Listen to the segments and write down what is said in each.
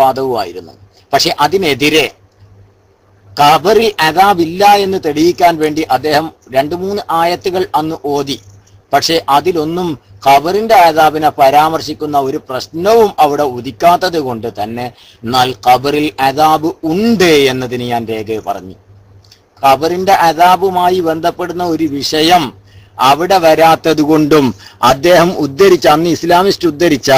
വാദവുമായിരുന്നു. പക്ഷെ അതിനെതിരെ ഖബറിൽ അദാബില്ല എന്ന് തെളിയിക്കാൻ വേണ്ടി അദ്ദേഹം 2-3 ആയത്തുകൾ അന്ന് ഓതി. പക്ഷെ അതിലൊന്നും ഖബറിന്റെ അദാബിനെ പരാമർശിക്കുന്ന ഒരു പ്രശ്നവും അവിടെ ഉദിക്കാത്തത് കൊണ്ട് തന്നെ എന്നാൽ ഖബറിൽ അദാബ് ഉണ്ട് എന്നതിന് ഞാൻ രേഖ പറഞ്ഞു. ഖബറിന്റെ അദാബുമായി ബന്ധപ്പെടുന്ന ഒരു വിഷയം അവിടെ വരാത്തത് കൊണ്ടും അദ്ദേഹം ഉദ്ധരിച്ച, അന്ന് ഇസ്ലാമിസ്റ്റ് ഉദ്ധരിച്ച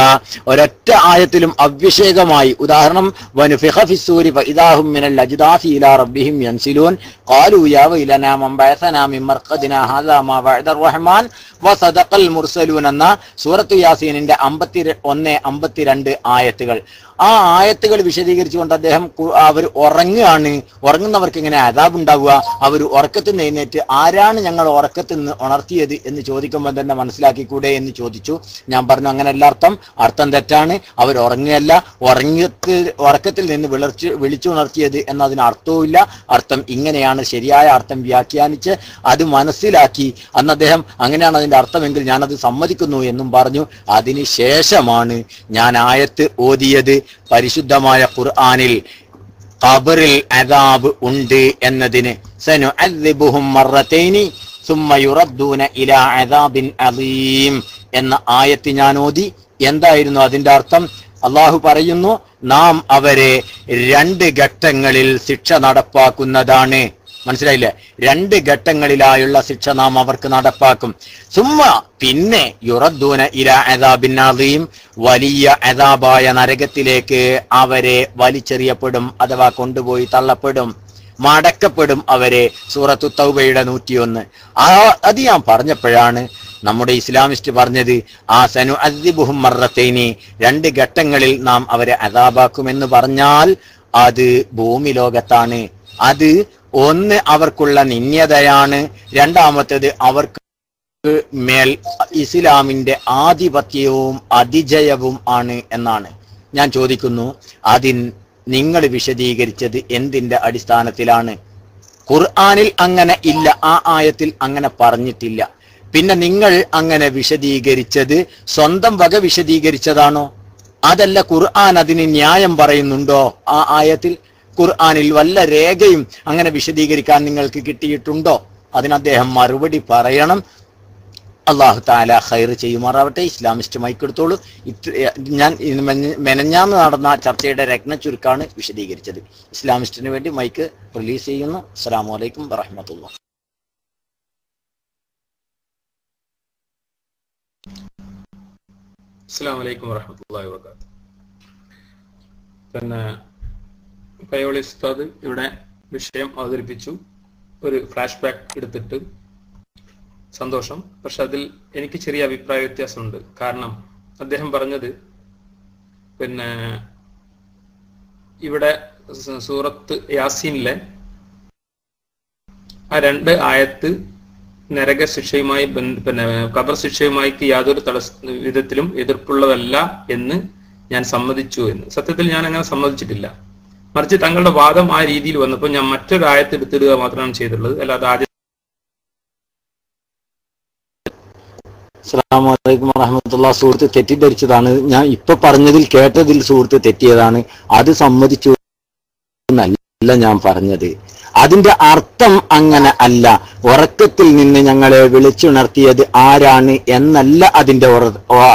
ഒരൊറ്റ ആയത്തിലും അവിഷേകമായി, ഉദാഹരണം വനുഫിഖ ഫിസ്സൂരി ഫഇദാഹും മിനൽ അജ്ദാസി ഇലാ റബ്ബിഹിം യൻസിലൂൻ ഖാലൂ യാ വൈലനാ മൻ ബഅസനാ മിൻ മർഖദിനാ ഹാദാ മാ വഅദർ റഹ്മാൻ വസദഖൽ മുർസലൂൻ എന്ന സൂറത്തു യാസീനിന്റെ 51-52 ആയത്തുകൾ. ആ ആയത്തുകൾ വിശദീകരിച്ചുകൊണ്ട് അദ്ദേഹം അവർ ഉറങ്ങുന്നവർക്ക് ഇങ്ങനെ അദാബ് ഉണ്ടാവുക, അവർ ഉറക്കത്തിൽ നിന്ന് എഴുന്നേറ്റ് ആരാണ് ഞങ്ങൾ ഉറക്കത്തിൽ നിന്ന് ഉണർത്തിയത് എന്ന് ചോദിക്കുമ്പോൾ തന്നെ മനസ്സിലാക്കിക്കൂടെ എന്ന് ചോദിച്ചു. ഞാൻ പറഞ്ഞു അങ്ങനെയല്ല, അർത്ഥം തെറ്റാണ്. അവർ ഉറങ്ങുകയല്ല, ഉറക്കത്തിൽ നിന്ന് വിളിച്ചുണർത്തിയത് എന്നതിന് അർത്ഥവുമില്ല. അർത്ഥം ഇങ്ങനെയാണ്, ശരിയായ അർത്ഥം വ്യാഖ്യാനിച്ച് അത് മനസ്സിലാക്കി അന്ന് അദ്ദേഹം അങ്ങനെയാണ് അതിന്റെ അർത്ഥമെങ്കിൽ ഞാനത് സമ്മതിക്കുന്നു എന്നും പറഞ്ഞു. അതിനുശേഷമാണ് ഞാൻ ആയത്ത് ഓതിയത്. പരിശുദ്ധമായ ഖുർആനിൽ ഖബറിൽ അദാബ് ഉണ്ട് എന്നതിന് സനുഅദ്ദിബുഹും മറത്തൈനി സുമ്മ യുറദ്ദൂന ഇലാ അദാബിൻ അദീം എന്ന ആയത്ത് ഞാൻ ഓതി. എന്തായിരുന്നു അതിന്റെ അർത്ഥം? അള്ളാഹു പറയുന്നു, നാം അവരെ 2 ഘട്ടങ്ങളിൽ ശിക്ഷ നടപ്പാക്കുന്നതാണ്. മനസ്സിലായില്ലേ? 2 ഘട്ടങ്ങളിലായുള്ള ശിക്ഷ നാം അവർക്ക് നടപ്പാക്കും. സുമ്മ പിന്നെ യുറദ്ദൂന ഇലാ അദാബിൻ അദീം, വലിയ അദാബായ നരകത്തിലേക്ക് അവരെ വലിച്ചെറിയപ്പെടും, അഥവാ കൊണ്ടുപോയി തള്ളപ്പെടും, മടക്കപ്പെടും അവരെ. സൂറത്തു തൗബയുടെ 101. അത് ഞാൻ പറഞ്ഞപ്പോഴാണ് നമ്മുടെ ഇസ്ലാമിസ്റ്റ് പറഞ്ഞത് ആ സനുഅദ്ദിബുഹും മറത്തൈനി 2 ഘട്ടങ്ങളിൽ നാം അവരെ അദാബാക്കുമെന്ന് പറഞ്ഞാൽ അത് ഭൂമി ലോകത്താണ്. അത് ഒന്ന് അവർക്കുള്ള നിന്ദ്യതയാണ്, രണ്ടാമത്തേത് അവർക്ക് മേൽ ഇസ്ലാമിന്റെ ആധിപത്യവും അതിജയവും ആണ് എന്നാണ്. ഞാൻ ചോദിക്കുന്നു, നിങ്ങൾ വിശദീകരിച്ചത് എന്തിന്റെ അടിസ്ഥാനത്തിലാണ്? ഖുർആനിൽ അങ്ങനെ ഇല്ല, ആ ആയത്തിൽ അങ്ങനെ പറഞ്ഞിട്ടില്ല. പിന്നെ നിങ്ങൾ അങ്ങനെ വിശദീകരിച്ചത് സ്വന്തം വക വിശദീകരിച്ചതാണോ? അതല്ല, ഖുർആൻ അതിന് ന്യായം പറയുന്നുണ്ടോ? ആ ആയത്തിൽ ഖുർആനിൽ വല്ല രേഖയും അങ്ങനെ വിശദീകരിക്കാൻ നിങ്ങൾക്ക് കിട്ടിയിട്ടുണ്ടോ? അതിന് അദ്ദേഹം മറുപടി പറയണം. അള്ളാഹു താല ഖൈർ ചെയ്യുമാറാവട്ടെ. ഇസ്ലാമിസ്റ്റ് മൈക്കെടുത്തോളൂ. ഞാൻ മെനഞ്ഞാന്ന് നടന്ന ചർച്ചയുടെ രത്ന ചുരുക്കാണ് വിശദീകരിച്ചത്. ഇസ്ലാമിസ്റ്റിന് വേണ്ടി മൈക്ക് റിലീസ് ചെയ്യുന്നു. അസ്സലാമു അലൈക്കും വറഹ്മത്തുള്ളാഹി. അസ്സലാമു അലൈക്കും വറഹ്മത്തുള്ളാഹി വബറകാതുഹു. പിന്നെ പയ്യോളി ഉസ്താദ് ഇവിടെ വിഷയം അവതരിപ്പിച്ചു. ഒരു ഫ്ലാഷ് ബാക്ക് എടുത്തിട്ട് സന്തോഷം. പക്ഷെ അതിൽ എനിക്ക് ചെറിയ അഭിപ്രായ വ്യത്യാസമുണ്ട്. കാരണം അദ്ദേഹം പറഞ്ഞത് പിന്നെ ഇവിടെ സൂറത്ത് യാസീനിലെ ആ 2 ആയത്ത് നരക ശിക്ഷയുമായി പിന്നെ ഖബർ ശിക്ഷയുമായി യാതൊരു വിധത്തിലും എതിർപ്പുള്ളതല്ല എന്ന് ഞാൻ സമ്മതിച്ചു എന്ന്. സത്യത്തിൽ ഞാൻ അങ്ങനെ സമ്മതിച്ചിട്ടില്ല. മറിച്ച് തങ്ങളുടെ വാദം ആ രീതിയിൽ വന്നപ്പോൾ ഞാൻ മറ്റൊരു ആയത്ത് എടുത്തിടുക മാത്രമാണ് ചെയ്തിട്ടുള്ളത്. അല്ലാതെ ആദ്യം അസ്സലാമു അലൈക്കും വറഹ്മത്തുള്ളാഹി. സുഹൃത്ത് തെറ്റിദ്ധരിച്ചതാണ്. ഞാൻ ഇപ്പൊ പറഞ്ഞതിൽ കേട്ടതിൽ സുഹൃത്ത് തെറ്റിയതാണ്. അത് സമ്മതിച്ചു എന്നല്ല ഞാൻ പറഞ്ഞത്. അതിന്റെ അർത്ഥം അങ്ങനെ അല്ല. ഉറക്കത്തിൽ നിന്ന് ഞങ്ങളെ വിളിച്ചുണർത്തിയത് ആരാണ് എന്നല്ല അതിന്റെ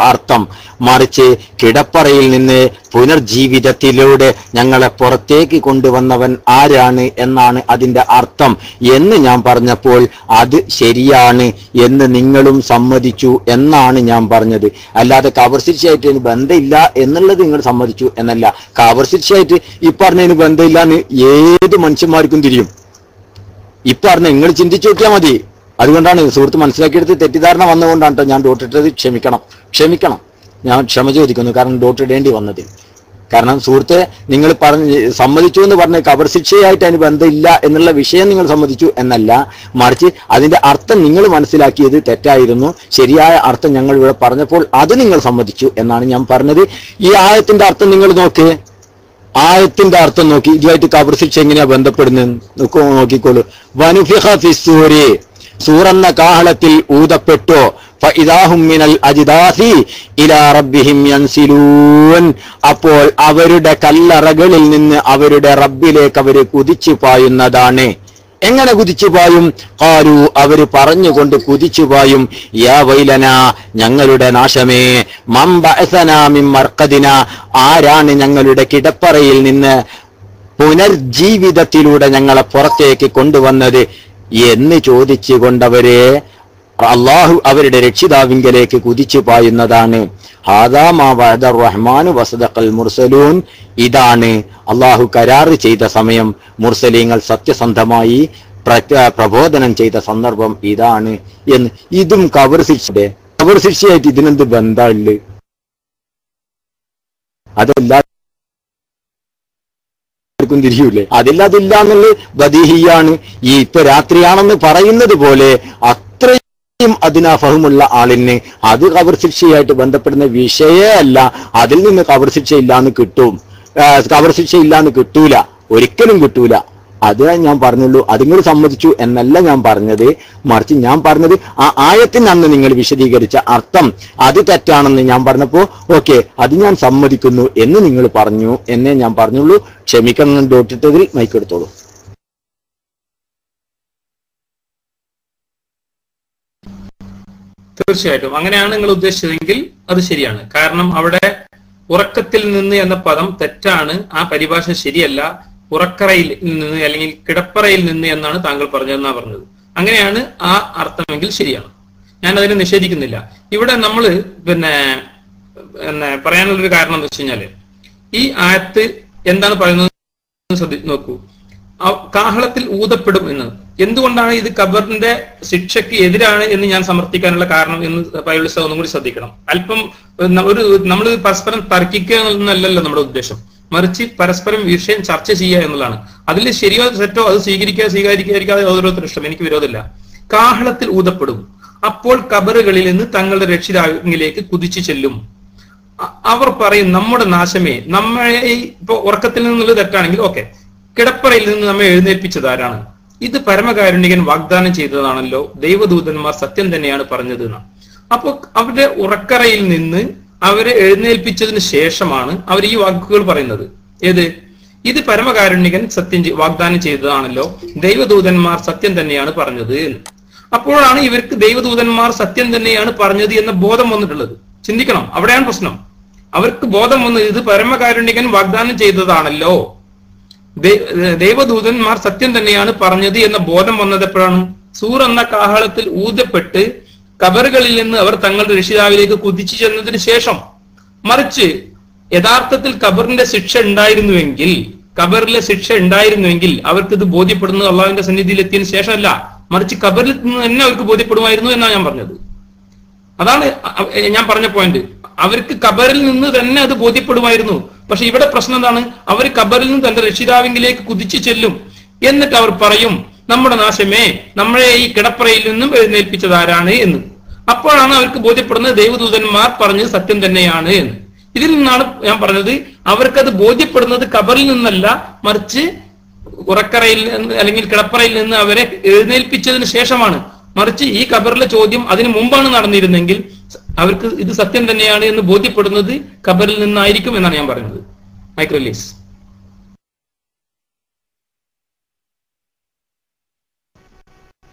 അർത്ഥം. മറിച്ച് കിടപ്പറയിൽ നിന്ന് പുനർജീവിതത്തിലൂടെ ഞങ്ങളെ പുറത്തേക്ക് കൊണ്ടുവന്നവൻ ആരാണ് എന്നാണ് അതിന്റെ അർത്ഥം എന്ന് ഞാൻ പറഞ്ഞപ്പോൾ അത് ശരിയാണ് എന്ന് നിങ്ങളും സമ്മതിച്ചു എന്നാണ് ഞാൻ പറഞ്ഞത്. അല്ലാതെ ഖബർ ശിക്ഷയായിട്ട് ഇതിന് ബന്ധമില്ല എന്നുള്ളത് നിങ്ങൾ സമ്മതിച്ചു എന്നല്ല. ഖബർ ശിക്ഷയായിട്ട് ഈ പറഞ്ഞതിന് ബന്ധമില്ല എന്ന് ഏത് മനുഷ്യന്മാർക്കും തിരിയും. ഈ പറഞ്ഞ നിങ്ങൾ ചിന്തിച്ചു നോക്കിയാൽ മതി. അതുകൊണ്ടാണ് സുഹൃത്ത് മനസ്സിലാക്കിയെടുത്ത് തെറ്റിദ്ധാരണ വന്നുകൊണ്ടാണ് കേട്ടോ ഞാൻ ഡോട്ടിട്ടത്. ക്ഷമിക്കണം, ഞാൻ ക്ഷമ ചോദിക്കുന്നു. കാരണം ഡോട്ടിടേണ്ടി വന്നത്. കാരണം സുഹൃത്തെ, നിങ്ങൾ സമ്മതിച്ചു എന്ന് പറഞ്ഞ ഖബർ ശിക്ഷയായിട്ട് അതിന് ബന്ധമില്ല എന്നുള്ള വിഷയം നിങ്ങൾ സമ്മതിച്ചു എന്നല്ല. മറിച്ച് അതിന്റെ അർത്ഥം നിങ്ങൾ മനസ്സിലാക്കിയത് തെറ്റായിരുന്നു. ശരിയായ അർത്ഥം ഞങ്ങൾ ഇവിടെ പറഞ്ഞപ്പോൾ അത് നിങ്ങൾ സമ്മതിച്ചു എന്നാണ് ഞാൻ പറഞ്ഞത്. ഈ ആയത്തിന്റെ അർത്ഥം നിങ്ങൾ നോക്ക്. ആയത്തിന്റെ അർത്ഥം നോക്കി ഇതുമായിട്ട് ഖബർ ശിക്ഷ എങ്ങനെയാ ബന്ധപ്പെടുന്നത് നോക്കിക്കോളൂ. വനുഫിഖ ഫിസ്സൂരി സൂറെന്ന കാഹളത്തിൽ ഊതപ്പെട്ടോ ഫഇദാഹും മിനൽ അജ്ദാസി ഇലാ റബ്ബിഹിം യൻസിലൂൻ. അപ്പോൾ അവരുടെ കല്ലറകളിൽ നിന്ന് അവരുടെ റബ്ബിലേക്ക് അവർ കുതിച്ചു പായുന്നതാണ്. എങ്ങനെ കുതിച്ചു പായും? ഖാലു, അവര് പറഞ്ഞുകൊണ്ട് കുതിച്ചു പായും, യാ വൈലന, ഞങ്ങളുടെ നാശമേ, മൻ ബഅസനാ മിൻ മർഖദിന, ആരാണ് ഞങ്ങളുടെ കിടപ്പറയിൽ നിന്ന് പുനർജീവിതത്തിലൂടെ ഞങ്ങളെ പുറത്തേക്ക് കൊണ്ടുവന്നത് എന്ന് ചോദിച്ചുകൊണ്ടവരെ അള്ളാഹു അവരുടെ രക്ഷിതാവിങ്കലേക്ക് കുതിച്ചു പായുന്നതാണ്. ഹാദാ മാ വഅദ റഹ്മാനു വസദഖൽ മുർസലൂൻ. ഇതാണ് അള്ളാഹു കരാറ് ചെയ്ത സമയം, മുർസലീങ്ങൾ സത്യസന്ധമായി പ്രബോധനം ചെയ്ത സന്ദർഭം ഇതാണ് എന്ന്. ഇതും കബർ ശിക്ഷയായിട്ട് ഇതിനെന്ത് ബന്ധമുണ്ട്? അതെല്ലാവർക്കും തിരിയൂലേ? അതില്ല എന്നുള്ളത് ബദീഹിയാണ്. ഈ ഇപ്പൊ രാത്രിയാണെന്ന് പറയുന്നത് പോലെ അത്രയും അതിനാ ഫഹമുള്ള ആളിന് അത് കബർ ശിക്ഷയായിട്ട് ബന്ധപ്പെടുന്ന വിഷയമല്ല. അതിൽ നിന്ന് കബർ ശിക്ഷ ഇല്ലാന്ന് കിട്ടൂല, ഒരിക്കലും കിട്ടൂല. അത് ഞാൻ പറഞ്ഞുള്ളൂ. അത് നിങ്ങൾ സമ്മതിച്ചു എന്നല്ല ഞാൻ പറഞ്ഞത്. മറിച്ച് ഞാൻ പറഞ്ഞത് ആ ആയത്തിന് അന്ന് നിങ്ങൾ വിശദീകരിച്ച അർത്ഥം അത് തെറ്റാണെന്ന് ഞാൻ പറഞ്ഞപ്പോ ഓക്കെ, അത് ഞാൻ സമ്മതിക്കുന്നു എന്ന് നിങ്ങൾ പറഞ്ഞു എന്നേ ഞാൻ പറഞ്ഞുള്ളൂ. ക്ഷമിക്കണം. ഡോട്ടിട്ടതിൽ മൈക്കെടുത്തോളൂ. തീർച്ചയായിട്ടും അങ്ങനെയാണ് നിങ്ങൾ ഉദ്ദേശിച്ചതെങ്കിൽ അത് ശരിയാണ്. കാരണം അവിടെ ഉറക്കത്തിൽ നിന്ന് എന്ന പദം തെറ്റാണ്, ആ പരിഭാഷ ശരിയല്ല. ഉറക്കറയിൽ നിന്ന് അല്ലെങ്കിൽ കിടപ്പറയിൽ നിന്ന് എന്നാണ് താങ്കൾ പറഞ്ഞതെന്നാ പറഞ്ഞത്. അങ്ങനെയാണ് ആ അർത്ഥമെങ്കിൽ ശരിയാണ്, ഞാൻ അതിനെ നിഷേധിക്കുന്നില്ല. ഇവിടെ നമ്മൾ പിന്നെ പറയാനുള്ളൊരു കാരണം എന്താ വെച്ച് കഴിഞ്ഞാല്, ഈ ആയത്ത് എന്താണ് പറയുന്നത് നോക്കൂ. കാഹളത്തിൽ ഊതപ്പെടും എന്ന്. എന്തുകൊണ്ടാണ് ഇത് ഖബറിന്റെ ശിക്ഷയ്ക്ക് എതിരാണ് എന്ന് ഞാൻ സമർത്ഥിക്കാനുള്ള കാരണം എന്ന് പൈലുൽ ഉസ്താദ് ഒന്നും കൂടി ശ്രദ്ധിക്കണം. അല്പം നമ്മൾ പരസ്പരം തർക്കിക്കുക എന്നല്ലല്ലോ നമ്മുടെ ഉദ്ദേശം, മറിച്ച് പരസ്പരം വിഷയം ചർച്ച ചെയ്യുക എന്നുള്ളതാണ്. അതിൽ ശരിയോ തെറ്റോ അത് സ്വീകരിക്കാതിരിക്കാതെ ഓരോരുത്തരും ഇഷ്ടം, എനിക്ക് വിരോധമില്ല. കാഹളത്തിൽ ഊതപ്പെടും, അപ്പോൾ ഖബറുകളിൽ നിന്ന് തങ്ങളുടെ രക്ഷിതാവിലേക്ക് കുതിച്ചു ചെല്ലും. അവർ പറയും, നമ്മുടെ നാശമേ, നമ്മളെ ഇപ്പൊ ഉറക്കത്തിൽ നിന്നുള്ളത് തെറ്റാണെങ്കിൽ ഓക്കെ, കിടപ്പറയിൽ നിന്ന് നമ്മെ എഴുന്നേൽപ്പിച്ചത് ആരാണ്? ഇത് പരമകാരുണികൻ വാഗ്ദാനം ചെയ്തതാണല്ലോ, ദൈവദൂതന്മാർ സത്യം തന്നെയാണ് പറഞ്ഞത് എന്നാണ്. അപ്പൊ അവരുടെ ഉറക്കറയിൽ നിന്ന് അവരെ എഴുന്നേൽപ്പിച്ചതിന് ശേഷമാണ് അവർ ഈ വാക്കുകൾ പറയുന്നത്. ഏത്? ഇത് പരമകാരുണികൻ വാഗ്ദാനം ചെയ്തതാണല്ലോ, ദൈവദൂതന്മാർ സത്യം തന്നെയാണ് പറഞ്ഞത് എന്ന്. അപ്പോഴാണ് ഇവർക്ക് ദൈവദൂതന്മാർ സത്യം തന്നെയാണ് പറഞ്ഞത് എന്ന ബോധം വന്നിട്ടുള്ളത്. ചിന്തിക്കണം, അവിടെയാണ് പ്രശ്നം. അവർക്ക് ബോധം വന്നത് ഇത് പരമകാരുണികൻ വാഗ്ദാനം ചെയ്തതാണല്ലോ, ദൈവദൂതന്മാർ സത്യം തന്നെയാണ് പറഞ്ഞത് എന്ന ബോധം വന്നത് എപ്പോഴാണ്? സൂർ എന്ന കാഹളത്തിൽ ഊതപ്പെട്ട് ഖബറുകളിൽ നിന്ന് അവർ തങ്ങളുടെ രക്ഷിതാവിലേക്ക് കുതിച്ചു ചെന്നതിന് ശേഷം. മറിച്ച് യഥാർത്ഥത്തിൽ ഖബറിന്റെ ശിക്ഷ ഉണ്ടായിരുന്നുവെങ്കിൽ, അവർക്ക് ഇത് ബോധ്യപ്പെടുന്നത് അള്ളാഹുവിന്റെ സന്നിധിയിൽ എത്തിയതിനു ശേഷമല്ല, മറിച്ച് ഖബറിൽ നിന്ന് തന്നെ അവർക്ക് ബോധ്യപ്പെടുമായിരുന്നു എന്നാണ് ഞാൻ പറഞ്ഞത്. അതാണ് ഞാൻ പറഞ്ഞ പോയിന്റ്. അവർക്ക് ഖബറിൽ നിന്ന് തന്നെ അത് ബോധ്യപ്പെടുമായിരുന്നു. പക്ഷെ ഇവിടെ പ്രശ്നം എന്താണ്? അവർ ഖബറിൽ നിന്ന് തന്റെ രക്ഷിതാവിലേക്ക് കുതിച്ചു ചെല്ലും. എന്നിട്ട് അവർ പറയും, നമ്മുടെ നാശമേ, നമ്മളെ ഈ കിടപ്പറയിൽ നിന്നും എഴുന്നേൽപ്പിച്ചത് ആരാണ് എന്ന്. അപ്പോഴാണ് അവർക്ക് ബോധ്യപ്പെടുന്നത് ദൈവദൂതന്മാർ പറഞ്ഞത് സത്യം തന്നെയാണ് എന്ന്. ഇതിൽ നിന്നാണ് ഞാൻ പറഞ്ഞത്, അവർക്കത് ബോധ്യപ്പെടുന്നത് ഖബറിൽ നിന്നല്ല, മറിച്ച് ഉറക്കറയിൽ നിന്ന് അല്ലെങ്കിൽ കിടപ്പറയിൽ നിന്ന് അവരെ എഴുന്നേൽപ്പിച്ചതിന് ശേഷമാണ്. മറിച്ച് ഈ ഖബറിലെ ചോദ്യം അതിനു മുമ്പാണ് നടന്നിരുന്നെങ്കിൽ അവർക്ക് ഇത് സത്യം തന്നെയാണ് എന്ന് ബോധ്യപ്പെടുന്നത് ഖബറിൽ നിന്നായിരിക്കും എന്നാണ് ഞാൻ പറയുന്നത്. Mike release.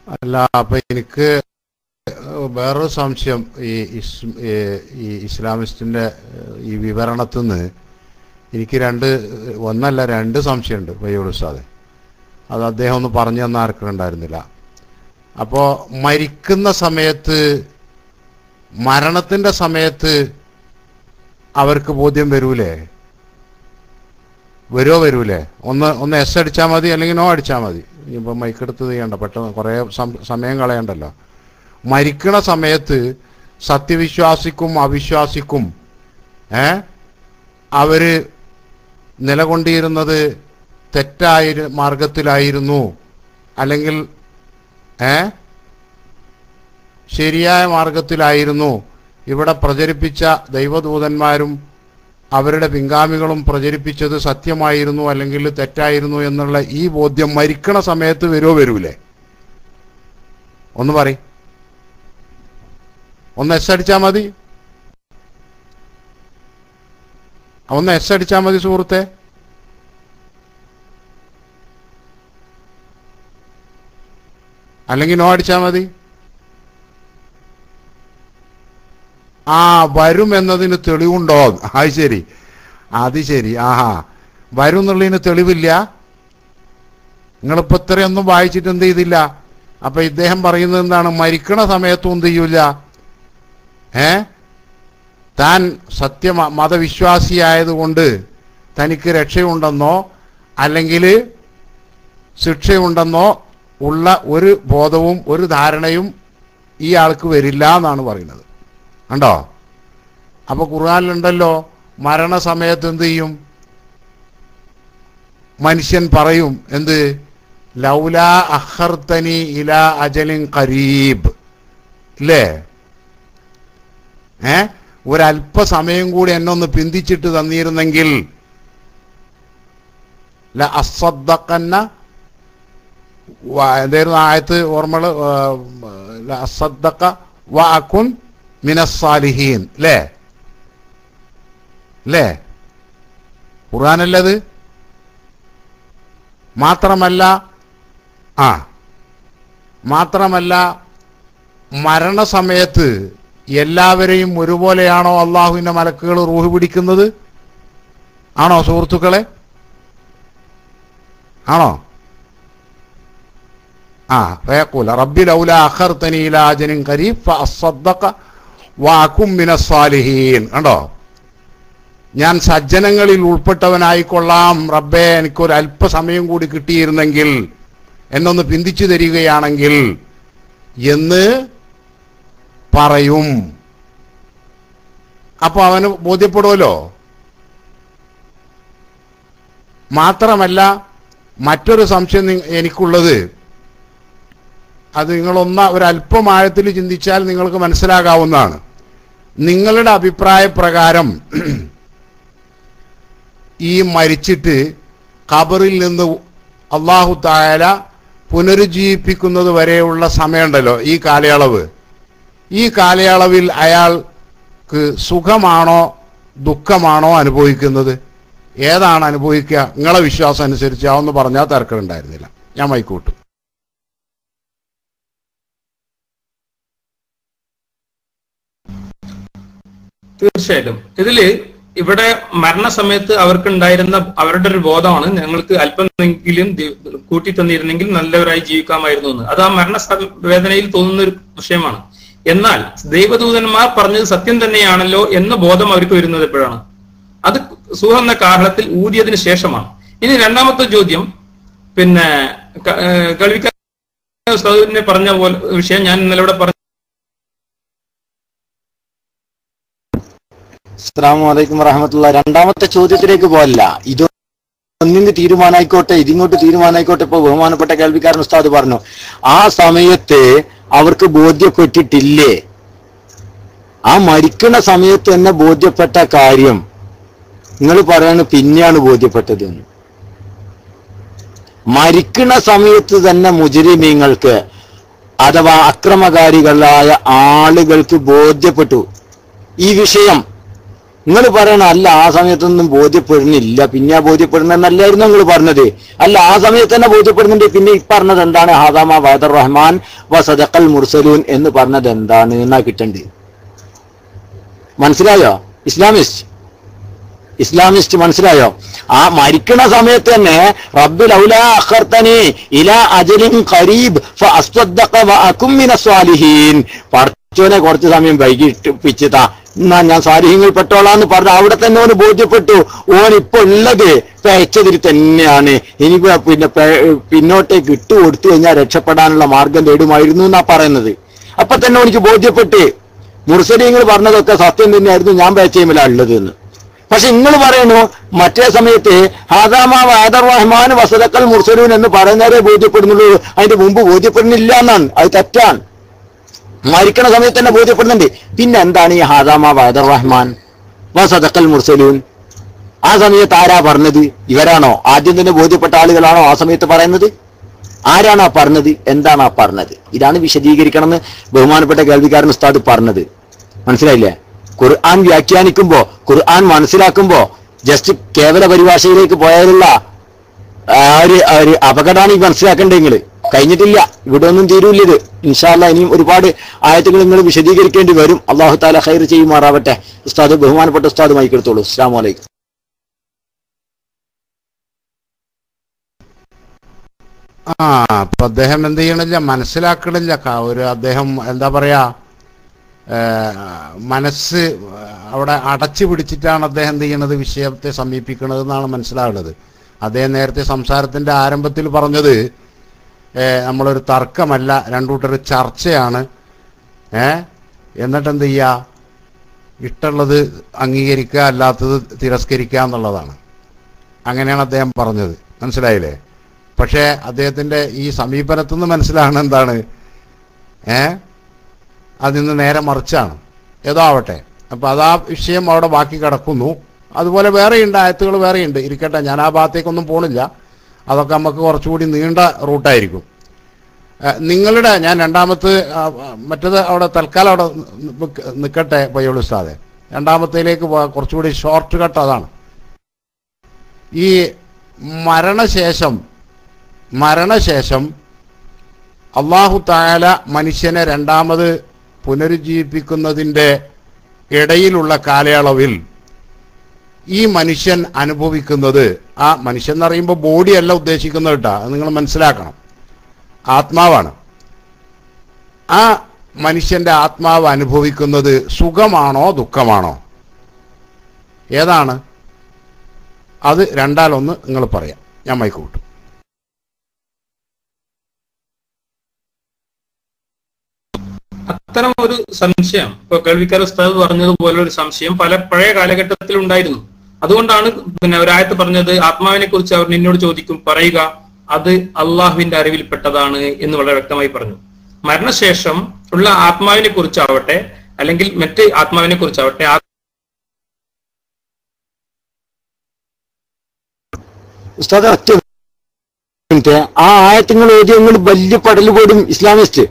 അല്ല, അപ്പൊ എനിക്ക് വേറൊരു സംശയം. ഈ ഇസ്ലാമിസ്റ്റിന്റെ ഈ വിവരണത്തിൽ നിന്ന് എനിക്ക് രണ്ട് സംശയമുണ്ട് പയ്യോട് ഉസ്താദെ. അത് അദ്ദേഹം ഒന്ന് പറഞ്ഞു തന്ന ആർക്കുണ്ടായിരുന്നില്ല. അപ്പോ മരിക്കുന്ന സമയത്ത്, മരണത്തിന്റെ സമയത്ത് അവർക്ക് ബോധ്യം വരൂലേ? വരൂലേ? ഒന്ന് എസ് അടിച്ചാൽ മതി, അല്ലെങ്കിൽ നോ അടിച്ചാൽ മതി. ഇപ്പം മൈക്കെടുത്ത് ചെയ്യണ്ട, പെട്ടെന്ന് കുറേ സമയം കളയണ്ടല്ലോ. മരിക്കണ സമയത്ത് സത്യവിശ്വാസിക്കും അവിശ്വാസിക്കും അവര് നിലകൊണ്ടിരുന്നത് തെറ്റായ മാർഗത്തിലായിരുന്നു, അല്ലെങ്കിൽ ശരിയായ മാർഗത്തിലായിരുന്നു. ഇവിടെ പ്രചരിപ്പിച്ച ദൈവദൂതന്മാരും അവരുടെ പിൻഗാമികളും പ്രചരിപ്പിച്ചത് സത്യമായിരുന്നു അല്ലെങ്കിൽ തെറ്റായിരുന്നു എന്നുള്ള ഈ ബോധ്യം മരിക്കണ സമയത്ത് വരൂലേ? ഒന്ന് പറ, ഒന്ന് എസ് അടിച്ചാൽ മതി, ഒന്ന് എസ് അടിച്ചാൽ മതി സുഹൃത്തെ. അല്ലെങ്കിൽ നോ അടിച്ചാൽ മതി. ആ വരും എന്നതിന് തെളിവുണ്ടോ? അത് ശരി, അത് ശരി. ആഹാ, വരും എന്നുള്ളതിന് തെളിവില്ല. നിങ്ങളിപ്പോൾ ഇത്രയൊന്നും വായിച്ചിട്ട് എന്ത് ചെയ്തില്ല? അപ്പൊ ഇദ്ദേഹം പറയുന്നത് എന്താണ്? മരിക്കണ സമയത്തും എന്ത് ചെയ്യൂല, താൻ മതവിശ്വാസിയായതുകൊണ്ട് തനിക്ക് രക്ഷയുണ്ടെന്നോ അല്ലെങ്കിൽ ശിക്ഷയുണ്ടെന്നോ ഉള്ള ഒരു ബോധവും ഒരു ധാരണയും ഈ ആൾക്ക് വരില്ല എന്നാണ് പറയുന്നത്. കണ്ടോ? അപ്പൊ ഖുർആനിലുണ്ടല്ലോ, മരണസമയത്ത് എന്ത് ചെയ്യും? മനുഷ്യൻ പറയും എന്ത്? ലൗലാ അഖർതനി ഇലാ അജലിൻ ഖരീബ്, ഇല്ലേ? ഒരല്പസമയം കൂടി എന്നൊന്ന് പിന്തിച്ചിട്ട് തന്നിരുന്നെങ്കിൽ ല അസ്സദ്ദഖന്ന, എന്തായിരുന്നു ആയത്ത് ഓർമ്മള്? അസ്സദ്ദഖ വ അകുൻ മിനസ്സാലിഹീൻ, അല്ലേ? അല്ലേ? ഖുർആനല്ലത്? മാത്രമല്ല മരണസമയത്ത് എല്ലാവരെയും ഒരുപോലെയാണോ അള്ളാഹുവിന്റെ മലക്കുകൾ റൂഹ് പിടിക്കുന്നത്? ആണോ സുഹൃത്തുക്കളെ? ആണോ? ഫയഖൂല റബ്ബി ലൗലാ അഖർതനി ഇലാ അജലിൻ ഖരീബ് ഫഅസ്സദ്ദഖ വഅകും മിനസ്സാലിഹീൻ. കണ്ടോ? ഞാൻ സജ്ജനങ്ങളിൽ ഉൾപ്പെട്ടവനായിക്കൊള്ളാം റബ്ബേ, എനിക്കൊരു അല്പസമയം കൂടി കിട്ടിയിരുന്നെങ്കിൽ, എന്നൊന്ന് പിന്തിച്ചു തരികയാണെങ്കിൽ എന്ന് പറയും. അപ്പൊ അവന് ബോധ്യപ്പെടുമല്ലോ. മാത്രമല്ല മറ്റൊരു സംശയം എനിക്കുള്ളത്, അത് ഒരല്പമാഴത്തിൽ ചിന്തിച്ചാൽ നിങ്ങൾക്ക് മനസ്സിലാകാവുന്നതാണ്. നിങ്ങളുടെ അഭിപ്രായ പ്രകാരം ഈ മരിച്ചിട്ട് ഖബറിൽ നിന്ന് അല്ലാഹു തആല പുനരുജ്ജീവിപ്പിക്കുന്നത് വരെയുള്ള സമയമുണ്ടല്ലോ, ഈ കാലയളവ്, ഈ കാലയളവിൽ അയാൾക്ക് സുഖമാണോ ദുഃഖമാണോ അനുഭവിക്കുന്നത്? ഏതാണ് അനുഭവിക്കുക? നിങ്ങളെ വിശ്വാസം അനുസരിച്ച് അതൊന്ന് പറഞ്ഞാൽ തർക്കമുണ്ടായിരുന്നില്ല. ഞാൻ മൈക്കൂട്ടു. തീർച്ചയായിട്ടും ഇവിടെ മരണസമയത്ത് അവർക്കുണ്ടായിരുന്ന അവരുടെ ഒരു ബോധമാണ്, ഞങ്ങൾക്ക് അല്പമെങ്കിലും കൂട്ടി തന്നിരുന്നെങ്കിൽ നല്ലവരായി ജീവിക്കാമായിരുന്നു എന്ന്. അത് ആ വേദനയിൽ തോന്നുന്ന ഒരു വിഷയമാണ്. എന്നാൽ ദൈവദൂതന്മാർ പറഞ്ഞത് സത്യം തന്നെയാണല്ലോ എന്ന ബോധം അവർക്ക് വരുന്നത് എപ്പോഴാണ്? അത് സൂഹ എന്ന കാഹളത്തിൽ ഊതിയതിനു ശേഷമാണ്. ഇനി രണ്ടാമത്തെ ചോദ്യം, പിന്നെ കേൾവിക്കാരനെ പറഞ്ഞ പോലെ വിഷയം ഞാൻ ഇന്നലെ ഇവിടെ പറഞ്ഞു. അസ്സലാമു അലൈക്കും വറഹ്മത്തുള്ളാഹി. രണ്ടാമത്തെ ചോദ്യത്തിലേക്ക് പോകല്ല, ഇതൊന്നിങ്ങ് തീരുമാനമായിക്കോട്ടെ, ഇതിങ്ങോട്ട് തീരുമാനമായിക്കോട്ടെ. ഇപ്പൊ ബഹുമാനപ്പെട്ട കേൾവിക്കാരൻ ഉസ്താദ് പറഞ്ഞു, ആ സമയത്ത് അവർക്ക് ബോധ്യപ്പെട്ടിട്ടില്ലേ? ആ മരിക്കുന്ന സമയത്ത് തന്നെ ബോധ്യപ്പെട്ട കാര്യം നിങ്ങൾ പറയാണ് പിന്നെയാണ് ബോധ്യപ്പെട്ടത്. മരിക്കുന്ന സമയത്ത് തന്നെ മുജ്രിമീങ്ങൾക്ക് അഥവാ അക്രമകാരികളായ ആളുകൾക്ക് ബോധ്യപ്പെട്ടു ഈ വിഷയം. നിങ്ങൾ പറയണം അല്ല, ആ സമയത്തൊന്നും ബോധ്യപ്പെടുന്നില്ല, പിന്നെ ബോധ്യപ്പെടുന്നല്ലായിരുന്നു നിങ്ങൾ പറഞ്ഞത്. അല്ല, ആ സമയത്ത് തന്നെ ബോധ്യപ്പെടുന്നുണ്ട്. പിന്നെ ഈ പറഞ്ഞത് എന്താണ്? ഹാദാമ വഅദർ റഹ്മാൻ വസദഖൽ മുർസലൂൻ എന്ന് പറഞ്ഞത് എന്താണ് എന്നാ കിട്ടണ്ടേ? മനസ്സിലായോ? ഇസ്ലാമിസ്റ്റ് മനസ്സിലായോ? ആ മരിക്കണ സമയത്ത് തന്നെ റബ്ബി ലൗലാ അഖർതനി ഇലാ അജലിൻ ഖരീബ് ഫഅസ്തദ്ദഖ വഅകും മിനസ്സാലിഹീൻ, പടച്ചോനെ കുറച്ച് സമയം വൈകിപ്പിച്ചതാ, എന്നാ ഞാൻ സാലിഹ്യങ്ങൾ പെട്ടോളാന്ന് പറഞ്ഞു. അവിടെ തന്നെ ഓന് ബോധ്യപ്പെട്ടു ഓൻ ഇപ്പൊ ഉള്ളത് പേച്ചതിൽ തന്നെയാണ്. ഇനി പിന്നെ പിന്നോട്ടേക്ക് ഇട്ടുകൊടുത്തു കഴിഞ്ഞാൽ രക്ഷപ്പെടാനുള്ള മാർഗം തേടുമായിരുന്നു എന്നാ പറയുന്നത്. അപ്പൊ തന്നെ എനിക്ക് ബോധ്യപ്പെട്ട് മുർസലീങ്ങൾ പറഞ്ഞതൊക്കെ സത്യം തന്നെയായിരുന്നു, ഞാൻ പേച്ചയുമില്ല ഉള്ളത് എന്ന്. പക്ഷെ നിങ്ങൾ പറയുന്നു മറ്റേ സമയത്ത് ഹാദാമ വഅദർ റഹ്മാൻ വസദഖൽ മുർസലൂൻ എന്ന് പറയുന്നവരെ ബോധ്യപ്പെടുന്നുള്ളൂ, അതിന്റെ മുമ്പ് ബോധ്യപ്പെടുന്നില്ല എന്നാണ്. അത് തെറ്റാണ്. മരിക്കണ സമയത്ത് തന്നെ ബോധ്യപ്പെടുന്നുണ്ട്. പിന്നെ എന്താണ് ഈ ഹാദാമ വഅദർ റഹ്മാൻ വസദഖൽ മുർസലൂൻ? ആ സമയത്ത് ആരാ പറഞ്ഞത്? ഇവരാണോ? ആദ്യം തന്നെ ബോധ്യപ്പെട്ട ആളുകളാണോ ആ സമയത്ത് പറയുന്നത്? ആരാണ് ആ പറഞ്ഞത്, എന്താണ് ആ പറഞ്ഞത്? ഇതാണ് വിശദീകരിക്കണം എന്ന് ബഹുമാനപ്പെട്ട കേൾവിക്കാരൻ ഉസ്താദ് പറഞ്ഞത്. മനസ്സിലായില്ലേ? ഖുർആൻ വ്യാഖ്യാനിക്കുമ്പോ, ഖുർആൻ മനസ്സിലാക്കുമ്പോ ജസ്റ്റ് കേവല പരിഭാഷയിലേക്ക് പോയാലുള്ള ഒരു അപകടമാണ് ഈ മനസ്സിലാക്കേണ്ടത്. നിങ്ങൾ കഴിഞ്ഞിട്ടില്ല, ഇവിടെ ഒന്നും തീരൂല്ല ഇത്. ഇൻഷാ അല്ലാഹ് ഇനിയും ഒരുപാട് ആയത്തുകൾ നിങ്ങൾ വിശദീകരിക്കേണ്ടി വരും. അല്ലാഹു തആല ഖൈർ ചെയ്യുമാറാവട്ടെ. ഉസ്താദ്, ബഹുമാനപ്പെട്ട ഉസ്താദ് മൈക്കെടുത്തോളൂ. അസ്സലാമു അലൈക്കും. അപ്പൊ അദ്ദേഹം എന്ത് ചെയ്യണില്ല, മനസ്സിലാക്കണില്ല. ഒരു അദ്ദേഹം എന്താ പറയാ, മനസ്സ് അവിടെ അടച്ചു പിടിച്ചിട്ടാണ് അദ്ദേഹം എന്ത് ചെയ്യണത്, വിഷയത്തെ സമീപിക്കുന്നത് എന്നാണ് മനസ്സിലാകുന്നത്. അദ്ദേഹം നേരത്തെ സംസാരത്തിന്റെ ആരംഭത്തിൽ പറഞ്ഞത് നമ്മളൊരു തർക്കമല്ല, രണ്ടൂട്ടൊരു ചർച്ചയാണ്. എന്നിട്ട് എന്ത് ചെയ്യുക, ഇഷ്ടമുള്ളത് അംഗീകരിക്കുക, അല്ലാത്തത് തിരസ്കരിക്കുക എന്നുള്ളതാണ്. അങ്ങനെയാണ് അദ്ദേഹം പറഞ്ഞത്. മനസ്സിലായില്ലേ? പക്ഷേ അദ്ദേഹത്തിൻ്റെ ഈ സമീപനത്തുനിന്ന് മനസ്സിലാണ് എന്താണ്, അതിന്ന് നേരെ മറിച്ചാണ്. ഏതോ ആവട്ടെ. അപ്പം അതാ വിഷയം അവിടെ ബാക്കി കിടക്കുന്നു. അതുപോലെ വേറെയുണ്ട്, ആയത്തുകൾ വേറെയുണ്ട്. ഇരിക്കട്ടെ, ഞാൻ ആ ഭാഗത്തേക്കൊന്നും പോണില്ല. അതൊക്കെ നമുക്ക് കുറച്ചുകൂടി നീണ്ട റൂട്ടായിരിക്കും. നിങ്ങളുടെ ഞാൻ മറ്റേത് അവിടെ തൽക്കാലം അവിടെ നിൽക്കട്ടെ പയ്യോളി ഉസ്താദെ. രണ്ടാമത്തേലേക്ക് കുറച്ചുകൂടി ഷോർട്ട് കട്ട് അതാണ്. ഈ മരണശേഷം അല്ലാഹു തആല മനുഷ്യനെ രണ്ടാമത് പുനരുജ്ജീവിപ്പിക്കുന്നതിൻ്റെ ഇടയിലുള്ള കാലയളവിൽ ഈ മനുഷ്യൻ അനുഭവിക്കുന്നത്, ആ മനുഷ്യൻ എന്ന് പറയുമ്പോൾ ബോഡിയല്ല ഉദ്ദേശിക്കുന്നത് കേട്ടോ, അത് നിങ്ങൾ മനസ്സിലാക്കണം, ആത്മാവാണ്. ആ മനുഷ്യൻ്റെ ആത്മാവ് അനുഭവിക്കുന്നത് സുഖമാണോ ദുഃഖമാണോ, ഏതാണ്? അത് രണ്ടാലൊന്ന് നിങ്ങൾ പറയാം. ഞാൻ മൈക്ക് കൂട്ടും. അത്തരം ഒരു സംശയം ഇപ്പൊ കേൾവിക്കാർ ഉസ്താദ് പറഞ്ഞതുപോലെ ഒരു സംശയം പഴയ കാലഘട്ടത്തിൽ ഉണ്ടായിരുന്നു. അതുകൊണ്ടാണ് ഒരായത്ത് പറഞ്ഞത്, ആത്മാവിനെ കുറിച്ച് അവർ നിന്നോട് ചോദിക്കും, പറയുക അത് അള്ളാഹുവിന്റെ അറിവിൽപ്പെട്ടതാണ് എന്ന് വളരെ വ്യക്തമായി പറഞ്ഞു. മരണശേഷം ഉള്ള ആത്മാവിനെ കുറിച്ചാവട്ടെ അല്ലെങ്കിൽ മറ്റ് ആത്മാവിനെ കുറിച്ചാവട്ടെ, ഉസ്താദ് ആ ആയത്തുങ്ങൾ ഓതി നിങ്ങൾ വലിയ പടൽ പോലും ഇസ്ലാമിസ്റ്റ്.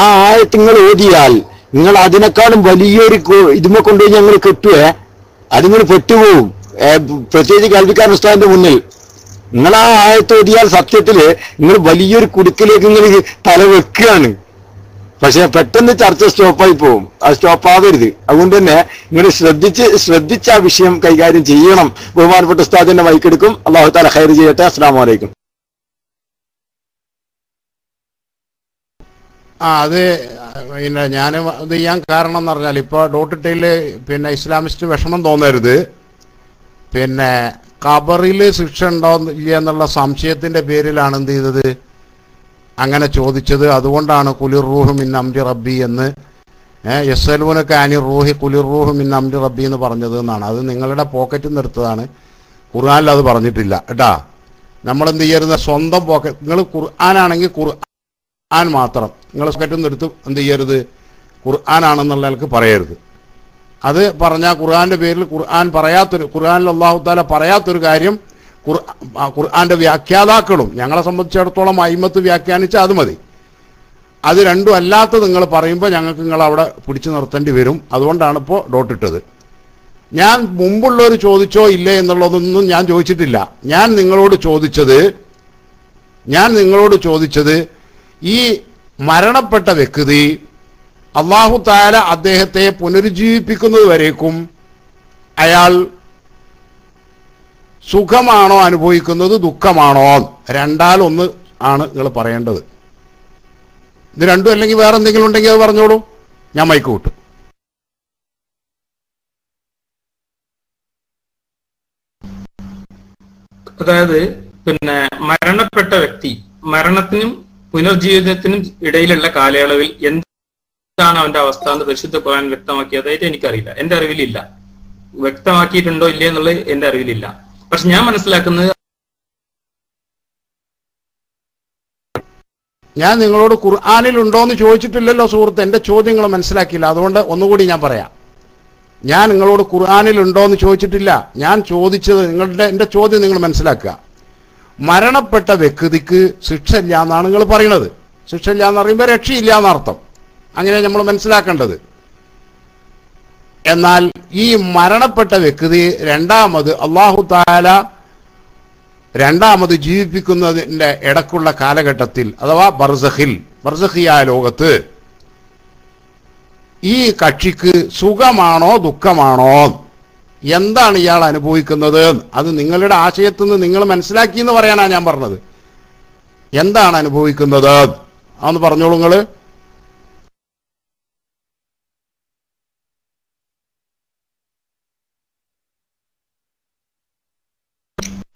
ആ ആയത്തുങ്ങൾ ഓതിയാൽ നിങ്ങൾ അതിനേക്കാളും വലിയൊരു ഇതുമ കൊണ്ടുപോയി ഞങ്ങൾ കെട്ടുവേ, അതിങ്ങൾ പെട്ടുപോകും. പ്രത്യേകിച്ച് കേൾവിക്കാരൻ ഉസ്താദിന്റെ മുന്നിൽ നിങ്ങൾ ആ ആയത്ത് ഓതിയാൽ സത്യത്തില് നിങ്ങൾ വലിയൊരു കുടുക്കിലേക്ക് നിങ്ങൾ തല വെക്കുകയാണ്. പക്ഷെ പെട്ടെന്ന് ചർച്ച സ്റ്റോപ്പായി പോകും. അത് സ്റ്റോപ്പാവരുത്. അതുകൊണ്ട് തന്നെ നിങ്ങൾ ശ്രദ്ധിച്ച് ആ വിഷയം കൈകാര്യം ചെയ്യണം. ബഹുമാനപ്പെട്ട ഉസ്താദിന്റെ മൈക്കെടുക്കും. അല്ലാഹു തആല ഖൈർ ചെയ്യട്ടെ. അസ്സലാമു അലൈക്കും. അത് പിന്നെ ഞാൻ ഇത് ചെയ്യാൻ കാരണം എന്ന് പറഞ്ഞാൽ, ഇപ്പോൾ ഡോട്ടിട്ടയിൽ ഇസ്ലാമിസ്റ്റ് വിഷമം തോന്നരുത്. ഖബറിൽ ശിക്ഷ ഉണ്ടോ ഇല്ല എന്നുള്ള സംശയത്തിൻ്റെ പേരിലാണ് എന്ത് ചെയ്തത്, അങ്ങനെ ചോദിച്ചത്. അതുകൊണ്ടാണ് കുലിർ റൂഹ് മിൻ അംരി റബ്ബി എന്ന് യസ്അലൂനക അനി റൂഹി കുലിർ റൂഹ് മിൻ അംരി റബ്ബി എന്ന് പറഞ്ഞത് എന്നാണ്. അത് നിങ്ങളുടെ പോക്കറ്റിൽ നിന്ന് എടുത്തതാണ്, ഖുർആനിൽ അത് പറഞ്ഞിട്ടില്ല കേട്ടാ. നമ്മളെന്ത് ചെയ്യരുത്, സ്വന്തം പോക്കറ്റ്, നിങ്ങൾ ഖുർആനാണെങ്കിൽ ഖുർആൻ മാത്രം നിങ്ങൾ പോക്കറ്റിൽ നിന്ന് എടുത്ത് എന്ത് ചെയ്യരുത്, ഖുർആനാണെന്നുള്ള ആൾക്ക് പറയരുത്. അത് പറഞ്ഞാൽ ഖുർആന്റെ പേരിൽ ഖുർആനിൽ അല്ലാഹു തആല പറയാത്തൊരു കാര്യം ഖുർആന്റെ വ്യാഖ്യാതാക്കളും ഞങ്ങളെ സംബന്ധിച്ചിടത്തോളം അയിമത്ത് വ്യാഖ്യാനിച്ചാൽ അത് മതി. അത് രണ്ടും അല്ലാത്തത് നിങ്ങൾ പറയുമ്പോൾ ഞങ്ങൾക്ക് നിങ്ങൾ അവിടെ പിടിച്ചു നിർത്തേണ്ടി വരും. അതുകൊണ്ടാണ് ഇപ്പോൾ ഡോട്ടിട്ടത്. ഞാൻ മുമ്പുള്ളവർ ചോദിച്ചോ ഇല്ലേ എന്നുള്ളതൊന്നും ഞാൻ ചോദിച്ചിട്ടില്ല. ഞാൻ നിങ്ങളോട് ചോദിച്ചത് ഈ മരണപ്പെട്ട വ്യക്തി അല്ലാഹു തആല അദ്ദേഹത്തെ പുനരുജ്ജീവിപ്പിക്കുന്നത് വരേക്കും അയാൾ സുഖമാണോ അനുഭവിക്കുന്നത് ദുഃഖമാണോ, രണ്ടാലൊന്ന് ആണ് നിങ്ങൾ പറയേണ്ടത്. ഇത് രണ്ടും അല്ലെങ്കിൽ വേറെ എന്തെങ്കിലും ഉണ്ടെങ്കിൽ അത് പറഞ്ഞോളൂ. ഞാൻ മൈക്ക് കൂട്ടും. അതായത് മരണപ്പെട്ട വ്യക്തി മരണത്തിനും പുനർജീവിതത്തിനും ഇടയിലുള്ള കാലയളവിൽ എന്താണ് അവന്റെ അവസ്ഥ എന്ന് പരിശുദ്ധ ഖുർആൻ വ്യക്തമാക്കിയതായിട്ട് എനിക്കറിയില്ല. എന്റെ അറിവിലില്ല. വ്യക്തമാക്കിയിട്ടുണ്ടോ ഇല്ലേ എന്നുള്ളത് എന്റെ അറിവിലില്ല. പക്ഷെ ഞാൻ മനസ്സിലാക്കുന്നത്, ഞാൻ നിങ്ങളോട് ഖുർആനിൽ ഉണ്ടോന്ന് ചോദിച്ചിട്ടില്ലല്ലോ സുഹൃത്ത്. എന്റെ ചോദ്യങ്ങൾ മനസ്സിലാക്കിയില്ല. അതുകൊണ്ട് ഒന്നുകൂടി ഞാൻ പറയാം. ഞാൻ നിങ്ങളോട് ഖുർആനിൽ ഉണ്ടോന്ന് ചോദിച്ചിട്ടില്ല. ഞാൻ ചോദിച്ചത് എന്റെ ചോദ്യം നിങ്ങൾ മനസ്സിലാക്കുക. മരണപ്പെട്ട വ്യക്തിക്ക് ശിക്ഷ ഇല്ല എന്നാണ് നിങ്ങൾ പറയുന്നത്. ശിക്ഷ ഇല്ല എന്ന് പറയുമ്പോൾ രക്ഷയില്ല എന്നർത്ഥം. അങ്ങനെ നമ്മൾ മനസ്സിലാക്കേണ്ടത്. എന്നാൽ ഈ മരണപ്പെട്ട വ്യക്തി രണ്ടാമത് അല്ലാഹു തആല രണ്ടാമത് ജീവിപ്പിക്കുന്നതിൻ്റെ ഇടക്കുള്ള കാലഘട്ടത്തിൽ അഥവാ ബർസഖിയായ ലോകത്ത് ഈ കക്ഷിക്ക് സുഖമാണോ ദുഃഖമാണോ, എന്താണ് ഇയാൾ അനുഭവിക്കുന്നത്, അത് നിങ്ങളുടെ ആശയത്തിൽ നിന്ന് നിങ്ങൾ മനസ്സിലാക്കി എന്ന് പറയാനാണ് ഞാൻ പറഞ്ഞത്. എന്താണ് അനുഭവിക്കുന്നത് അതൊന്ന് പറഞ്ഞോളൂ നിങ്ങൾ.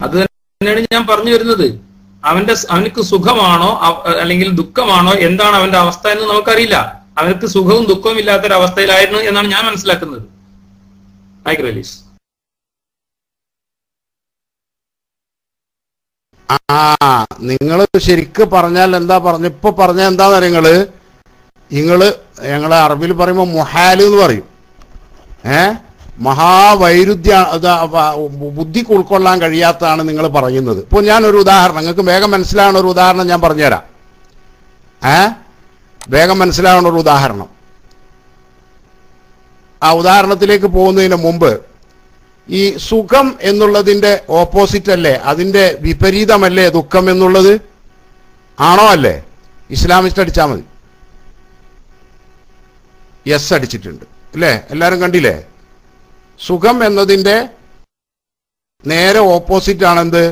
അത് തന്നെയാണ് ഞാൻ പറഞ്ഞു വരുന്നത്. അവനക്ക് സുഖമാണോ അല്ലെങ്കിൽ ദുഃഖമാണോ, എന്താണ് അവന്റെ അവസ്ഥ എന്ന് നമുക്കറിയില്ല. അവനക്ക് സുഖവും ദുഃഖവും ഇല്ലാത്തൊരവസ്ഥയിലായിരുന്നു എന്നാണ് ഞാൻ മനസ്സിലാക്കുന്നത്. റിലീസ് നിങ്ങൾ ശരിക്ക് പറഞ്ഞാൽ എന്താ ഇപ്പൊ പറഞ്ഞ എന്താന്ന് ഞങ്ങള് അറബിയിൽ പറയുമ്പോ മുഹാല് എന്ന് പറയും. മഹാവൈരുദ്ധ്യ ബുദ്ധിക്ക് ഉൾക്കൊള്ളാൻ കഴിയാത്തതാണ് നിങ്ങൾ പറയുന്നത്. ഇപ്പോൾ ഞാനൊരു ഉദാഹരണം, നിങ്ങൾക്ക് വേഗം മനസ്സിലാവുന്ന ഒരു ഉദാഹരണം ഞാൻ പറഞ്ഞുതരാം. വേഗം മനസ്സിലാവുന്ന ഒരു ഉദാഹരണം. ആ ഉദാഹരണത്തിലേക്ക് പോകുന്നതിന് മുമ്പ്, ഈ സുഖം എന്നുള്ളതിന്റെ ഓപ്പോസിറ്റ് അല്ലേ, അതിന്റെ വിപരീതമല്ലേ ദുഃഖം എന്നുള്ളത്? ആണോ അല്ലേ? ഇസ്ലാമിസ്റ്റ് അടിച്ചാൽ മതി. യെസ് അടിച്ചിട്ടുണ്ട് അല്ലേ? എല്ലാവരും കണ്ടില്ലേ? സുഖം എന്നതിന്റെ നേരെ ഓപ്പോസിറ്റ് ആണെന്ത്?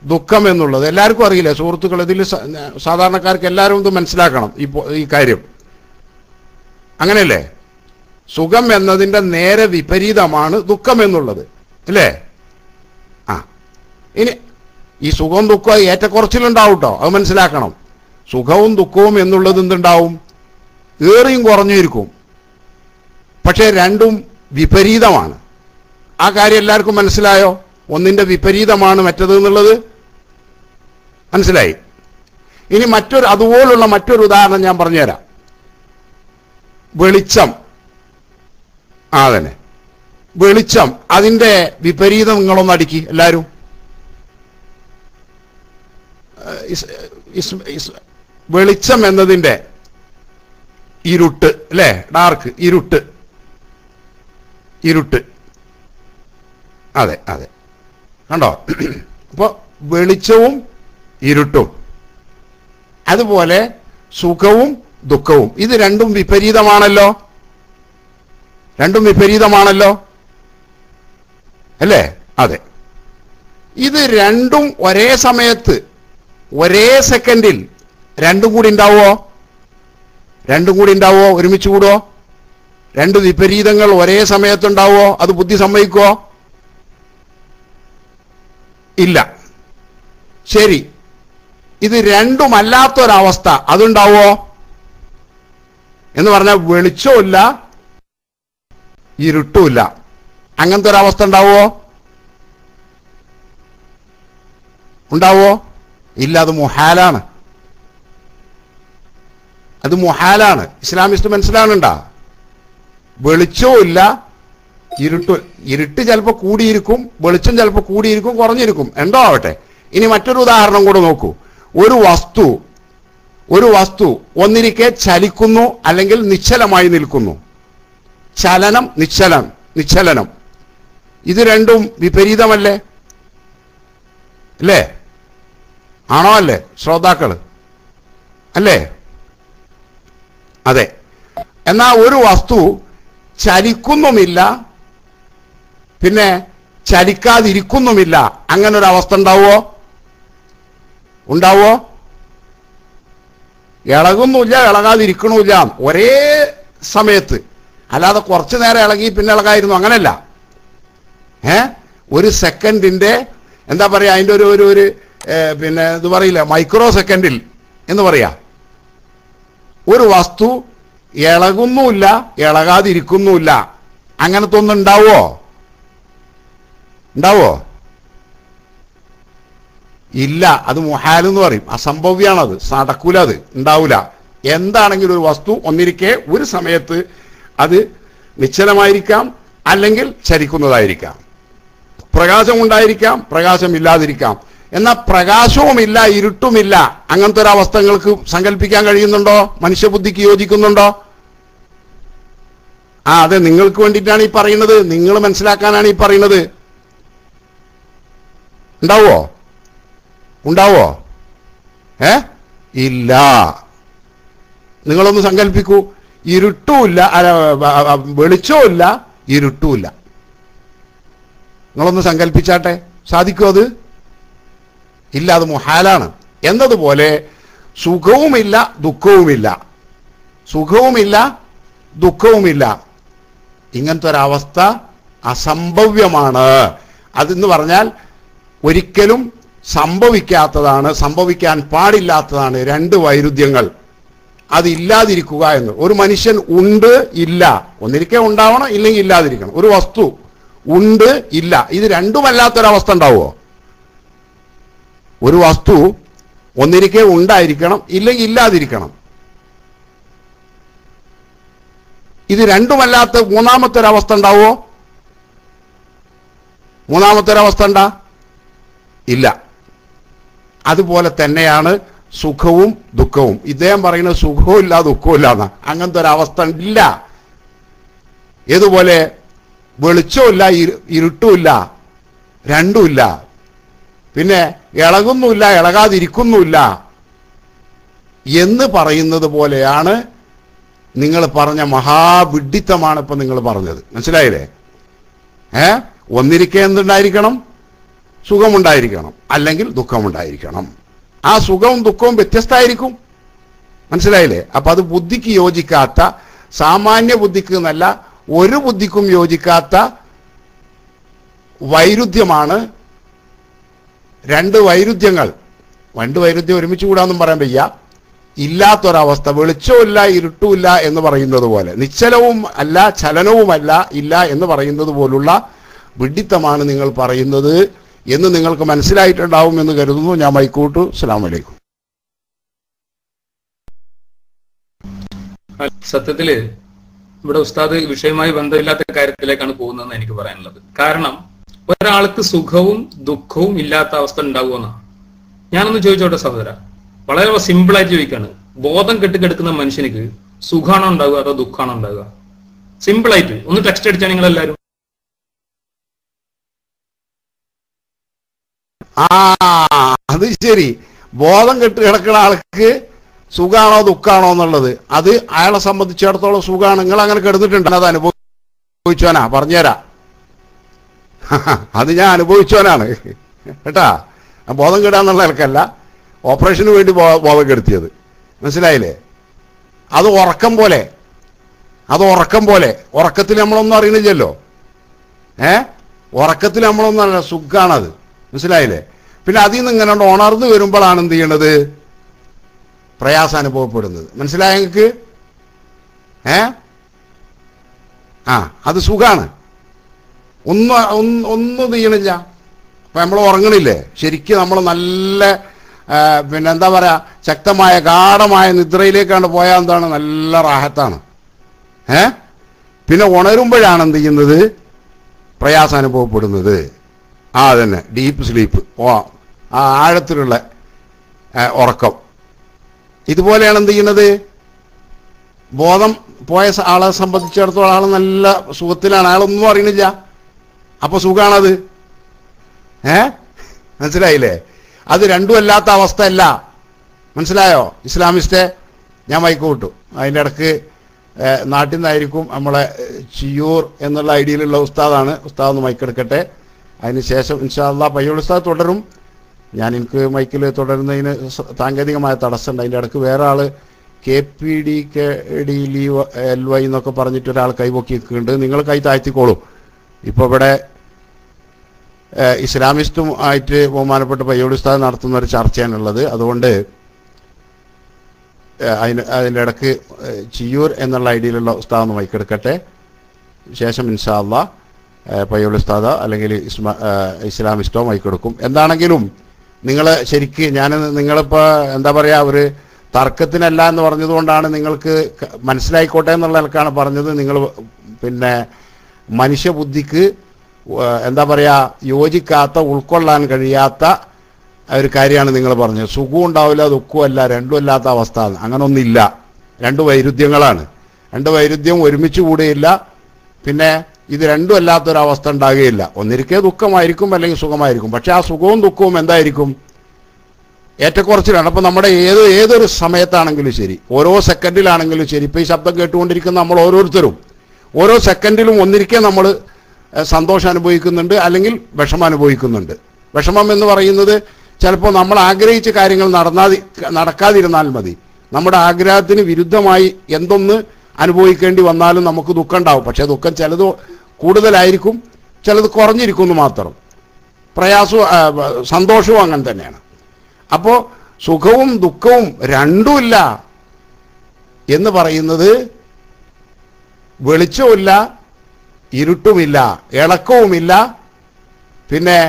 ദുഃഖം എന്നുള്ളത്. എല്ലാവർക്കും അറിയില്ലേ സുഹൃത്തുക്കൾ? ഇതിൽ സാധാരണക്കാർക്ക് എല്ലാവരും ഇത് മനസ്സിലാക്കണം ഈ കാര്യം. അങ്ങനെയല്ലേ? സുഖം എന്നതിന്റെ നേരെ വിപരീതമാണ് ദുഃഖം എന്നുള്ളത് അല്ലേ? ഇനി ഈ സുഖവും ദുഃഖവും ഏറ്റക്കുറച്ചിലുണ്ടാവും കേട്ടോ, അത് മനസ്സിലാക്കണം. സുഖവും ദുഃഖവും എന്നുള്ളത് എന്തുണ്ടാവും? ഏറിയും കുറഞ്ഞിരിക്കും. പക്ഷെ രണ്ടും വിപരീതമാണ്. ആ കാര്യം എല്ലാവർക്കും മനസ്സിലായോ? ഒന്നിന്റെ വിപരീതമാണ് മറ്റത് എന്നുള്ളത് മനസ്സിലായി. ഇനി അതുപോലുള്ള മറ്റൊരു ഉദാഹരണം ഞാൻ പറഞ്ഞുതരാം. വെളിച്ചം. തന്നെ വെളിച്ചം, അതിന്റെ വിപരീതം നിങ്ങളൊന്ന് അടിക്കി എല്ലാവരും. വെളിച്ചം എന്നതിന്റെ ഇരുട്ട് അല്ലേ? ഡാർക്ക്, ഇരുട്ട്. അതെ കണ്ടോ? അപ്പൊ വെളിച്ചവും ഇരുട്ടും, അതുപോലെ സുഖവും ദുഃഖവും, ഇത് രണ്ടും വിപരീതമാണല്ലോ. അല്ലേ? അതെ. ഇത് രണ്ടും ഒരേ സമയത്ത് ഒരേ സെക്കൻഡിൽ രണ്ടും കൂടി ഉണ്ടാവോ? ഒരുമിച്ച് കൂടുവോ? രണ്ട് വിപരീതങ്ങൾ ഒരേ സമയത്തുണ്ടാവോ? അത് ബുദ്ധി സമ്മതിക്കുവോ? ഇല്ല. ശരി, ഇത് രണ്ടുമല്ലാത്തൊരവസ്ഥ അതുണ്ടാവോ എന്ന് പറഞ്ഞാൽ വെളിച്ചമില്ല ഇരുട്ടുമില്ല, അങ്ങനത്തെ ഒരവസ്ഥ ഉണ്ടാവോ? ഇല്ല. അത് മുഹാലാണ്. ഇസ്ലാമിസ്റ്റ് മനസ്സിലാവുന്നുണ്ടാ? വെളിച്ചവും ഇല്ല ഇരുട്ട് ചിലപ്പോൾ കൂടിയിരിക്കും, വെളിച്ചം ചിലപ്പോൾ കൂടിയിരിക്കും, കുറഞ്ഞിരിക്കും, എന്തോ ആവട്ടെ. ഇനി മറ്റൊരു ഉദാഹരണം കൂടെ നോക്കൂ. ഒരു വസ്തു ഒന്നിരിക്കെ ചലിക്കുന്നു അല്ലെങ്കിൽ നിശ്ചലമായി നിൽക്കുന്നു. ചലനം, നിശ്ചലനം, ഇത് രണ്ടും വിപരീതമല്ലേ? അല്ലേ? ആണോ അല്ലേ ശ്രോതാക്കള്? അല്ലേ? അതെ. എന്നാ ഒരു വസ്തു ചലിക്കുന്നുമില്ല, പിന്നെ ചലിക്കാതിരിക്കുന്നുമില്ല, അങ്ങനെ ഒരു അവസ്ഥ ഉണ്ടാവോ? ഇളകുന്നില്ല, ഇളകാതിരിക്കണമില്ല, ഒരേ സമയത്ത്. അല്ലാതെ കുറച്ചു നേരം ഇളകി പിന്നെ ഇളകായിരുന്നു, അങ്ങനല്ല. ഒരു സെക്കൻഡിന്റെ എന്താ പറയാ, അതിന്റെ ഒരു പിന്നെ ഇത് പറയില്ല, മൈക്രോ സെക്കൻഡിൽ എന്ന് പറയാ. ഒരു വസ്തു ഇളകുന്നുമില്ല, ഇളകാതിരിക്കുന്നുമില്ല, അങ്ങനത്തെ ഒന്നും ഉണ്ടാവോ? ഇല്ല. അത് മുഹാലെന്ന് പറയും, അസംഭവ്യാണത്, നടക്കൂല, അത് ഉണ്ടാവൂല. എന്താണെങ്കിലും ഒരു വസ്തു ഒന്നിരിക്കെ ഒരു സമയത്ത് അത് നിശ്ചലമായിരിക്കാം, അല്ലെങ്കിൽ ചലിക്കുന്നതായിരിക്കാം, പ്രകാശം ഉണ്ടായിരിക്കാം, പ്രകാശം ഇല്ലാതിരിക്കാം. എന്നാൽ പ്രകാശവുമില്ല, ഇരുട്ടുമില്ല. അങ്ങനത്തെ ഒരു അവസ്ഥ നിങ്ങൾക്ക് സങ്കല്പിക്കാൻ കഴിയുന്നുണ്ടോ? മനുഷ്യബുദ്ധിക്ക് യോജിക്കുന്നുണ്ടോ? അതെ, നിങ്ങൾക്ക് വേണ്ടിയിട്ടാണ് ഈ പറയുന്നത്, നിങ്ങൾ മനസ്സിലാക്കാനാണ് ഈ പറയുന്നത്. ഉണ്ടാവോ? ഇല്ല. നിങ്ങളൊന്ന് സങ്കല്പിക്കൂ, ഇരുട്ടുമില്ല, വെളിച്ചവുമില്ല, ഇരുട്ടുമില്ല. നിങ്ങളൊന്ന് സങ്കല്പിച്ചാട്ടെ, സാധിക്കുമോ? അത് ഇല്ല, അത് മുഹാലാണ്. എന്നതുപോലെ സുഖവുമില്ല, ദുഃഖവുമില്ല. സുഖവുമില്ല, ദുഃഖവുമില്ല. ഇങ്ങനത്തെ ഒരവസ്ഥ അസംഭവ്യമാണ്. അതെന്ന് പറഞ്ഞാൽ ഒരിക്കലും സംഭവിക്കാത്തതാണ്, സംഭവിക്കാൻ പാടില്ലാത്തതാണ്. രണ്ട് വൈരുദ്ധ്യങ്ങൾ, അതില്ലാതിരിക്കുക എന്ന്. ഒരു മനുഷ്യൻ ഉണ്ട്, ഇല്ല, ഒന്നിരിക്കെ ഉണ്ടാവണം, ഇല്ലെങ്കിൽ ഇല്ലാതിരിക്കണം. ഒരു വസ്തു ഉണ്ട്, ഇല്ല, ഇത് രണ്ടുമല്ലാത്തൊരവസ്ഥ ഉണ്ടാവുമോ? ഒരു വസ്തു ഒന്നിരിക്കെ ഉണ്ടായിരിക്കണം, ഇല്ലെങ്കിൽ ഇല്ലാതിരിക്കണം. ഇത് രണ്ടുമല്ലാത്ത മൂന്നാമത്തെ ഒരവസ്ഥ ഉണ്ടാവുമോ? മൂന്നാമത്തെ ഒരവസ്ഥ ഉണ്ടാ? ഇല്ല. അതുപോലെ തന്നെയാണ് സുഖവും ദുഃഖവും. ഇദ്ദേഹം പറയുന്നത് സുഖവും ഇല്ല, ദുഃഖവും ഇല്ല എന്നാ. അങ്ങനത്തെ ഒരവസ്ഥ ഇല്ല. ഏതുപോലെ വെളിച്ചമില്ല, ഇരുട്ടുമില്ല, രണ്ടുമില്ല. പിന്നെ ഇളകുന്നുമില്ല, ഇളകാതിരിക്കുന്നുമില്ല എന്ന് പറയുന്നത് പോലെയാണ് നിങ്ങൾ പറഞ്ഞ മഹാവിഡ്ഢിത്തമാണ് ഇപ്പൊ നിങ്ങൾ പറഞ്ഞത്. മനസ്സിലായില്ലേ? ഒന്നിരിക്കെ എന്തുണ്ടായിരിക്കണം? സുഖമുണ്ടായിരിക്കണം, അല്ലെങ്കിൽ ദുഃഖമുണ്ടായിരിക്കണം. ആ സുഖവും ദുഃഖവും വ്യത്യസ്തമായിരിക്കും. മനസ്സിലായില്ലേ? അപ്പൊ അത് ബുദ്ധിക്ക് യോജിക്കാത്ത, സാമാന്യ ബുദ്ധിക്ക് എന്നല്ല, ഒരു ബുദ്ധിക്കും യോജിക്കാത്ത വൈരുദ്ധ്യമാണ്. രണ്ട് വൈരുദ്ധ്യങ്ങൾ ഒരുമിച്ച് കൂടാന്നും പറയാൻ വയ്യ. ഇല്ലാത്തൊരവസ്ഥ, വെളിച്ചവുമില്ല, ഇരുട്ടുമില്ല എന്ന് പറയുന്നത് പോലെ, നിശ്ചലവും അല്ല, ചലനവുമല്ല, ഇല്ല എന്ന് പറയുന്നത് പോലുള്ള വിഡ്ഢിത്തമാണ് നിങ്ങൾ പറയുന്നത് എന്ന് നിങ്ങൾക്ക് മനസ്സിലായിട്ടുണ്ടാവും എന്ന് കരുതുന്നു. ഞാൻ മൈക്കൂട്ടു. അസ്സലാമു അലൈക്കും. സത്യത്തില് ഇവിടെ ഉസ്താദ് വിഷയവുമായി ബന്ധമില്ലാത്ത കാര്യത്തിലേക്കാണ് പോകുന്നതെന്ന് എനിക്ക് പറയാനുള്ളത്. കാരണം ഒരാൾക്ക് സുഖവും ദുഃഖവും ഇല്ലാത്ത അവസ്ഥ ഉണ്ടാവുമെന്നാ. ഞാനൊന്ന് ചോദിച്ചോട്ടെ സഹോദര, വളരെ സിമ്പിളായിട്ട് ചോദിക്കാണ്. ബോധം കെട്ടിക്കെടുക്കുന്ന മനുഷ്യനിക്ക് സുഖാണോ ഉണ്ടാവുക അതോ ദുഃഖാണോ ഉണ്ടാവുക? സിമ്പിളായിട്ട് ഒന്ന് ടെക്സ്റ്റ് അടിച്ചാൽ നിങ്ങൾ എല്ലാവരും. അത് ശരി. ബോധം കെട്ട് കിടക്കുന്ന ആൾക്ക് സുഖാണോ ദുഃഖാണോ എന്നുള്ളത് അത് അയാളെ സംബന്ധിച്ചിടത്തോളം സുഖമാണ്. നിങ്ങൾ അങ്ങനെ കിടന്നിട്ടുണ്ട്, അത് അനുഭവിച്ചോനാ, പറഞ്ഞുതരാ. അത് ഞാൻ അനുഭവിച്ചോനാണ് കേട്ടാ. ബോധം കെടാന്നുള്ള ആൾക്കല്ല, ഓപ്പറേഷന് വേണ്ടി ബോധം കെടുത്തിയത്. മനസ്സിലായില്ലേ? അത് ഉറക്കം പോലെ, ഉറക്കത്തിൽ നമ്മളൊന്നും അറിയണില്ലല്ലോ. ഉറക്കത്തിൽ നമ്മളൊന്നും അറിയില്ല, സുഖാണത്. മനസ്സിലായില്ലേ? പിന്നെ അതിൽ നിന്ന് ഇങ്ങനെ ഉണർന്നു വരുമ്പോഴാണ് എന്ത് ചെയ്യണത്? പ്രയാസം അനുഭവപ്പെടുന്നത്. മനസ്സിലായ നിങ്ങൾക്ക്? അത് സുഖാണ്. ഒന്നും ചെയ്യണില്ല. അപ്പൊ നമ്മൾ ഉറങ്ങണില്ലേ? ശരിക്കും നമ്മൾ നല്ല പിന്നെ എന്താ പറയാ, ശക്തമായ ഗാഠമായ നിദ്രയിലേക്കാണ് പോയാൽ എന്താണ്, നല്ല റാഹത്താണ്. പിന്നെ ഉണരുമ്പോഴാണ് എന്ത് ചെയ്യുന്നത്? പ്രയാസം അനുഭവപ്പെടുന്നത്. അതന്നെ ഡീപ്പ് സ്ലീപ്പ്, ആഴത്തിലുള്ള ഉറക്കം. ഇതുപോലെയാണ് എന്ത് ചെയ്യുന്നത്? ബോധം പോയ ആളെ സംബന്ധിച്ചിടത്തോളം ആൾ നല്ല സുഖത്തിലാണ്, അയാളൊന്നും അറിയണില്ല. അപ്പൊ സുഖാണത്. മനസ്സിലായില്ലേ? അത് രണ്ടുമല്ലാത്ത അവസ്ഥയല്ല. മനസ്സിലായോ ഇസ്ലാമിസ്റ്റെ? ഞാൻ മൈക്ക് വിട്ടു. അതിൻ്റെ ഇടക്ക് നാട്ടിൽ നിന്നായിരിക്കും, നമ്മളെ ചിയൂർ എന്നുള്ള ഐഡിയയിലുള്ള ഉസ്താദാണ്. ഉസ്താദ് ഒന്ന് മൈക്കെടുക്കട്ടെ. അതിനുശേഷം ഇൻഷാ അല്ലാഹ് പയ്യോൾ ഉസ്താദ് തുടരും. ഞാൻ എനിക്ക് മൈക്കിൽ തുടരുന്നതിന് സാങ്കേതികമായ തടസ്സമുണ്ട്. അതിൻ്റെ ഇടക്ക് വേറെ ആൾ KPDKDLY എന്നൊക്കെ പറഞ്ഞിട്ട് ഒരാൾ കൈപൊക്കി നിൽക്കുന്നുണ്ട്. നിങ്ങൾ കൈ താഴ്ത്തിക്കോളൂ. ഇപ്പോൾ ഇവിടെ ഇസ്ലാമിസ്റ്റും ആയിട്ട് ബഹുമാനപ്പെട്ട പയ്യോൾ ഉസ്താദ് നടത്തുന്ന ഒരു ചർച്ചയാണുള്ളത്. അതുകൊണ്ട് അതിൻ്റെ ഇടക്ക് ചിയൂർ എന്നുള്ള ഐഡിയയിലുള്ള ഉസ്താദ് ഒന്ന് മൈക്കെടുക്കട്ടെ. ശേഷം ഇൻഷാ അല്ലാഹ് പയ്യോൾ ഉസ്താദ് അല്ലെങ്കിൽ ഇസ്ലാമിസ്റ്റോ മൈക്കെടുക്കും. എന്താണെങ്കിലും നിങ്ങൾ ശരിക്ക്, ഞാൻ നിങ്ങളിപ്പോൾ എന്താ പറയുക, ഒരു തർക്കത്തിനല്ല എന്ന് പറഞ്ഞതുകൊണ്ടാണ് നിങ്ങൾക്ക് മനസ്സിലായിക്കോട്ടെ എന്നുള്ള നിലക്കാണ് പറഞ്ഞത്. നിങ്ങൾ പിന്നെ മനുഷ്യബുദ്ധിക്ക് എന്താ പറയുക, യോജിക്കാത്ത, ഉൾക്കൊള്ളാൻ കഴിയാത്ത ഒരു കാര്യമാണ് നിങ്ങൾ പറഞ്ഞത്. സുഖവും ഉണ്ടാവില്ല ദുഃഖവും അല്ല, രണ്ടും അല്ലാത്ത അവസ്ഥ. അങ്ങനെ ഒന്നില്ല. രണ്ട് വൈരുദ്ധ്യങ്ങളാണ്. രണ്ട് വൈരുദ്ധ്യം ഒരുമിച്ച് കൂടിയില്ല. പിന്നെ ഇത് രണ്ടും അല്ലാത്തൊരവസ്ഥ ഉണ്ടാകുകയില്ല. ഒന്നിരിക്കെ ദുഃഖമായിരിക്കും, അല്ലെങ്കിൽ സുഖമായിരിക്കും. പക്ഷെ ആ സുഖവും ദുഃഖവും എന്തായിരിക്കും? ഏറ്റക്കുറച്ചിലാണ്. അപ്പം നമ്മുടെ ഏതൊരു സമയത്താണെങ്കിലും ശരി, ഓരോ സെക്കൻഡിലാണെങ്കിലും ശരി, ഇപ്പം ഈ ശബ്ദം കേട്ടുകൊണ്ടിരിക്കുന്ന നമ്മൾ ഓരോരുത്തരും ഓരോ സെക്കൻഡിലും ഒന്നിരിക്കെ നമ്മൾ സന്തോഷം അനുഭവിക്കുന്നുണ്ട്, അല്ലെങ്കിൽ വിഷമം അനുഭവിക്കുന്നുണ്ട്. വിഷമം എന്ന് പറയുന്നത് ചിലപ്പോൾ നമ്മൾ ആഗ്രഹിച്ച കാര്യങ്ങൾ നടക്കാതിരുന്നാൽ മതി. നമ്മുടെ ആഗ്രഹത്തിന് വിരുദ്ധമായി എന്തൊന്ന് അനുഭവിക്കേണ്ടി വന്നാലും നമുക്ക് ദുഃഖം ഉണ്ടാവും. പക്ഷേ ദുഃഖം ചിലത് കൂടുതലായിരിക്കും, ചിലത് കുറഞ്ഞിരിക്കുന്നു മാത്രം. പ്രയാസവും സന്തോഷവും അങ്ങനെ തന്നെയാണ്. അപ്പോൾ സുഖവും ദുഃഖവും രണ്ടുമില്ല എന്ന് പറയുന്നത് വെളിച്ചവുമില്ല, ഇരുട്ടുമില്ല, ഇളക്കവുമില്ല, പിന്നെ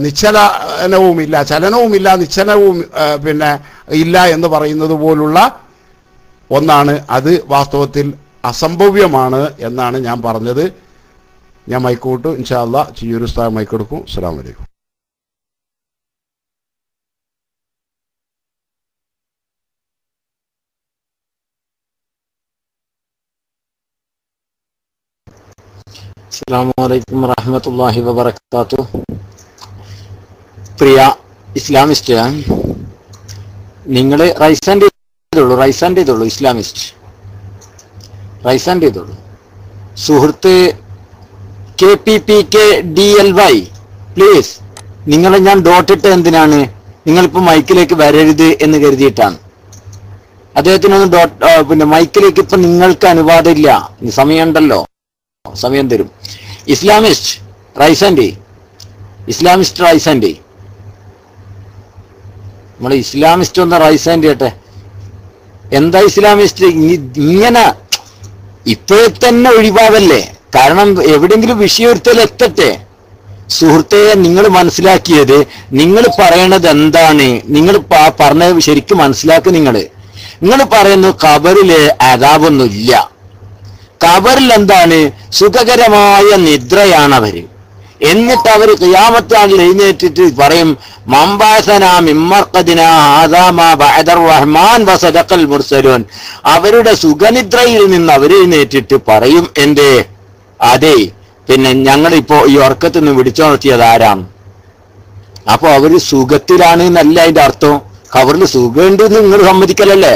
നിശ്ചലനവുമില്ല, ചലനവുമില്ല, നിശ്ചലവും പിന്നെ ഇല്ല എന്ന് പറയുന്നത് പോലുള്ള ഒന്നാണ്. അത് വാസ്തവത്തിൽ അസംഭവ്യമാണ് എന്നാണ് ഞാൻ പറഞ്ഞത്. ഞാൻ മൈക്കോട്ട് ഇൻഷാ അല്ലാഹ് ചിയ്യൂർ ഉസ്താദ് മൈക്കെടുക്കും. അസ്സലാമു അലൈക്കും. അസ്സലാമു അലൈക്കും വറഹ്മത്തുള്ളാഹി വബറകാതുഹു. പ്രിയ ഇസ്ലാമിസ്റ്റ്, നിങ്ങൾ റൈസ് ആൻഡ് ചെയ്തോളൂ. ഇസ്ലാമിസ്റ്റ് റൈസ് ആൻഡ് ചെയ്തോളൂ. സുഹൃത്ത് KPPKDLY, പ്ലീസ്. നിങ്ങളെ ഞാൻ ഡോട്ടിട്ട് എന്തിനാണ്? നിങ്ങളിപ്പോൾ മൈക്കിലേക്ക് വരരുത് എന്ന് കരുതിയിട്ടാണ്. അദ്ദേഹത്തിനൊന്നും പിന്നെ മൈക്കിലേക്ക് ഇപ്പൊ നിങ്ങൾക്ക് അനുവാദം ഇല്ല. സമയമുണ്ടല്ലോ, സമയം തരും. ഇസ്ലാമിസ്റ്റ് റൈസ് ആൻഡ് നമ്മളെ ഇസ്ലാമിസ്റ്റ് ഒന്ന് റൈസ് ആൻഡ് ചെയ്യട്ടെ. എന്താ ഇസ്ലാമിസ്റ്റ് ഇങ്ങനെ ഇപ്പോഴെ തന്നെ ഒഴിവാവല്ലേ? കാരണം എവിടെയെങ്കിലും വിഷയൊരുത്തൽ എത്തട്ടെ. സുഹൃത്തെ, നിങ്ങൾ മനസ്സിലാക്കിയത്, നിങ്ങൾ പറയണത് എന്താണ്? നിങ്ങൾ പറഞ്ഞത് ശരിക്കും മനസ്സിലാക്കി. നിങ്ങൾ പറയുന്നു ഖബറില് അദാബൊന്നുമില്ല. ഖബറിൽ എന്താണ്? സുഖകരമായ നിദ്രയാണ് അവര്. എന്നിട്ട് അവർ ഖിയാമത്താണിൽ എഴുന്നേറ്റിട്ട് പറയും, മംബാസനാ മിമ്മർഖദിനാ ഹാദാ മാ ബഅദർ റഹ്മാൻ വസദഖൽ മുർസലൂൻ. അവരുടെ സുഖനിദ്രയിൽ നിന്ന് അവർ എഴുന്നേറ്റിട്ട് പറയും, അതെ, പിന്നെ ഞങ്ങളിപ്പോ ഈ ഉറക്കത്തിൽ നിന്ന് വിളിച്ചുണർത്തിയത് ആരാണ്? അപ്പൊ അവര് സുഖത്തിലാണ് എന്നല്ല അതിന്റെ അർത്ഥം. ഖബറിൽ സുഖമുണ്ട് എന്ന് നിങ്ങൾ സമ്മതിക്കലല്ലേ?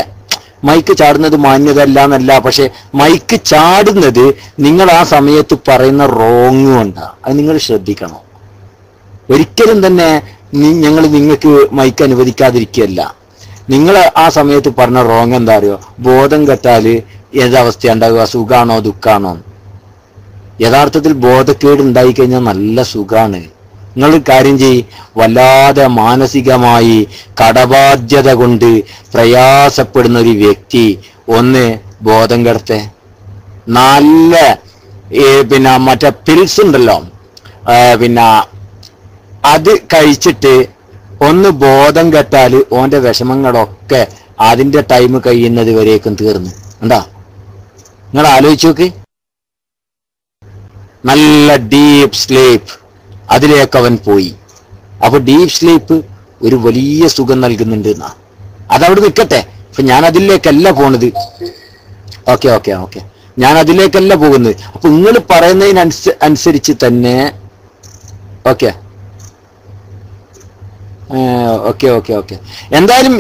മൈക്ക് ചാടുന്നത് മാന്യതല്ല എന്നല്ല, പക്ഷെ മൈക്ക് ചാടുന്നത് നിങ്ങൾ ആ സമയത്ത് പറയുന്ന റോങ് കൊണ്ടാണ്. അത് നിങ്ങൾ ശ്രദ്ധിക്കണം. ഒരിക്കലും തന്നെ നിങ്ങൾക്ക് മൈക്ക് അനുവദിക്കാതിരിക്കുകയല്ല. നിങ്ങൾ ആ സമയത്ത് പറഞ്ഞ റോങ് എന്താ അറിയോ? ബോധം കെട്ടാല് ഏതവസ്ഥ ഉണ്ടാവുക? സുഖാണോ ദുഃഖാണോ? യഥാർത്ഥത്തിൽ ബോധക്കേട് ഉണ്ടായിക്കഴിഞ്ഞാൽ നല്ല സുഖാണ്. നിങ്ങൾ കാര്യം വല്ലാതെ മാനസികമായി കടബാധ്യത കൊണ്ട് പ്രയാസപ്പെടുന്ന ഒരു വ്യക്തി ഒന്ന് ബോധം കെടുത്തെ, നല്ല പിന്നെ മറ്റേ പിൽസ് ഉണ്ടല്ലോ, പിന്നെ അത് കഴിച്ചിട്ട് ഒന്ന് ബോധം കെട്ടാൽ ഓന്റെ വിഷമങ്ങളൊക്കെ അതിന്റെ ടൈം കഴിയുന്നത് വരേക്കും തീർന്നു. എന്താ നിങ്ങൾ ആലോചിച്ച് നോക്ക്. നല്ല ഡീപ്പ് സ്ലീപ്പ് അതിലേക്ക് അവൻ പോയി. അപ്പൊ ഡീപ്പ് സ്ലീപ്പ് ഒരു വലിയ സുഖം നൽകുന്നുണ്ട് എന്നാ. അതവിടെ നിൽക്കട്ടെ. അപ്പൊ ഞാൻ അതിലേക്കല്ല പോണത്. ഓക്കെ ഞാൻ അതിലേക്കല്ല പോകുന്നത്. അപ്പൊ നിങ്ങൾ പറയുന്നതിനനുസരിച്ച് തന്നെ ഓക്കെ എന്തായാലും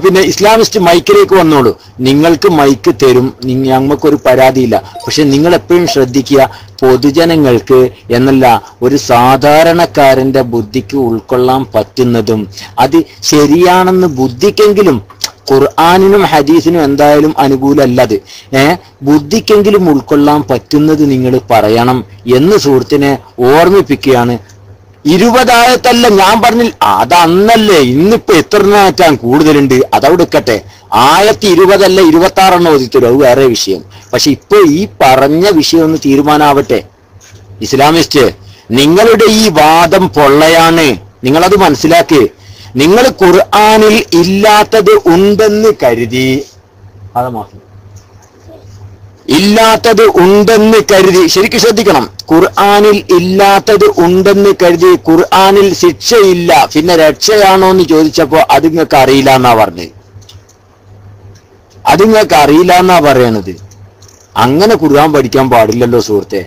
പിന്നെ ഇസ്ലാമിസ്റ്റ് മൈക്കിലേക്ക് വന്നോളൂ. നിങ്ങൾക്ക് മൈക്ക് തരും, ഞങ്ങൾക്കൊരു പരാതിയില്ല. പക്ഷെ നിങ്ങൾ എപ്പോഴും ശ്രദ്ധിക്കുക, പൊതുജനങ്ങൾക്ക് എന്നല്ല ഒരു സാധാരണക്കാരന്റെ ബുദ്ധിക്ക് ഉൾക്കൊള്ളാൻ പറ്റുന്നതും അത് ശരിയാണെന്ന് ബുദ്ധിക്കെങ്കിലും, ഖുർആനിനും ഹദീസിനും എന്തായാലും അനുകൂലമല്ലത്, ബുദ്ധിക്കെങ്കിലും ഉൾക്കൊള്ളാൻ പറ്റുന്നത് നിങ്ങൾ പറയണം എന്ന് സുഹൃത്തിനെ ഓർമ്മിപ്പിക്കുകയാണ്. 20 ആയത്തല്ല ഞാൻ പറഞ്ഞില്ല, അതന്നല്ലേ. ഇന്നിപ്പോ എത്ര ആറ്റാൻ കൂടുതലുണ്ട്, അതവിടെ നിൽക്കട്ടെ. 20 26 ഓതിത്തരും, അത് വേറെ വിഷയം. പക്ഷെ ഇപ്പൊ ഈ പറഞ്ഞ വിഷയം ഒന്ന് തീരുമാനാവട്ടെ. ഇസ്ലാമിസ്റ്റ്, നിങ്ങളുടെ ഈ വാദം പൊള്ളയാണ്. നിങ്ങളത് മനസ്സിലാക്കി. നിങ്ങൾ ഖുർആനിൽ ഇല്ലാത്തത് ഉണ്ടെന്ന് കരുതി ഇല്ലാത്തത് ഉണ്ടെന്ന് കരുതി, ശരിക്കും ശ്രദ്ധിക്കണം, ഖുർആനിൽ ഇല്ലാത്തത് ഉണ്ടെന്ന് കരുതി ഖുർആനിൽ ശിക്ഷയില്ല പിന്നെ രക്ഷയാണോ എന്ന് ചോദിച്ചപ്പോ അത് നിങ്ങൾക്ക് അറിയില്ല എന്നാ പറഞ്ഞത്. അത് നിങ്ങൾക്ക് അറിയില്ല എന്നാ പറയണത്. അങ്ങനെ ഖുർആൻ പഠിക്കാൻ പാടില്ലല്ലോ സുഹൃത്തെ.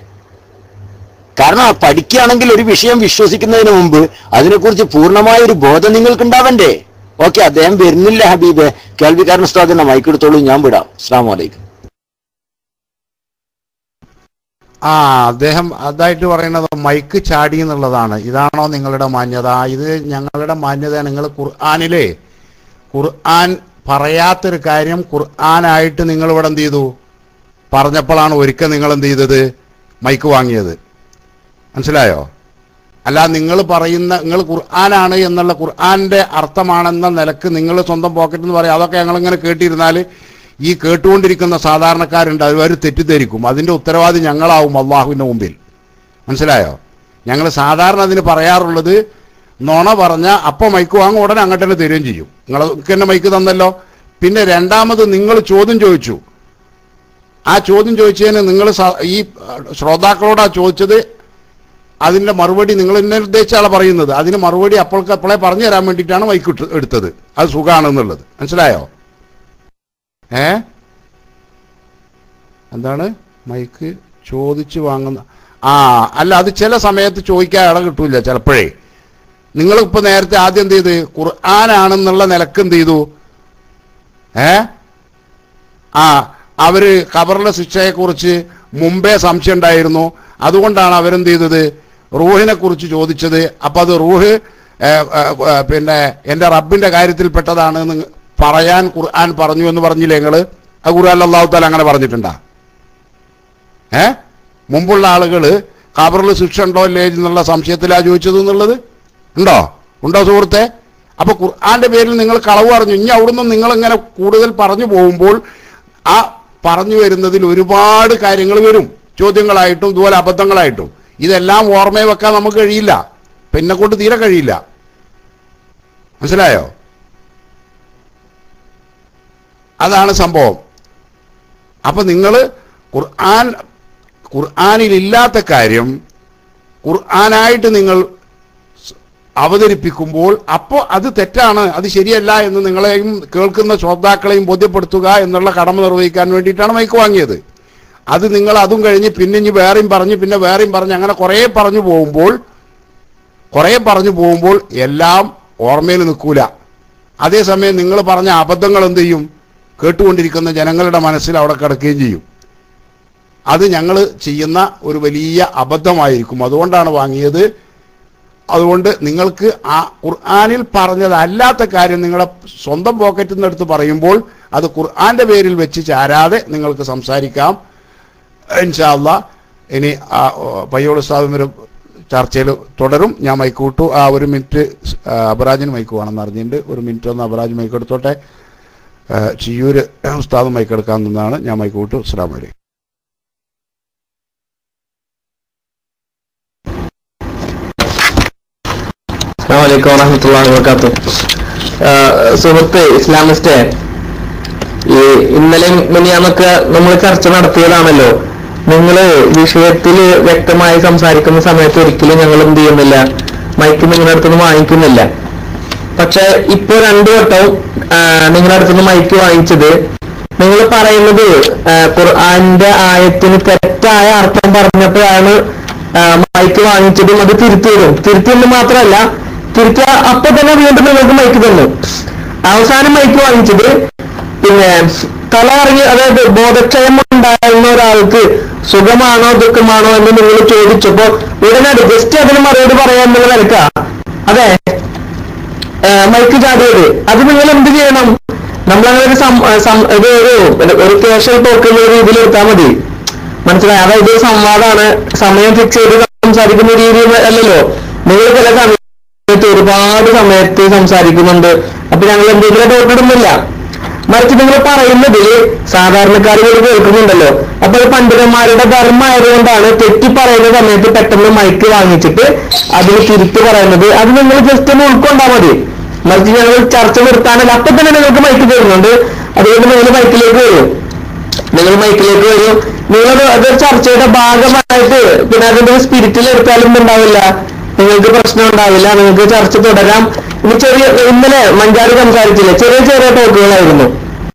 കാരണം പഠിക്കുകയാണെങ്കിൽ ഒരു വിഷയം വിശ്വസിക്കുന്നതിന് മുമ്പ് അതിനെക്കുറിച്ച് പൂർണ്ണമായ ഒരു ബോധം നിങ്ങൾക്ക് ഉണ്ടാവണ്ടേ. ഓക്കെ, അദ്ദേഹം വരുന്നില്ല ഹബീബെ. കേൾവിക്കാരൻ ഉസ്താദിനെ മൈക്കെടുത്തോളൂ, ഞാൻ വിടാം. അസ്സലാമു അലൈക്കും. അദ്ദേഹം അതായിട്ട് പറയുന്നത് മൈക്ക് ചാടി എന്നുള്ളതാണ്. ഇതാണോ നിങ്ങളുടെ മാന്യത? ഇത് ഞങ്ങളുടെ മാന്യത. നിങ്ങൾ ഖുർആനിലെ ഖുർആൻ പറയാത്തൊരു കാര്യം ഖുർആനായിട്ട് നിങ്ങൾ ഇവിടെ എന്ത് ചെയ്തു പറഞ്ഞപ്പോഴാണ് ഒരിക്കൽ നിങ്ങൾ എന്ത് ചെയ്തത്? മൈക്ക് വാങ്ങിയത്. മനസ്സിലായോ? അല്ല, നിങ്ങൾ പറയുന്ന നിങ്ങൾ ഖുർആനാണ് എന്നുള്ള ഖുർആന്റെ അർത്ഥമാണെന്ന നിലക്ക് നിങ്ങൾ സ്വന്തം പോക്കറ്റിൽ നിന്ന് പറയാം. അതൊക്കെ ഞങ്ങളിങ്ങനെ കേട്ടിരുന്നാൽ ഈ കേട്ടുകൊണ്ടിരിക്കുന്ന സാധാരണക്കാരുണ്ട്, അവർ തെറ്റിദ്ധരിക്കും. അതിൻ്റെ ഉത്തരവാദി ഞങ്ങളാവും അള്ളാഹുവിൻ്റെ മുമ്പിൽ. മനസ്സിലായോ? ഞങ്ങൾ സാധാരണ അതിന് പറയാറുള്ളത്, നുണ പറഞ്ഞ അപ്പം മൈക്ക് വാങ്ങും, ഉടനെ അങ്ങോട്ട് തന്നെ തരുകയും ചെയ്യും. നിങ്ങൾക്ക് തന്നെ മൈക്ക് തന്നല്ലോ. പിന്നെ രണ്ടാമത് നിങ്ങൾ ചോദ്യം ചോദിച്ചു. ആ ചോദ്യം ചോദിച്ചതിന് നിങ്ങൾ ഈ ശ്രോതാക്കളോടാ ചോദിച്ചത്, അതിൻ്റെ മറുപടി നിങ്ങൾ എന്നെ ഉദ്ദേശിച്ച ആളെ പറയുന്നത്, അതിന് മറുപടി അപ്പോളെ പറഞ്ഞു തരാൻ വേണ്ടിയിട്ടാണ് മൈക്ക് എടുത്തത്. അത് സുഖമാണെന്നുള്ളത്. മനസ്സിലായോ? എന്താണ് മൈക്ക് ചോദിച്ചു വാങ്ങുന്ന? അല്ല, അത് ചില സമയത്ത് ചോദിക്കാൻ ഇട കിട്ടൂല ചിലപ്പോഴേ. നിങ്ങളിപ്പോൾ നേരത്തെ ആദ്യം എന്ത് ചെയ്ത് ഖുർആനാണെന്നുള്ള നിലക്ക് എന്ത് ചെയ്തു? അവര് ഖബറിലെ ശിക്ഷയെക്കുറിച്ച് മുമ്പേ സംശയം ഉണ്ടായിരുന്നു, അതുകൊണ്ടാണ് അവരെന്ത് ചെയ്തത് റൂഹിനെ കുറിച്ച് ചോദിച്ചത്. അപ്പം അത് റൂഹ് പിന്നെ എൻ്റെ റബ്ബിൻ്റെ കാര്യത്തിൽപ്പെട്ടതാണ് പറയാൻ ഖുർആൻ പറഞ്ഞു എന്ന് പറഞ്ഞില്ലേ നിങ്ങൾ? ആ ഖുർആൻ അല്ലാഹു തആല അങ്ങനെ പറഞ്ഞിട്ടുണ്ടാ? മുമ്പുള്ള ആളുകൾ ഖബറിൽ ശിക്ഷ ഉണ്ടോ ഇല്ലേ എന്നുള്ള സംശയത്തിലാണ് ചോദിച്ചത് എന്നുള്ളത് ഉണ്ടോ സുഹൃത്തെ? അപ്പൊ ഖുർആന്റെ പേരിൽ നിങ്ങൾ കളവ് പറഞ്ഞു. ഇനി അവിടുന്ന് നിങ്ങളിങ്ങനെ കൂടുതൽ പറഞ്ഞു പോകുമ്പോൾ ആ പറഞ്ഞു വരുന്നതിൽ ഒരുപാട് കാര്യങ്ങൾ വരും, ചോദ്യങ്ങളായിട്ടും ഇതുപോലെ അബദ്ധങ്ങളായിട്ടും. ഇതെല്ലാം ഓർമ്മയെ വെക്കാൻ നമുക്ക് കഴിയില്ല, പിന്നെ കൊണ്ട് തീരെ കഴിയില്ല. മനസ്സിലായോ? അതാണ് സംഭവം. അപ്പൊ നിങ്ങൾ ഖുർആനിലില്ലാത്ത കാര്യം ഖുർആനായിട്ട് നിങ്ങൾ അവതരിപ്പിക്കുമ്പോൾ അപ്പോൾ അത് തെറ്റാണ്, അത് ശരിയല്ല എന്ന് നിങ്ങളെയും കേൾക്കുന്ന ശ്രോതാക്കളെയും ബോധ്യപ്പെടുത്തുക എന്നുള്ള കടമ നിർവഹിക്കാൻ വേണ്ടിയിട്ടാണ് മൈക്ക് വാങ്ങിയത്. അത് നിങ്ങൾ അതും കഴിഞ്ഞ് പിന്നെ ഇനി വേറെയും പറഞ്ഞ് പിന്നെ വേറെയും പറഞ്ഞ് അങ്ങനെ കുറേ പറഞ്ഞു പോകുമ്പോൾ എല്ലാം ഓർമ്മയിൽ നിൽക്കൂല. അതേസമയം നിങ്ങൾ പറഞ്ഞ അബദ്ധങ്ങൾ എന്ത് ചെയ്യും? കേട്ടുകൊണ്ടിരിക്കുന്ന ജനങ്ങളുടെ മനസ്സിൽ അവിടെ കിടക്കുകയും ചെയ്യും. അത് ഞങ്ങൾ ചെയ്യുന്ന ഒരു വലിയ അബദ്ധമായിരിക്കും. അതുകൊണ്ടാണ് വാങ്ങിയത്. അതുകൊണ്ട് നിങ്ങൾക്ക് ആ ഖുർആനിൽ പറഞ്ഞതല്ലാത്ത കാര്യം നിങ്ങളെ സ്വന്തം പോക്കറ്റിൽ നിന്ന് എടുത്ത് പറയുമ്പോൾ അത് ഖുർആന്റെ പേരിൽ വെച്ച് ചാരാതെ നിങ്ങൾക്ക് സംസാരിക്കാം ഇൻഷാ അല്ലാഹ്. ഇനി പയ്യോൾ ഉസ്താദും ഒരു ചർച്ചയിൽ തുടരും. ഞാൻ മൈക്ക് വിട്ടു. ഒരു മിനിറ്റ് അബറാജിന് മൈക്ക് വേണമെന്ന് അറിഞ്ഞിട്ടുണ്ട്. ഒരു മിനിറ്റ് ഒന്ന് അബറാജ് മൈക്ക് എടുത്തോട്ടെ. ചിയൂര് ഉസ്താദ് മൈക്ക് എടുക്കാൻ നിന്നാണ്. ഞാൻ മൈക്ക് വിട്ടു. അസ്സലാമു അലൈക്കും. അസ്സലാമു അലൈക്കും വറഹ്മത്തുള്ളാഹി വബറകാതുഹു. സുഹൃത്ത് ഇസ്ലാമിസ്റ്റ്, ഈ ഇന്നലെയും മിനിയാന്നൊക്കെ നമ്മൾ ചർച്ച നടത്തിയതാണല്ലോ. നിങ്ങൾ വിഷയത്തിൽ വ്യക്തമായി സംസാരിക്കുന്ന സമയത്ത് ഒരിക്കലും ഞങ്ങൾ എന്ത് ചെയ്യുന്നില്ല, മൈക്ക് നിങ്ങളുടെ അടുത്തുനിന്ന് വാങ്ങിക്കുന്നില്ല. പക്ഷെ ഇപ്പൊ രണ്ടു വട്ടവും നിങ്ങളുടെ അടുത്തുനിന്ന് മൈക്ക് വാങ്ങിച്ചത് നിങ്ങൾ പറയുന്നത് ഖുർആന്റെ ആയത്തിന് തെറ്റായ അർത്ഥം പറഞ്ഞപ്പോഴാണ് മൈക്ക് വാങ്ങിച്ചതും അത് തിരുത്തിയെന്ന് മാത്രമല്ല, തിരുത്തിയ അപ്പൊ തന്നെ വീണ്ടും നിങ്ങൾക്ക് മൈക്ക് തന്നു. അവസാനം മൈക്ക് വാങ്ങിച്ചത് പിന്നെ തല ഇറങ്ങി, അതായത് ബോധക്ഷയം ഉണ്ടായിരുന്ന ഒരാൾക്ക് സുഖമാണോ ദുഃഖമാണോ എന്ന് നിങ്ങൾ ചോദിച്ചപ്പോ ഉടനടി ജസ്റ്റ് അതിന് മറുപടി പറയാൻ നിങ്ങൾ നിൽക്ക അതെ മൈക്ക് ചാടിയത്. അത് നിങ്ങൾ എന്ത് ചെയ്യണം? നമ്മളങ്ങനെ ഒരു കാഷ്വൽ ടോക്കുന്ന രീതിയിൽ എടുത്താൽ മതി. മനസ്സിലായി? അതായത് സംവാദമാണ്, സമയം ഫിക്സ് ചെയ്ത് സംസാരിക്കുന്ന രീതി അല്ലല്ലോ. നിങ്ങൾ ചില സമയത്ത് ഒരുപാട് സമയത്ത് സംസാരിക്കുന്നുണ്ട്. അപ്പൊ ഞങ്ങൾ എന്തെങ്കിലും ടോട്ടിടുന്നില്ല. മറിച്ച് നിങ്ങൾ പറയുന്നത് സാധാരണക്കാർ കേൾക്കുന്നുണ്ടല്ലോ. അപ്പൊ പണ്ഡിതന്മാരുടെ ധർമ്മമായതുകൊണ്ടാണ് തെറ്റി പറയുന്ന സമയത്ത് പെട്ടെന്ന് മൈക്ക് വാങ്ങിച്ചിട്ട് അതിന് തിരിച്ചു പറയുന്നത്. അത് നിങ്ങൾ ജസ്റ്റ് ഒന്ന് ഉൾക്കൊണ്ടാൽ മതി. മറിച്ച് ഞങ്ങൾ ചർച്ച നിർത്താനല്ല, അപ്പൊ തന്നെ നിങ്ങൾക്ക് മൈക്ക് തരുന്നുണ്ട്. അതുകൊണ്ട് നിങ്ങൾ മൈക്കിലേക്ക് വരും. നിങ്ങൾ മൈക്കിലേക്ക് വരും, നിങ്ങൾ അത് ചർച്ചയുടെ ഭാഗമായിട്ട് പിന്നെ അതിന്റെ സ്പിരിറ്റിൽ എടുത്താലും ഉണ്ടാവില്ല, നിങ്ങൾക്ക് പ്രശ്നം ഉണ്ടാവില്ല, നിങ്ങൾക്ക് ചർച്ച തുടരാം. ഇനി ഇന്നലെ മഞ്ചാടി സംസാരിച്ചില്ലേ, ചെറിയ ചെറിയ ടോക്കുകളായിരുന്നു.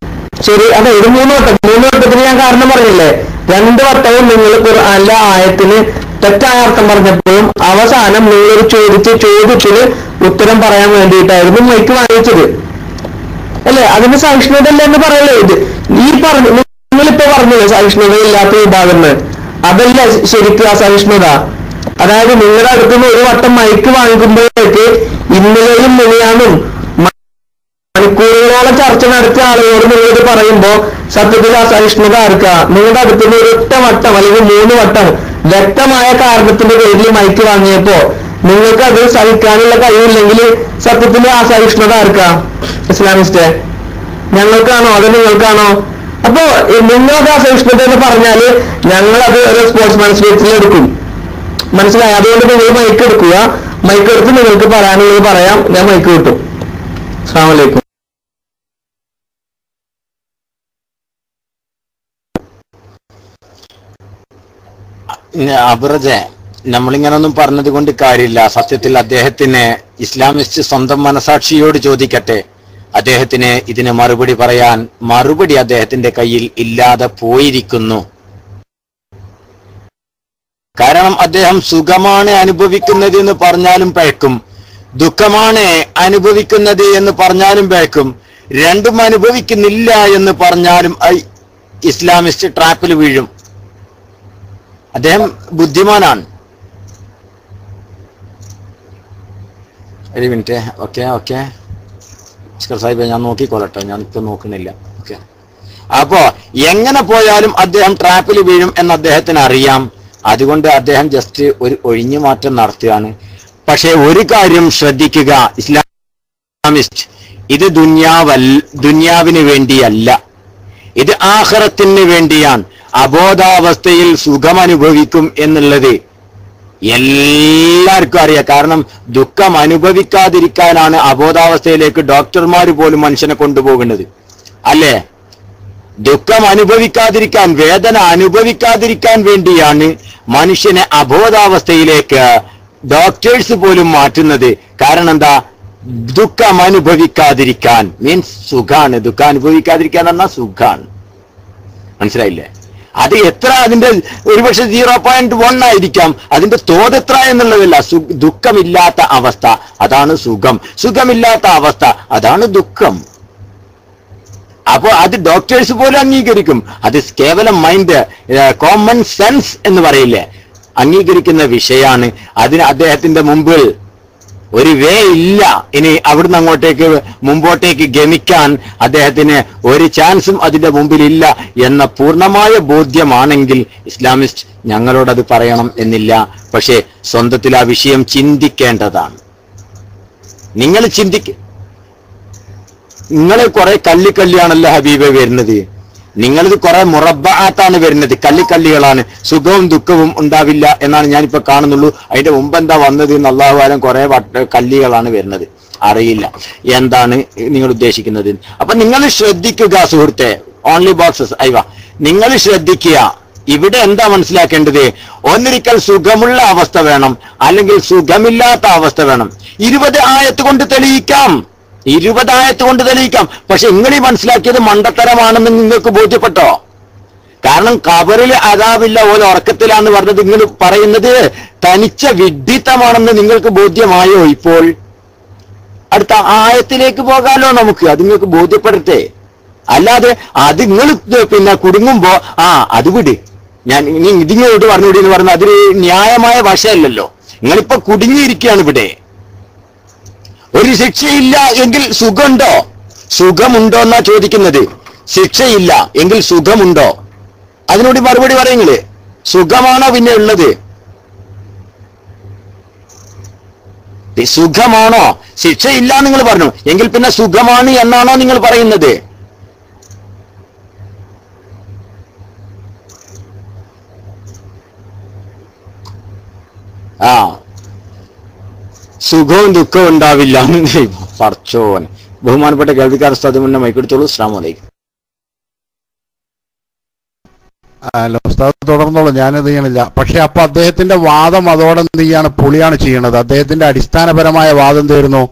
ശരി, അതെ, ഇത് മൂന്ന് വട്ടത്തിന് ഞാൻ കാരണം പറഞ്ഞില്ലേ, 2 വട്ടവും നിങ്ങൾ ഖുർആനിലെ ആയത്തിന് തെറ്റായ അർത്ഥം പറഞ്ഞപ്പോഴും അവസാനം നിങ്ങളൊരു ചോദ്യത്തിന് ഉത്തരം പറയാൻ വേണ്ടിയിട്ടായിരുന്നു മൈക്ക് വാങ്ങിച്ചത് അല്ലെ? അതിന് സഹിഷ്ണുതല്ല എന്ന് പറയല്ലേ? ഇത് നിങ്ങളിപ്പോ പറഞ്ഞില്ലേ സഹിഷ്ണുതയില്ലാത്ത വിഭാഗം, അതല്ല ശരിക്കും അസഹിഷ്ണുത. അതായത് നിങ്ങളുടെ അടുത്തുനിന്ന് ഒരു വട്ടം മൈക്ക് വാങ്ങിക്കുമ്പോഴേക്ക് ഇന്നലെയും മിനിയാന്നും മണിക്കൂറുകളോളം ചർച്ച നടത്തിയ ആളുകളോട് നിങ്ങളിത് പറയുമ്പോ സത്യത്തിൽ അസഹിഷ്ണുത ആർക്കാ? നിങ്ങളുടെ അടുത്തുനിന്ന് ഒരൊറ്റ വട്ടം അല്ലെങ്കിൽ 3 വട്ടം വ്യക്തമായ കാരണത്തിന്റെ പേരിൽ മൈക്ക് വാങ്ങിയപ്പോ നിങ്ങൾക്ക് അത് സഹിക്കാനുള്ള കഴിവില്ലെങ്കിൽ സത്യത്തിൽ അസഹിഷ്ണുത ആർക്കാ? ഇസ്ലാമിസ്റ്റ് ഞങ്ങൾക്കാണോ അതോ നിങ്ങൾക്കാണോ? അപ്പോ നിങ്ങൾക്ക് അസഹിഷ്ണുത എന്ന് പറഞ്ഞാല് ഞങ്ങളത് ഒരു സ്പോർട്സ്മാൻ സ്പിരിറ്റിൽ എടുക്കും, മനസ്സിലായി? അതുകൊണ്ട് നിങ്ങൾ മൈക്ക് എടുക്കുക, മൈക്ക് എടുത്ത് നിങ്ങൾക്ക് പറയാനുള്ളത് പറയാം, ഞാൻ മൈക്ക് കിട്ടും. അസ്സലാമു അലൈക്കും. അബ്രജെ, നമ്മളിങ്ങനൊന്നും പറഞ്ഞത് കൊണ്ട് കാര്യമില്ല. സത്യത്തിൽ അദ്ദേഹത്തിന് ഇസ്ലാമിസ്റ്റ് സ്വന്തം മനസാക്ഷിയോട് ചോദിക്കട്ടെ, അദ്ദേഹത്തിന് ഇതിന് മറുപടി പറയാൻ മറുപടി അദ്ദേഹത്തിന്റെ കയ്യിൽ ഇല്ലാതെ പോയിരിക്കുന്നു. കാരണം അദ്ദേഹം സുഖമാണ് അനുഭവിക്കുന്നത് എന്ന് പറഞ്ഞാലും പഴക്കും, ദുഃഖമാണ് അനുഭവിക്കുന്നത് എന്ന് പറഞ്ഞാലും പഴക്കും, രണ്ടും അനുഭവിക്കുന്നില്ല എന്ന് പറഞ്ഞാലും ഇസ്ലാമിസ്റ്റ് ട്രാപ്പിൽ വീഴും. അദ്ദേഹം ബുദ്ധിമാനാണ്. ഒരു മിനിറ്റ്. ഓക്കെ സാഹിബ്, ഞാൻ നോക്കിക്കോളട്ടെ, ഞാൻ ഇപ്പൊ നോക്കുന്നില്ല. ഓക്കെ, അപ്പോ എങ്ങനെ പോയാലും അദ്ദേഹം ട്രാപ്പിൽ വീഴും എന്ന് അദ്ദേഹത്തിന് അറിയാം. അതുകൊണ്ട് അദ്ദേഹം ജസ്റ്റ് ഒരു ഒഴിഞ്ഞു മാറ്റം നടത്തുകയാണ്. പക്ഷെ ഒരു കാര്യം ശ്രദ്ധിക്കുക ഇസ്ലാമിസ്റ്റ്, ഇത് ദുന്യാവിന് വേണ്ടിയല്ല, ഇത് ആഖിറത്തിന് വേണ്ടിയാണ്. അബോധാവസ്ഥയിൽ സുഖമനുഭവിക്കും എന്നുള്ളത് എല്ലാവർക്കും അറിയാം. കാരണം ദുഃഖം അനുഭവിക്കാതിരിക്കാനാണ് അബോധാവസ്ഥയിലേക്ക് ഡോക്ടർമാർ പോലും മനുഷ്യനെ കൊണ്ടുപോകുന്നത്, അല്ലേ? ദുഃഖം അനുഭവിക്കാതിരിക്കാൻ, വേദന അനുഭവിക്കാതിരിക്കാൻ വേണ്ടിയാണ് മനുഷ്യനെ അബോധാവസ്ഥയിലേക്ക് ഡോക്ടേഴ്സ് പോലും മാറ്റുന്നത്. കാരണം എന്താ? ദുഃഖം അനുഭവിക്കാതിരിക്കാൻ മീൻസ് സുഖാണ്. ദുഃഖം അനുഭവിക്കാതിരിക്കാൻ എന്നാൽ സുഖാണ്. മനസ്സിലായില്ലേ? അത് എത്ര, അതിന്റെ ഒരുപക്ഷെ 0.1 ആയിരിക്കാം, അതിന്റെ തോത് എത്ര എന്നുള്ളതല്ല. ദുഃഖമില്ലാത്ത അവസ്ഥ അതാണ് സുഖം, സുഖമില്ലാത്ത അവസ്ഥ അതാണ് ദുഃഖം. അപ്പോ അത് ഡോക്ടേഴ്സ് പോലും അംഗീകരിക്കും. അത് കേവലം മൈൻഡ്, കോമൺ സെൻസ് എന്ന് പറയില്ലേ, അംഗീകരിക്കുന്ന വിഷയമാണ്. അതിന് അദ്ദേഹത്തിന്റെ മുമ്പിൽ ഒരു വേ ഇല്ല. ഇനി അവിടുന്ന് അങ്ങോട്ടേക്ക് മുമ്പോട്ടേക്ക് ഗമിക്കാൻ അദ്ദേഹത്തിന് ഒരു ചാൻസും അതിന്റെ മുമ്പിൽ ഇല്ല എന്ന പൂർണ്ണമായ ബോധ്യമാണെങ്കിൽ ഇസ്ലാമിസ്റ്റ് ഞങ്ങളോടത് പറയണം എന്നില്ല. പക്ഷേ സ്വന്തത്തിൽ ആ വിഷയം ചിന്തിക്കേണ്ടതാണ്. നിങ്ങൾ നിങ്ങൾ കുറെ കള്ളിയാണല്ലോ ഹബീബെ വരുന്നത്. നിങ്ങളിത് കുറെ മുറബ്ബാത്താണ് വരുന്നത്, കള്ളികളാണ്. സുഖവും ദുഃഖവും ഉണ്ടാവില്ല എന്നാണ് ഞാനിപ്പോ കാണുന്നുള്ളൂ. അതിന്റെ മുമ്പ് എന്താ വന്നത് എന്ന് അല്ലാഹു ആലം കുറെ കള്ളികളാണ് വരുന്നത്. അറിയില്ല എന്താണ് നിങ്ങൾ ഉദ്ദേശിക്കുന്നത്. അപ്പൊ നിങ്ങൾ ശ്രദ്ധിക്കുക സുഹൃത്തെ, ഓൺലി ബോക്സസ് അയവ, നിങ്ങൾ ശ്രദ്ധിക്കുക. ഇവിടെ എന്താ മനസ്സിലാക്കേണ്ടത്? ഒന്നിരിക്കൽ സുഖമുള്ള അവസ്ഥ വേണം, അല്ലെങ്കിൽ സുഖമില്ലാത്ത അവസ്ഥ വേണം. 20 ആയത്ത് കൊണ്ട് തെളിയിക്കാം, 20 ആയത്ത് കൊണ്ട് തെളിയിക്കാം. പക്ഷെ നിങ്ങൾ ഈ മനസ്സിലാക്കിയത് മണ്ടത്തരമാണെന്ന് നിങ്ങൾക്ക് ബോധ്യപ്പെട്ടോ? കാരണം ഖബറിൽ അദാബില്ല, ഓല ഉറക്കത്തിലാന്ന് പറഞ്ഞത് നിങ്ങൾ പറയുന്നത് തനിച്ച വിഡ്ഢിത്തമാണെന്ന് നിങ്ങൾക്ക് ബോധ്യമായോ? ഇപ്പോൾ അടുത്ത ആയത്തിലേക്ക് പോകാലോ നമുക്ക്, അത് നിങ്ങൾക്ക് ബോധ്യപ്പെടട്ടെ. അല്ലാതെ അത് നിങ്ങൾ പിന്നെ കുടുങ്ങുമ്പോ അത് വിട്, ഞാൻ ഇനി ഇതിങ്ങോട്ട് പറഞ്ഞുകൂടി എന്ന് പറഞ്ഞാൽ അതൊരു ന്യായമായ വശമല്ലല്ലോ. നിങ്ങളിപ്പോ കുടുങ്ങിയിരിക്കുകയാണ് ഇവിടെ. ഒരു ശിക്ഷയില്ല എങ്കിൽ സുഖമുണ്ടോ? സുഖമുണ്ടോ എന്നാ ചോദിക്കുന്നത്. ശിക്ഷയില്ല എങ്കിൽ സുഖമുണ്ടോ? അതിനോട് മറുപടി പറയുങ്ങള്. സുഖമാണോ പിന്നെ ഉള്ളത്? സുഖമാണോ? ശിക്ഷയില്ല നിങ്ങൾ പറഞ്ഞു എങ്കിൽ പിന്നെ സുഖമാണ് എന്നാണോ നിങ്ങൾ പറയുന്നത്? സുഖവും ദുഃഖവും ഉണ്ടാവില്ല. പറച്ചോൻ. ബഹുമാനപ്പെട്ട കേൾവിക്കാർ ഉസ്താദ് മുന്നേ മൈക്കെടുത്തോളൂ. അസ്സലാമു അലൈക്കും. അല്ല ഉസ്താദ് തുടർന്നോളൂ, ഞാനത് ചെയ്യണില്ല. പക്ഷെ അപ്പൊ അദ്ദേഹത്തിന്റെ വാദം അതോടെ എന്ത് ചെയ്യാണ്, പൊളിയാണ് ചെയ്യണത്. അദ്ദേഹത്തിന്റെ അടിസ്ഥാനപരമായ വാദം എന്തായിരുന്നു?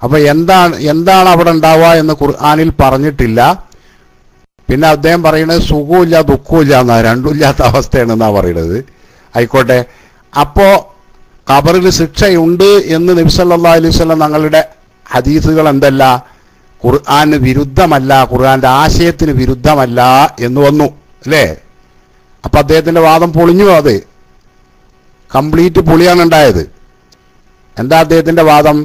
അപ്പൊ എന്താണ് അവിടെ ഉണ്ടാവുക എന്ന് ഖുർആനിൽ പറഞ്ഞിട്ടില്ല. പിന്നെ അദ്ദേഹം പറയുന്നത് സുഖമില്ല ദുഃഖമില്ല എന്നാ, രണ്ടും ഇല്ലാത്ത അവസ്ഥയാണെന്നാ പറയുന്നത്. ആയിക്കോട്ടെ, അപ്പോ ഖബറിൽ ശിക്ഷയുണ്ട് എന്ന് നബി സല്ലല്ലാഹു അലൈഹി വസല്ലം തങ്ങളുടെ ഹദീസുകൾ എന്തല്ല, ഖുർആന് വിരുദ്ധമല്ല, ഖുർആന്റെ ആശയത്തിന് വിരുദ്ധമല്ല എന്ന് വന്നു അല്ലേ? അപ്പൊ അദ്ദേഹത്തിന്റെ വാദം പൊളിഞ്ഞു, അത് കംപ്ലീറ്റ് പൊളിയാണ് ഉണ്ടായത്. എന്താ അദ്ദേഹത്തിന്റെ വാദം?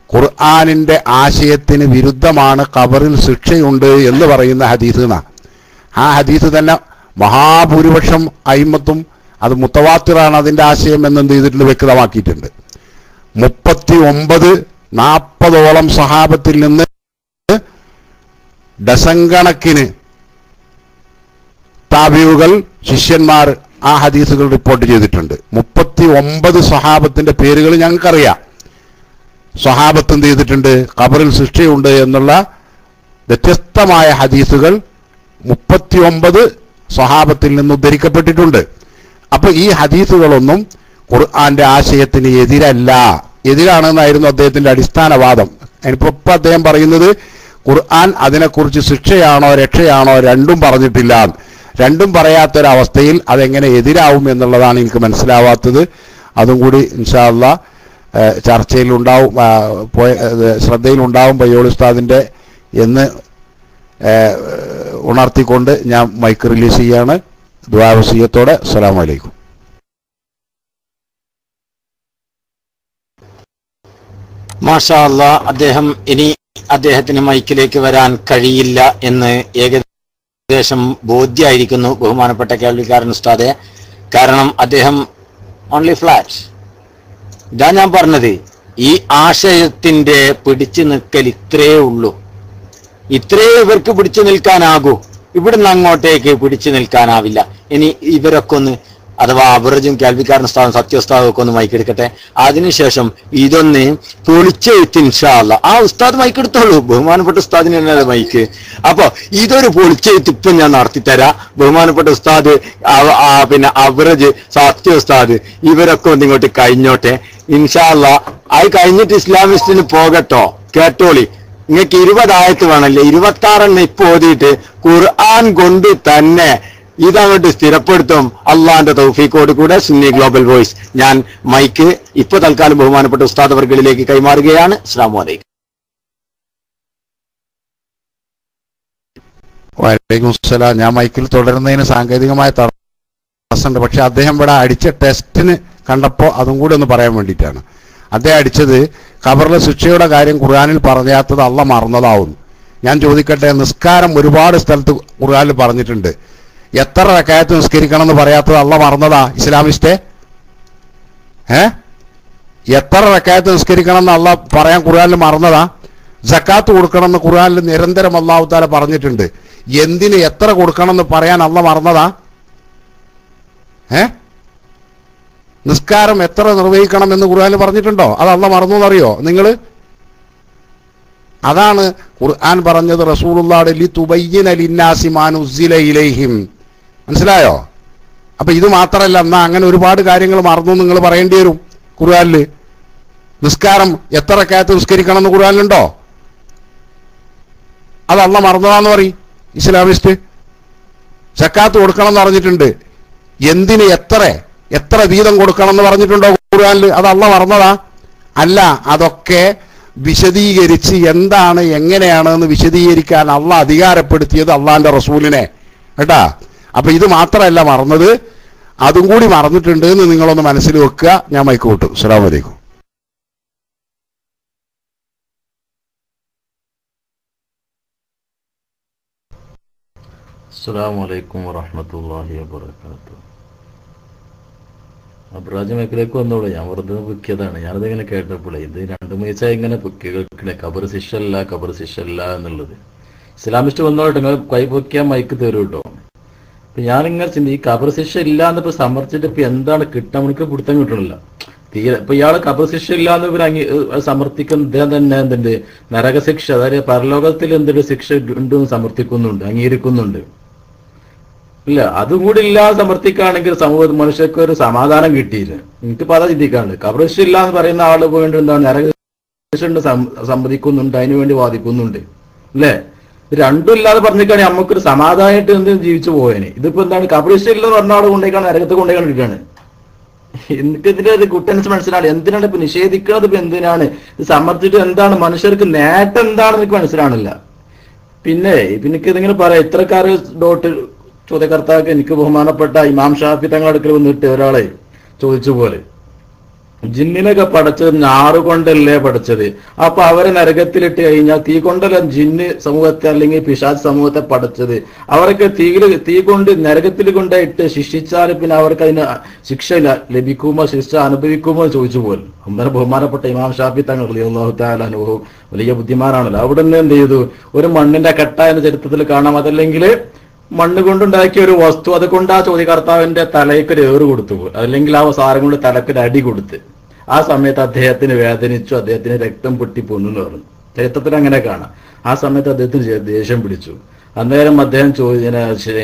ഖുർആനിന്റെ ആശയത്തിന് വിരുദ്ധമാണ് ഖബറിൽ ശിക്ഷയുണ്ട് എന്ന് പറയുന്ന ഹദീസ് എന്നാ. ആ ഹദീസ് തന്നെ മഹാഭൂരിപക്ഷം അയിമ്മത്തും അത് മുത്തവാത്തിറാണ് അതിന്റെ ആശയം എന്നെന്ത് ചെയ്തിട്ടുണ്ട്, വ്യക്തമാക്കിയിട്ടുണ്ട്. 39-40ഓളം സഹാബത്തിൽ നിന്ന് ഡസൻ കണക്കിന് താബിഉകൾ, ശിഷ്യന്മാർ ആ ഹദീസുകൾ റിപ്പോർട്ട് ചെയ്തിട്ടുണ്ട്. 39 സഹാബത്തിന്റെ പേരുകൾ ഞങ്ങൾക്കറിയാം. സഹാബത്ത് എന്ത് ചെയ്തിട്ടുണ്ട്, ഖബറിൽ ശിക്ഷയുണ്ട് എന്നുള്ള വ്യത്യസ്തമായ ഹദീസുകൾ 39 സഹാബത്തിൽ നിന്ന് ഉദ്ധരിക്കപ്പെട്ടിട്ടുണ്ട്. അപ്പൊ ഈ ഹദീസുകളൊന്നും ഖുർആന്റെ ആശയത്തിന് എതിരാണെന്നായിരുന്നു അദ്ദേഹത്തിന്റെ അടിസ്ഥാനവാദം. ഇപ്പൊ അദ്ദേഹം പറയുന്നത് ഖുർആൻ അതിനെക്കുറിച്ച് ശിക്ഷയാണോ രക്ഷയാണോ രണ്ടും പറഞ്ഞിട്ടില്ല. രണ്ടും പറയാത്തൊരവസ്ഥയിൽ അതെങ്ങനെ എതിരാവും എന്നുള്ളതാണ് എനിക്ക് മനസ്സിലാവാത്തത്. അതും കൂടി ഇൻഷാ അല്ലാഹ് ചർച്ചയിൽ ഉണ്ടാവും, ശ്രദ്ധയിലുണ്ടാവും പയ്യോളി ഉസ്താദിന്റെ എന്ന് ഉണർത്തിക്കൊണ്ട് ഞാൻ മൈക്ക് റിലീസ് ചെയ്യാണ്. ദുആ വസിയത്തോടെ അസ്സലാമു അലൈക്കും. മാഷാ അല്ലാഹ്. അദ്ദേഹത്തിന് മൈക്കിലേക്ക് വരാൻ കഴിയില്ല എന്ന് ഏകദേശം ബോധ്യമായിരിക്കുന്നു ബഹുമാനപ്പെട്ട കേൾവിക്കാരൻ ഉസ്താദെ. കാരണം അദ്ദേഹം ഓൺലി ഫ്ലാറ്റ്. ഇതാ ഞാൻ പറഞ്ഞത്, ഈ ആശയത്തിന്റെ പിടിച്ചു നിൽക്കൽ ഇത്രയേ ഉള്ളൂ. ഇത്രയേ ഇവർക്ക് പിടിച്ചു നിൽക്കാനാകൂ. ഇവിടുന്ന് അങ്ങോട്ടേക്ക് പിടിച്ചു നിൽക്കാനാവില്ല. ഇനി ഇവരൊക്കെ ഒന്ന്, അഥവാ അബറജും കേൾവിക്കാരൻ ഉസ്താദും സത്യോസ്താദും ഒക്കെ ഒന്ന് മൈക്കെടുക്കട്ടെ. അതിനുശേഷം ഇതൊന്ന് പൊളിച്ചെഴുത്ത് ഇൻഷാ അല്ലാഹ്. ആ ഉസ്താദ് മൈക്കെടുത്തോളൂ, ബഹുമാനപ്പെട്ട ഉസ്താദിന് തന്നെ മൈക്ക്. അപ്പൊ ഇതൊരു പൊളിച്ചെഴുത്ത് ഇപ്പം ഞാൻ നടത്തിത്തരാം. ബഹുമാനപ്പെട്ട ഉസ്താദ്, പിന്നെ അബറജ്, സത്യോസ്താദ്, ഇവരൊക്കെ ഒന്ന് ഇങ്ങോട്ട് കഴിഞ്ഞോട്ടെ ഇൻഷാ അല്ലാഹ്. അത് കഴിഞ്ഞിട്ട് ഇസ്ലാമിസ്റ്റിന് പോകട്ടോ. കേട്ടോളി, നിങ്ങൾക്ക് 20 ആയത്ത് വേണമല്ലേ, 26 ഇപ്പൊ ഓതിയിട്ട് ഖുർആൻ കൊണ്ട് തന്നെ ഇതങ്ങോട്ട് സ്ഥിരപ്പെടുത്തും അള്ളാന്റെ തൗഫീഖോട് കൂടെ. Sunni global voice. ഞാൻ മൈക്ക് ഇപ്പൊ തൽക്കാലം ബഹുമാനപ്പെട്ട ഉസ്താദ് അവർകളിലേക്ക് കൈമാറുകയാണ്. അസ്സലാമു അലൈക്കും. വലൈക്കും അസ്സലാം. ഞാൻ മൈക്കിൽ തുടരുന്നതിന് സാങ്കേതികമായ തടസ്സമുണ്ട്. പക്ഷെ അദ്ദേഹം ഇവിടെ അടിച്ച ടെസ്റ്റിന് കണ്ടപ്പോൾ അതും കൂടി ഒന്ന് പറയാൻ വേണ്ടിയിട്ടാണ്. അദ്ദേഹം അടിച്ചത് ഖബറിലെ ശിക്ഷയുടെ കാര്യം ഖുർആനിൽ പറയാത്തത് അള്ള മറന്നതാവുന്നു. ഞാൻ ചോദിക്കട്ടെ, നിസ്കാരം ഒരുപാട് സ്ഥലത്ത് ഖുർആനിൽ പറഞ്ഞിട്ടുണ്ട്. എത്ര റക്അത്ത് നിസ്കരിക്കണം എന്ന് പറയാത്തത് അള്ള മറന്നതാ ഇസ്ലാമിസ്റ്റേ? എത്ര റക്അത്ത് നിസ്കരിക്കണം എന്ന് അള്ള പറയാൻ ഖുർആനിൽ മറന്നതാ? സക്കാത്ത് കൊടുക്കണം എന്ന് ഖുർആനിൽ നിരന്തരം അല്ലാഹു തആല പറഞ്ഞിട്ടുണ്ട്. എന്തിന് എത്ര കൊടുക്കണം എന്ന് പറയാൻ അള്ള മറന്നതാ? നിസ്കാരം എത്ര നിർവഹിക്കണം എന്ന് ഖുർആനിൽ പറഞ്ഞിട്ടുണ്ടോ? അത് അള്ള മറന്നു എന്നറിയോ നിങ്ങൾ? അതാണ് ഖുർആൻ പറഞ്ഞത് റസൂലുള്ളാഹി ലിതുബയ്യിന ലിന്നാസി മാ നുസ്സില ഇലൈഹിം. മനസ്സിലായോ? അപ്പൊ ഇത് മാത്രമല്ല, എന്നാ അങ്ങനെ ഒരുപാട് കാര്യങ്ങൾ മറന്നു നിങ്ങൾ പറയേണ്ടി വരും. ഖുർആനിൽ നിസ്കാരം എത്ര റക്അത്ത് നിസ്കരിക്കണം എന്ന് ഖുർആനിലുണ്ടോ? അത് അള്ള മറന്നതാന്ന് പറയും ഇസ്ലാമിസ്റ്റ്. സക്കാത്ത് കൊടുക്കണം എന്ന് പറഞ്ഞിട്ടുണ്ട്. എന്തിന് എത്ര വീതം കൊടുക്കണം എന്ന് പറഞ്ഞിട്ടുണ്ടോ ഖുർആനിൽ? അത് അള്ള മറന്നതാ? അല്ല, അതൊക്കെ വിശദീകരിച്ച് എന്താണ് എങ്ങനെയാണ് എന്ന് വിശദീകരിക്കാൻ അള്ള അധികാരപ്പെടുത്തിയത് അള്ളാന്റെ റസൂലിനെ കേട്ടാ. അപ്പൊ ഇത് മാത്രമല്ല മറന്നത്, അതും കൂടി മറന്നിട്ടുണ്ട് എന്ന് നിങ്ങളൊന്ന് മനസ്സിൽ വെക്കുക. ഞാൻ മൈക്ക് വിട്ടു. അസ്സലാമു അലൈക്കും. അസ്സലാമു അലൈക്കും വറഹ്മത്തുള്ളാഹി വബറകാതുഹു. അബ്രാജ് മേഖലയ്ക്ക് വന്നോളൂ. ഞാൻ വെറുതെ പൊക്കിയതാണ്. ഞാനതിങ്ങനെ കേട്ടപ്പോഴേ ഇത് 2 മീച്ചായി ഇങ്ങനെ പൊക്കി കേൾക്കണേ, ഖബർ ശിക്ഷ അല്ല എന്നുള്ളത്. ഇസ്ലാമിസ്റ്റ് വന്നോട്ടെ, നിങ്ങൾ കൈ പൊക്കിയാൽ മൈക്ക് തരും കേട്ടോ. അപ്പൊ ഞാനിങ്ങനെ ചിന്തി, ഈ ഖബർ ശിക്ഷ ഇല്ല എന്നിപ്പോ സമർപ്പിച്ചിട്ട് ഇപ്പൊ എന്താണ് കിട്ടാൻ? എനിക്ക് പിടുത്തം കിട്ടണില്ല തീരെ. ഇപ്പൊ ഇയാള് ഖബർ ശിക്ഷ ഇല്ല എന്ന് ഇവർ സമർത്ഥിക്കുന്ന ഇദ്ദേഹം തന്നെ എന്തുണ്ട്, നരകശിക്ഷ, അതായത് പരലോകത്തിൽ എന്തൊരു ശിക്ഷ ഉണ്ടെന്ന് സമർത്ഥിക്കുന്നുണ്ട്, അംഗീകരിക്കുന്നുണ്ട്. ഇല്ല, അതും കൂടി ഇല്ലാതെ സമർത്ഥിക്കുകയാണെങ്കിൽ സമൂഹ മനുഷ്യർക്ക് ഒരു സമാധാനം കിട്ടിയില്ല. എനിക്കിപ്പോ അതാ ചിന്തിക്കാണ്ട്. കബറിശ് ഇല്ല എന്ന് പറയുന്ന ആള് പോയിട്ട് എന്താണ് നരകശിക്ഷ സമ്മതിക്കുന്നുണ്ട്, അതിനുവേണ്ടി വാദിക്കുന്നുണ്ട് അല്ലേ? രണ്ടും ഇല്ലാതെ പറഞ്ഞിട്ടാണെങ്കിൽ നമുക്കൊരു സമാധാനമായിട്ട് എന്തെങ്കിലും ജീവിച്ചു പോയേനെ. ഇതിപ്പോ എന്താണ് കബറിശ് ഇല്ലെന്ന് പറഞ്ഞ ആള് കൊണ്ടേക്കാണ് നരകത്ത് കൊണ്ടേക്കാണ്ടിരിക്കുകയാണ്. എനിക്കിതിന്റെ ഒരു കുട്ടൻസ് മനസ്സിലാണ്. എന്തിനാണ് ഇപ്പൊ നിഷേധിക്കുന്നത്? ഇപ്പൊ എന്തിനാണ് ഇത് സമർത്ഥിച്ചിട്ട് എന്താണ് മനുഷ്യർക്ക് നേട്ടം എന്താണെന്ന് എനിക്ക് മനസ്സിലാണില്ല. പിന്നെ ഇതിങ്ങനെ പറയാം, ഇത്രക്കാര് ഡോട്ട് ചോദ്യകർത്താക്ക് എനിക്ക് ബഹുമാനപ്പെട്ട ഇമാം ഷാഫി തങ്ങളുടെ അടുക്കൽ വന്നിട്ട് ഒരാളെ ചോദിച്ചു പോലെ, ജിന്നിനൊക്കെ പഠിച്ചത് ഞാറുകൊണ്ടല്ലേ പഠിച്ചത്, അപ്പൊ അവരെ നരകത്തിലിട്ട് കഴിഞ്ഞാൽ തീ കൊണ്ടല്ല ജിന്ന് സമൂഹത്തെ അല്ലെങ്കിൽ പിശാച് സമൂഹത്തെ പഠിച്ചത്, അവരൊക്കെ തീ കൊണ്ട് നരകത്തിൽ കൊണ്ടായിട്ട് ശിക്ഷിച്ചാൽ പിന്നെ അവർക്ക് അതിന് ശിക്ഷ ലഭിക്കുമോ, ശിക്ഷ അനുഭവിക്കുമോ എന്ന് ചോദിച്ചു പോലും. അന്നേരം ബഹുമാനപ്പെട്ട ഇമാം ഷാഫി തങ്ങൾ റളിയല്ലാഹു തആല അൻഹു വലിയ ബുദ്ധിമാനാണല്ലോ. അവിടെ നിന്ന് എന്ത് ചെയ്തു, ഒരു മണ്ണിന്റെ കട്ട എന്ന ചരിത്രത്തിൽ കാണാം, അതല്ലെങ്കിൽ മണ്ണ് കൊണ്ടുണ്ടാക്കിയ ഒരു വസ്തു, അതുകൊണ്ട് ആ ചോദ്യകർത്താവിന്റെ തലയ്ക്ക് ഒരു ഏറ് കൊടുത്തു, അല്ലെങ്കിൽ ആ സാരം കൊണ്ട് തലക്കൊരു അടി കൊടുത്ത്. ആ സമയത്ത് അദ്ദേഹത്തിന് വേദനിച്ചു, അദ്ദേഹത്തിന് രക്തം പൊട്ടി പൊന്നു പറഞ്ഞു. ചരിത്രത്തിൽ അങ്ങനെ കാണാം. ആ സമയത്ത് അദ്ദേഹത്തിന് ദേഷ്യം പിടിച്ചു. അന്നേരം അദ്ദേഹം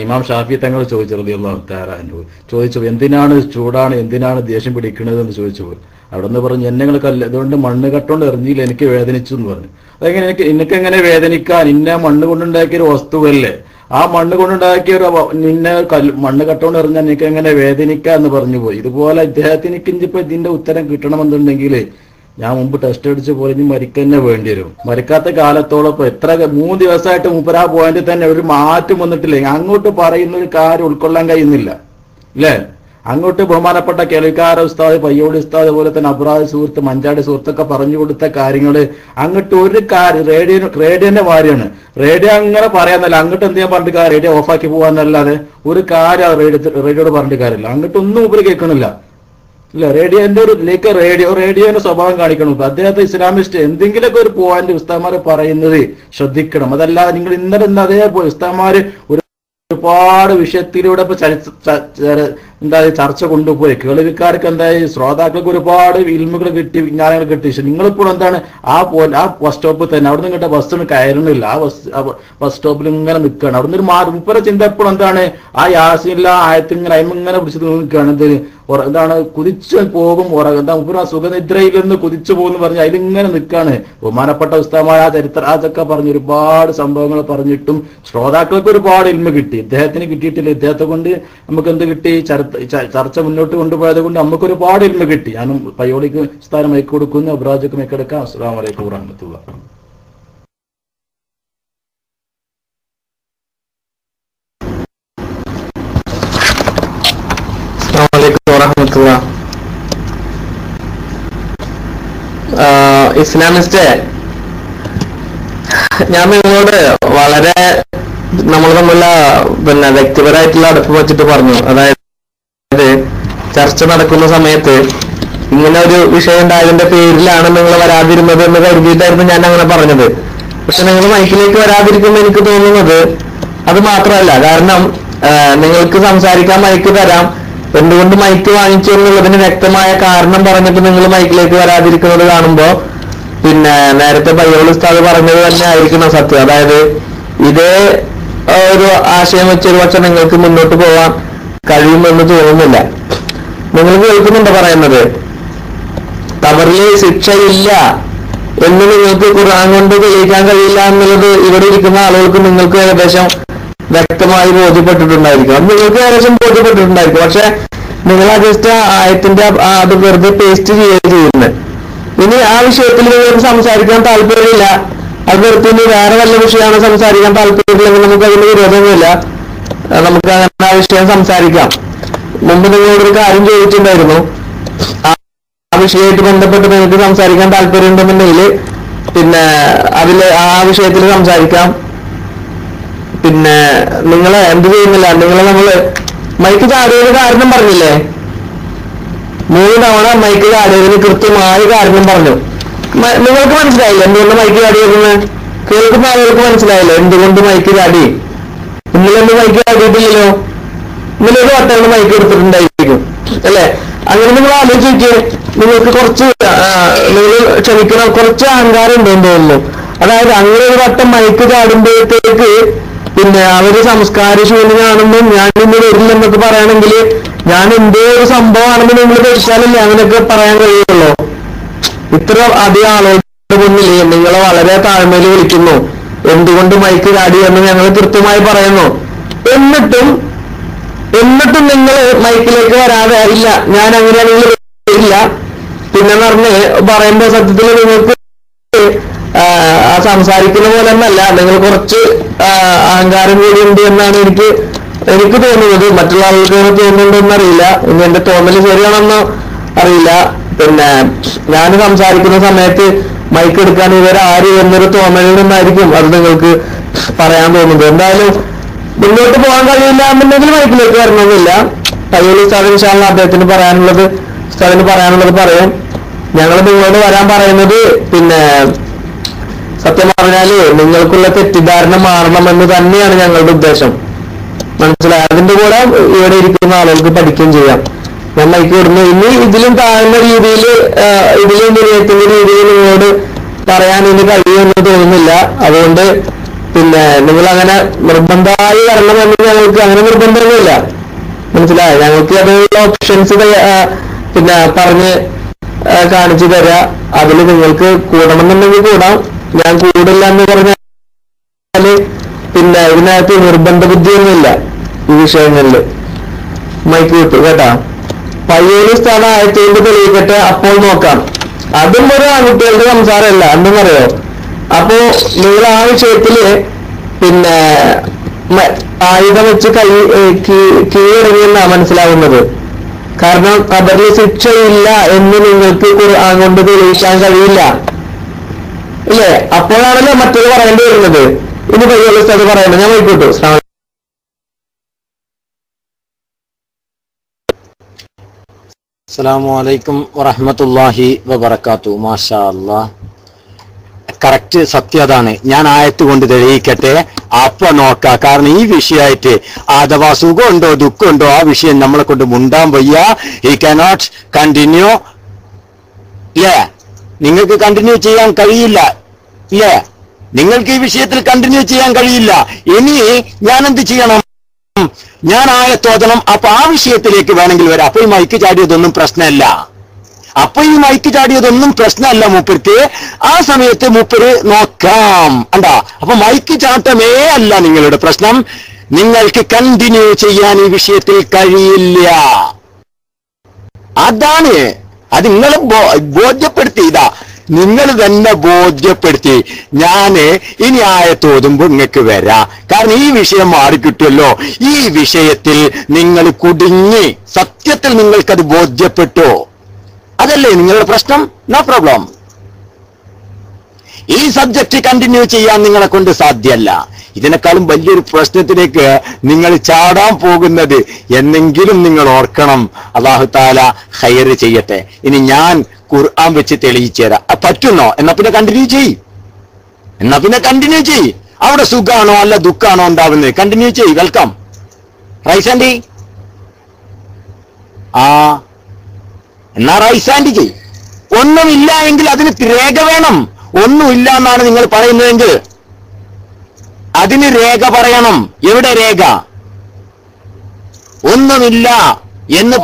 ഇമാം ഷാഫി തങ്ങൾ ചോദിച്ചു റളിയല്ലാഹു തആല അൻഹു ചോദിച്ചു, എന്തിനാണ് ചൂടാണ്, എന്തിനാണ് ദേഷ്യം പിടിക്കുന്നത് എന്ന് ചോദിച്ചു. അവിടെ നിന്ന് പറഞ്ഞു, എന്നെ അതുകൊണ്ട് മണ്ണ് കട്ടോണ്ട് എറിഞ്ഞില്ല, എനിക്ക് വേദനിച്ചു എന്ന് പറഞ്ഞു. അതെങ്ങനെ എനിക്കെങ്ങനെ വേദനിക്കാൻ, ഇന്ന മണ്ണ് കൊണ്ടുണ്ടാക്കിയൊരു വസ്തുവല്ലേ, ആ മണ്ണ് കൊണ്ടുണ്ടാക്കിയ ഒരു മണ്ണ് കട്ടോണ്ട് എറിഞ്ഞാൽ എനിക്ക് എങ്ങനെ വേദനിക്കുക എന്ന് പറഞ്ഞു പോയി. ഇതുപോലെ ഇദ്ദേഹത്തിന് ഇപ്പൊ ഇതിന്റെ ഉത്തരം കിട്ടണമെന്നുണ്ടെങ്കിൽ ഞാൻ മുമ്പ് ടെസ്റ്റ് അടിച്ച പോലെ ഇനി മരിക്കന്നെ വേണ്ടി വരും. മരിക്കാത്ത കാലത്തോളം ഇപ്പൊ 3 ദിവസമായിട്ട് മൂപ്പരാ പോയിന്റ് തന്നെ ഒരു മാറ്റം വന്നിട്ടില്ല. അങ്ങോട്ട് പറയുന്ന ഒരു കാര്യം ഉൾക്കൊള്ളാൻ കഴിയുന്നില്ല അല്ലേ? അങ്ങോട്ട് ബഹുമാനപ്പെട്ട കേൾക്കാര ഉസ്താദ്, പയ്യോടി ഉസ്താദ്, അതുപോലെ തന്നെ അബ്രാദ് സുഹൃത്ത്, മഞ്ചാടി സുഹൃത്തൊക്കെ പറഞ്ഞു കൊടുത്ത കാര്യങ്ങള് അങ്ങോട്ട് ഒരു കാര്യം റേഡിയോന്റെ മാരിയാണ്. റേഡിയോ അങ്ങനെ പറയാന്നല്ല, അങ്ങോട്ട് എന്ത് ചെയ്യാൻ പറഞ്ഞിട്ട് കാര്യം, റേഡിയോ ഓഫാക്കി പോവാന്നല്ലാതെ ഒരു കാര്യം റേഡിയോട് പറഞ്ഞിട്ട് കാര്യമില്ല. അങ്ങോട്ട് ഒന്നും ഉപരി കേൾക്കണില്ല ഇല്ല. റേഡിയോന്റെ ഒരു റേഡിയോന്റെ സ്വഭാവം കാണിക്കണം. അദ്ദേഹത്തെ ഇസ്ലാമിസ്റ്റ് എന്തെങ്കിലുമൊക്കെ ഒരു പോയിന്റ് ഉസ്താദ്മാര് പറയുന്നത് ശ്രദ്ധിക്കണം. അതല്ലാതെ നിങ്ങൾ ഇന്നലെ അതേപോലെ ഉസ്താദ്മാര് ഒരുപാട് വിഷയത്തിലൂടെ ഇപ്പൊ ചർച്ച കൊണ്ടുപോയി കേൾവിക്കാർക്ക് എന്തായി, ശ്രോതാക്കൾക്ക് ഒരുപാട് ഇൽമുകൾ കിട്ടി, വിജ്ഞാനങ്ങൾ കിട്ടി. പക്ഷെ നിങ്ങളിപ്പോൾ എന്താണ് ആ ബസ് സ്റ്റോപ്പിൽ തന്നെ അവിടെ നിന്ന് ബസ്സിന് കയറുന്നില്ല, ആ ബസ് സ്റ്റോപ്പിൽ ഇങ്ങനെ നിൽക്കുകയാണ്. അവിടെ നിന്ന് മുപ്പര ചിന്ത എപ്പോഴും എന്താണ്, ആ യാസിനില്ല ആയത്തിൽ ഇങ്ങനെ അയിമിങ്ങനെ പിടിച്ച് നിൽക്കുകയാണ്. എന്താണ് കുതിച്ചു പോകും, എന്താ മുപ്പര സുഖനിദ്രയിൽ നിന്ന് കുതിച്ചു പോകുന്നു പറഞ്ഞ് അതിലിങ്ങനെ നിൽക്കുകയാണ്. ബഹുമാനപ്പെട്ട ഉസ്താദന്മാർ ആ ചരിത്രം അതൊക്കെ പറഞ്ഞ് ഒരുപാട് സംഭവങ്ങൾ പറഞ്ഞിട്ടും ശ്രോതാക്കൾക്ക് ഒരുപാട് ഇൽമ കിട്ടി. ഇദ്ദേഹത്തിന് കിട്ടിയിട്ടില്ല. ഇദ്ദേഹത്തെ കൊണ്ട് നമുക്ക് എന്ത് കിട്ടി, ചർച്ച മുന്നോട്ട് കൊണ്ടുപോയത് കൊണ്ട് നമുക്ക് ഒരുപാട് ഇൽമ കിട്ടി. ഞാനും പയ്യോളിക്ക് സ്ഥാനം മയക്ക് കൊടുക്കുന്നു, അബ്രാജക്ക് മയക്കെടുക്കാം. അസ്സലാമു അലൈക്കും വറഹ്മത്തുള്ളാഹി. ഇസ്ലാമിസ്റ്റ്, ഞാൻ നിങ്ങളോട് വളരെ നമ്മൾ തമ്മിലുള്ള വ്യക്തിപരമായിട്ടുള്ള അടുപ്പ് വെച്ചിട്ട് പറഞ്ഞു. അതായത് ചർച്ച നടക്കുന്ന സമയത്ത് ഇങ്ങനെ ഒരു വിഷയം ഉണ്ടായതിന്റെ പേരിലാണ് നിങ്ങൾ വരാതിരുന്നത് എന്ന് കരുതിയിട്ടായിരുന്നു ഞാൻ അങ്ങനെ പറഞ്ഞത്. പക്ഷെ നിങ്ങൾ മൈക്കിലേക്ക് വരാതിരിക്കുമ്പോൾ എനിക്ക് തോന്നുന്നത് അത് മാത്രമല്ല. കാരണം നിങ്ങൾക്ക് സംസാരിക്കാൻ മൈക്ക് തരാം, എന്തുകൊണ്ട് മൈക്ക് വാങ്ങിച്ചു എന്നുള്ളതിന് വ്യക്തമായ കാരണം പറഞ്ഞിട്ട് നിങ്ങൾ മൈക്കിലേക്ക് വരാതിരിക്കുന്നത് കാണുമ്പോ നേരത്തെ പയ്യോളി ഉസ്താദ് പറഞ്ഞത് തന്നെ ആയിരിക്കണം സത്യം. അതായത് ഇതേ ഒരു ആശയം വെച്ചൊരു പക്ഷെ നിങ്ങൾക്ക് മുന്നോട്ട് പോവാൻ കഴിയുമെന്ന് തോന്നുന്നില്ല. നിങ്ങൾ കേൾക്കുന്നുണ്ടോ പറയുന്നത്? ഖബറിൽ ശിക്ഷയില്ല എന്ന് നിങ്ങൾക്ക് ഖുർആൻ കൊണ്ട് തെളിയിക്കാൻ കഴിയില്ല എന്നുള്ളത് ഇവിടെ ഇരിക്കുന്ന ആളുകൾക്ക് നിങ്ങൾക്ക് ഏകദേശം വ്യക്തമായി ബോധ്യപ്പെട്ടിട്ടുണ്ടായിരിക്കും. അത് നിങ്ങൾക്ക് ഏകദേശം ബോധ്യപ്പെട്ടിട്ടുണ്ടായിരിക്കും. പക്ഷെ നിങ്ങൾ ആ ജസ്റ്റ് ആയത്തിന്റെ അത് വെറുതെ പേസ്റ്റ് ചെയ്യുന്നത്. ഇനി ആ വിഷയത്തിൽ നിങ്ങൾക്ക് സംസാരിക്കാൻ താല്പര്യമില്ല, അത് വെറുതെ വേറെ വല്ല വിഷയമാണ് സംസാരിക്കാൻ താല്പര്യമില്ലെങ്കിൽ നമുക്ക് അതിന് വിരോധമൊന്നുമില്ല. നമുക്ക് അങ്ങനെ ആ വിഷയം സംസാരിക്കാം. മുമ്പ് നിങ്ങളോടൊരു കാര്യം ചോദിച്ചിട്ടുണ്ടായിരുന്നു, ആ വിഷയമായിട്ട് ബന്ധപ്പെട്ട് നിങ്ങൾക്ക് സംസാരിക്കാൻ താല്പര്യമുണ്ടെന്നുണ്ടെങ്കിൽ അതില് ആ വിഷയത്തിൽ സംസാരിക്കാം. നിങ്ങളെ എന്ത് ചെയ്യുന്നില്ല, നമ്മള് മൈക്ക് ചാടിയത് കാരണം പറഞ്ഞില്ലേ? 3 തവണ മൈക്ക് ചാടിയതിന് കൃത്യമായ കാരണം പറഞ്ഞു. നിങ്ങൾക്ക് മനസ്സിലായില്ല എന്തുകൊണ്ട് മൈക്ക് ചാടിയതെന്ന്? കേൾക്കുന്ന ആളുകൾക്ക് മനസ്സിലായില്ല എന്തുകൊണ്ട് മൈക്ക് ചാടി? ഇന്നലെ മൈക്ക് ചാടിയിട്ടില്ലല്ലോ. ഇന്നലെ ഒരു വട്ടമാണ് മൈക്ക് എടുത്തിട്ടുണ്ടായിരിക്കും അല്ലെ? അങ്ങനെ നിങ്ങൾ ആലോചിച്ച് നിങ്ങൾക്ക് നിങ്ങൾ ക്ഷമിക്കണം, കുറച്ച് അഹങ്കാരം ഉണ്ടെന്ന് തോന്നുന്നു. അതായത് അങ്ങനെ ഒരു വട്ടം മൈക്ക് ചാടുമ്പോഴത്തേക്ക് പിന്നെ അവര് സംസ്കാര ശൂന്യനാണെന്നും ഞാൻ ഇന്ന് വരില്ലെന്നൊക്കെ പറയണമെങ്കിൽ ഞാൻ എന്തോ ഒരു സംഭവമാണെന്ന് നിങ്ങൾ ധരിച്ചാലല്ലേ അങ്ങനെയൊക്കെ പറയാൻ കഴിയുള്ളൂ. ഇത്ര അധികം ആളുകളുടെ മുന്നിൽ നിങ്ങളെ വളരെ താഴ്മയിൽ വിളിക്കുന്നു, എന്തുകൊണ്ട് മൈക്ക് ചാടി എന്ന് ഞങ്ങൾ കൃത്യമായി പറയുന്നു. എന്നിട്ടും നിങ്ങൾ മൈക്കിലേക്ക് വരാതെ ഇല്ല ഞാൻ അങ്ങനെയാണെങ്കിൽ ഇല്ല പിന്നെ പറയുമ്പോ സത്യത്തിൽ നിങ്ങൾക്ക് സംസാരിക്കുന്ന പോലെ ഒന്നല്ല, നിങ്ങൾ കുറച്ച് അഹങ്കാരം കൂടി ഉണ്ട് എന്നാണ് എനിക്ക് തോന്നുന്നത്. മറ്റുള്ള ആളുകൾക്ക് തോന്നുന്നുണ്ടോന്ന് അറിയില്ല, ഇനി എന്റെ തോന്നല് ശരിയാണെന്നോ അറിയില്ല. പിന്നെ ഞാൻ സംസാരിക്കുന്ന സമയത്ത് മൈക്ക് എടുക്കാൻ ഇവരാര് എന്നൊരു തോന്നലിൽ നിന്നായിരിക്കും അത് നിങ്ങൾക്ക് പറയാൻ തോന്നുന്നത്. എന്തായാലും മുന്നോട്ട് പോകാൻ കഴിയില്ല എന്നുണ്ടെങ്കിൽ മൈക്കിലേക്ക് വരണമെന്നില്ല. തയ്യൽ ഉസ്താദിന് അദ്ദേഹത്തിന് പറയാനുള്ളത് പറയും. ഞങ്ങൾ നിങ്ങളോട് വരാൻ പറയുന്നത് പിന്നെ സത്യം പറഞ്ഞാല് നിങ്ങൾക്കുള്ള തെറ്റിദ്ധാരണ മാറണമെന്ന് തന്നെയാണ് ഞങ്ങളുടെ ഉദ്ദേശം. മനസ്സിലായി? അതിന്റെ കൂടെ ഇവിടെ ഇരിക്കുന്ന ആളുകൾക്ക് പഠിക്കുകയും ചെയ്യാം. ഞാൻ മൈക്ക് വിടുന്നു. ഇനി ഇതിലും താഴ്ന്ന രീതിയിൽ ഇതിലും വിനയത്തിന്റെ രീതിയിൽ നിങ്ങളോട് പറയാൻ ഇനി കഴിയുമെന്ന് തോന്നുന്നില്ല. അതുകൊണ്ട് പിന്നെ നിങ്ങൾ അങ്ങനെ നിർബന്ധമായി വരണമെന്ന് ഞങ്ങൾക്ക് അങ്ങനെ നിർബന്ധമൊന്നുമില്ല. മനസ്സിലായി? ഞങ്ങൾക്ക് അതിനുള്ള ഓപ്ഷൻസ് പിന്നെ പറഞ്ഞ് കാണിച്ചു തരാ. അതിൽ നിങ്ങൾക്ക് കൂടണമെന്നുണ്ടെങ്കിൽ കൂടാം. ഞാൻ കൂടില്ല എന്ന് പറഞ്ഞാല് പിന്നെ ഇതിനകത്ത് നിർബന്ധ ബുദ്ധിയൊന്നുമില്ല ഈ വിഷയങ്ങളില്. മൈക്ക് വിട്ടു കേട്ടാ. പയ്യോലി സ്ഥാനം ആയതുകൊണ്ട് തെളിയിക്കട്ടെ, അപ്പോൾ നോക്കാം. അതും ഒരു ആൺകുട്ടികളുടെ സംസാരമല്ല, എന്തെന്നറിയോ? അപ്പോ നിങ്ങൾ ആ വിഷയത്തില് പിന്നെ ആയുധം വെച്ച് കീഴടങ്ങിയെന്നാ മനസ്സിലാവുന്നത്. കാരണം ഖബറിൽ ശിക്ഷയില്ല എന്ന് നിങ്ങൾക്ക് ഖുർആൻ കൊണ്ട് തെളിയിക്കാൻ കഴിയില്ല, ഇല്ലേ? അപ്പോഴാണല്ലോ മറ്റൊരു പറയേണ്ടി വരുന്നത്. ഇനി പയ്യോലി സ്ഥാനം പറയുന്നത് ഞാൻ വൈകിട്ടു. അസ്സലാമു അലൈക്കും വറഹ്മത്തുള്ളാഹി വബറകാതുഹു. മാഷാ അല്ലാഹ്, കറക്റ്റ് സത്യതാണ്. ഞാൻ ആയത്ത് കൊണ്ട് തെളിയിക്കട്ടെ, അപ്പൊ നോക്കാം. കാരണം ഈ വിഷയമായിട്ട് അഥവാ സുഖമുണ്ടോ ദുഃഖമുണ്ടോ ആ വിഷയം നമ്മളെ കൊണ്ട് മുണ്ടാൻ വയ്യ. ഹി കാനോട്ട് കണ്ടിന്യൂ, ഇല്ലേ? നിങ്ങൾക്ക് കണ്ടിന്യൂ ചെയ്യാൻ കഴിയില്ല, ഇല്ലേ? നിങ്ങൾക്ക് ഈ വിഷയത്തിൽ കണ്ടിന്യൂ ചെയ്യാൻ കഴിയില്ല. ഇനി ഞാൻ എന്ത് ചെയ്യണം? ഞാൻ ആയത്തോതണം. അപ്പൊ ആ വിഷയത്തിലേക്ക് വേണമെങ്കിൽ വരാം. അപ്പൊ ഈ മൈക്ക് ചാടിയതൊന്നും പ്രശ്നമല്ല. മൂപ്പർക്ക് ആ സമയത്ത് മൂപ്പര് നോക്കാം. അണ്ടാ, അപ്പൊ മൈക്ക് ചാട്ടമേ അല്ല നിങ്ങളുടെ പ്രശ്നം. നിങ്ങൾക്ക് കണ്ടിന്യൂ ചെയ്യാൻ ഈ വിഷയത്തിൽ കഴിയില്ല. അതാണ് അത് നിങ്ങൾ ബോധ്യപ്പെടുത്തി. ഇതാ നിങ്ങൾ തന്നെ ബോധ്യപ്പെടുത്തി. ഞാന് ഇനി ആയത്തോതുമ്പോ നിങ്ങൾക്ക് വരാം. കാരണം ഈ വിഷയം മാറിക്കിട്ടുമല്ലോ. ഈ വിഷയത്തിൽ നിങ്ങൾ കുടുങ്ങി. സത്യത്തിൽ നിങ്ങൾക്കത് ബോധ്യപ്പെട്ടോ? അതല്ലേ നിങ്ങളുടെ പ്രശ്നം? No problem. ഈ സബ്ജക്റ്റ് കണ്ടിന്യൂ ചെയ്യാൻ നിങ്ങളെ കൊണ്ട് സാധ്യമല്ല. ഇതിനേക്കാളും വലിയൊരു പ്രശ്നത്തിലേക്ക് നിങ്ങൾ ചാടാൻ പോകുന്നത് എന്നെങ്കിലും നിങ്ങൾ ഓർക്കണം. അല്ലാഹു തആല ഖൈറ് ചെയ്യട്ടെ. ഇനി ഞാൻ ഖുർആൻ വെച്ച് തെളിയിച്ചു തരാം. പറ്റുന്നോ? എന്നാ പിന്നെ കണ്ടിന്യൂ ചെയ്യ്. അവിടെ സുഖാണോ അല്ല ദുഃഖാണോ ഉണ്ടാവുന്നത്? കണ്ടിന്യൂ ചെയ്യ്. വെൽക്കം. റൈസാൻഡി എന്നാ റൈസാൻഡി ചെയ്. ഒന്നുമില്ല എങ്കിൽ അതിന് രേഖ വേണം. ഒന്നുമില്ല എന്നാണ് നിങ്ങൾ പറയുന്നതെങ്കിൽ അതിന് രേഖ പറയണം. എവിടെ രേഖ? ഒന്നുമില്ല എന്ന്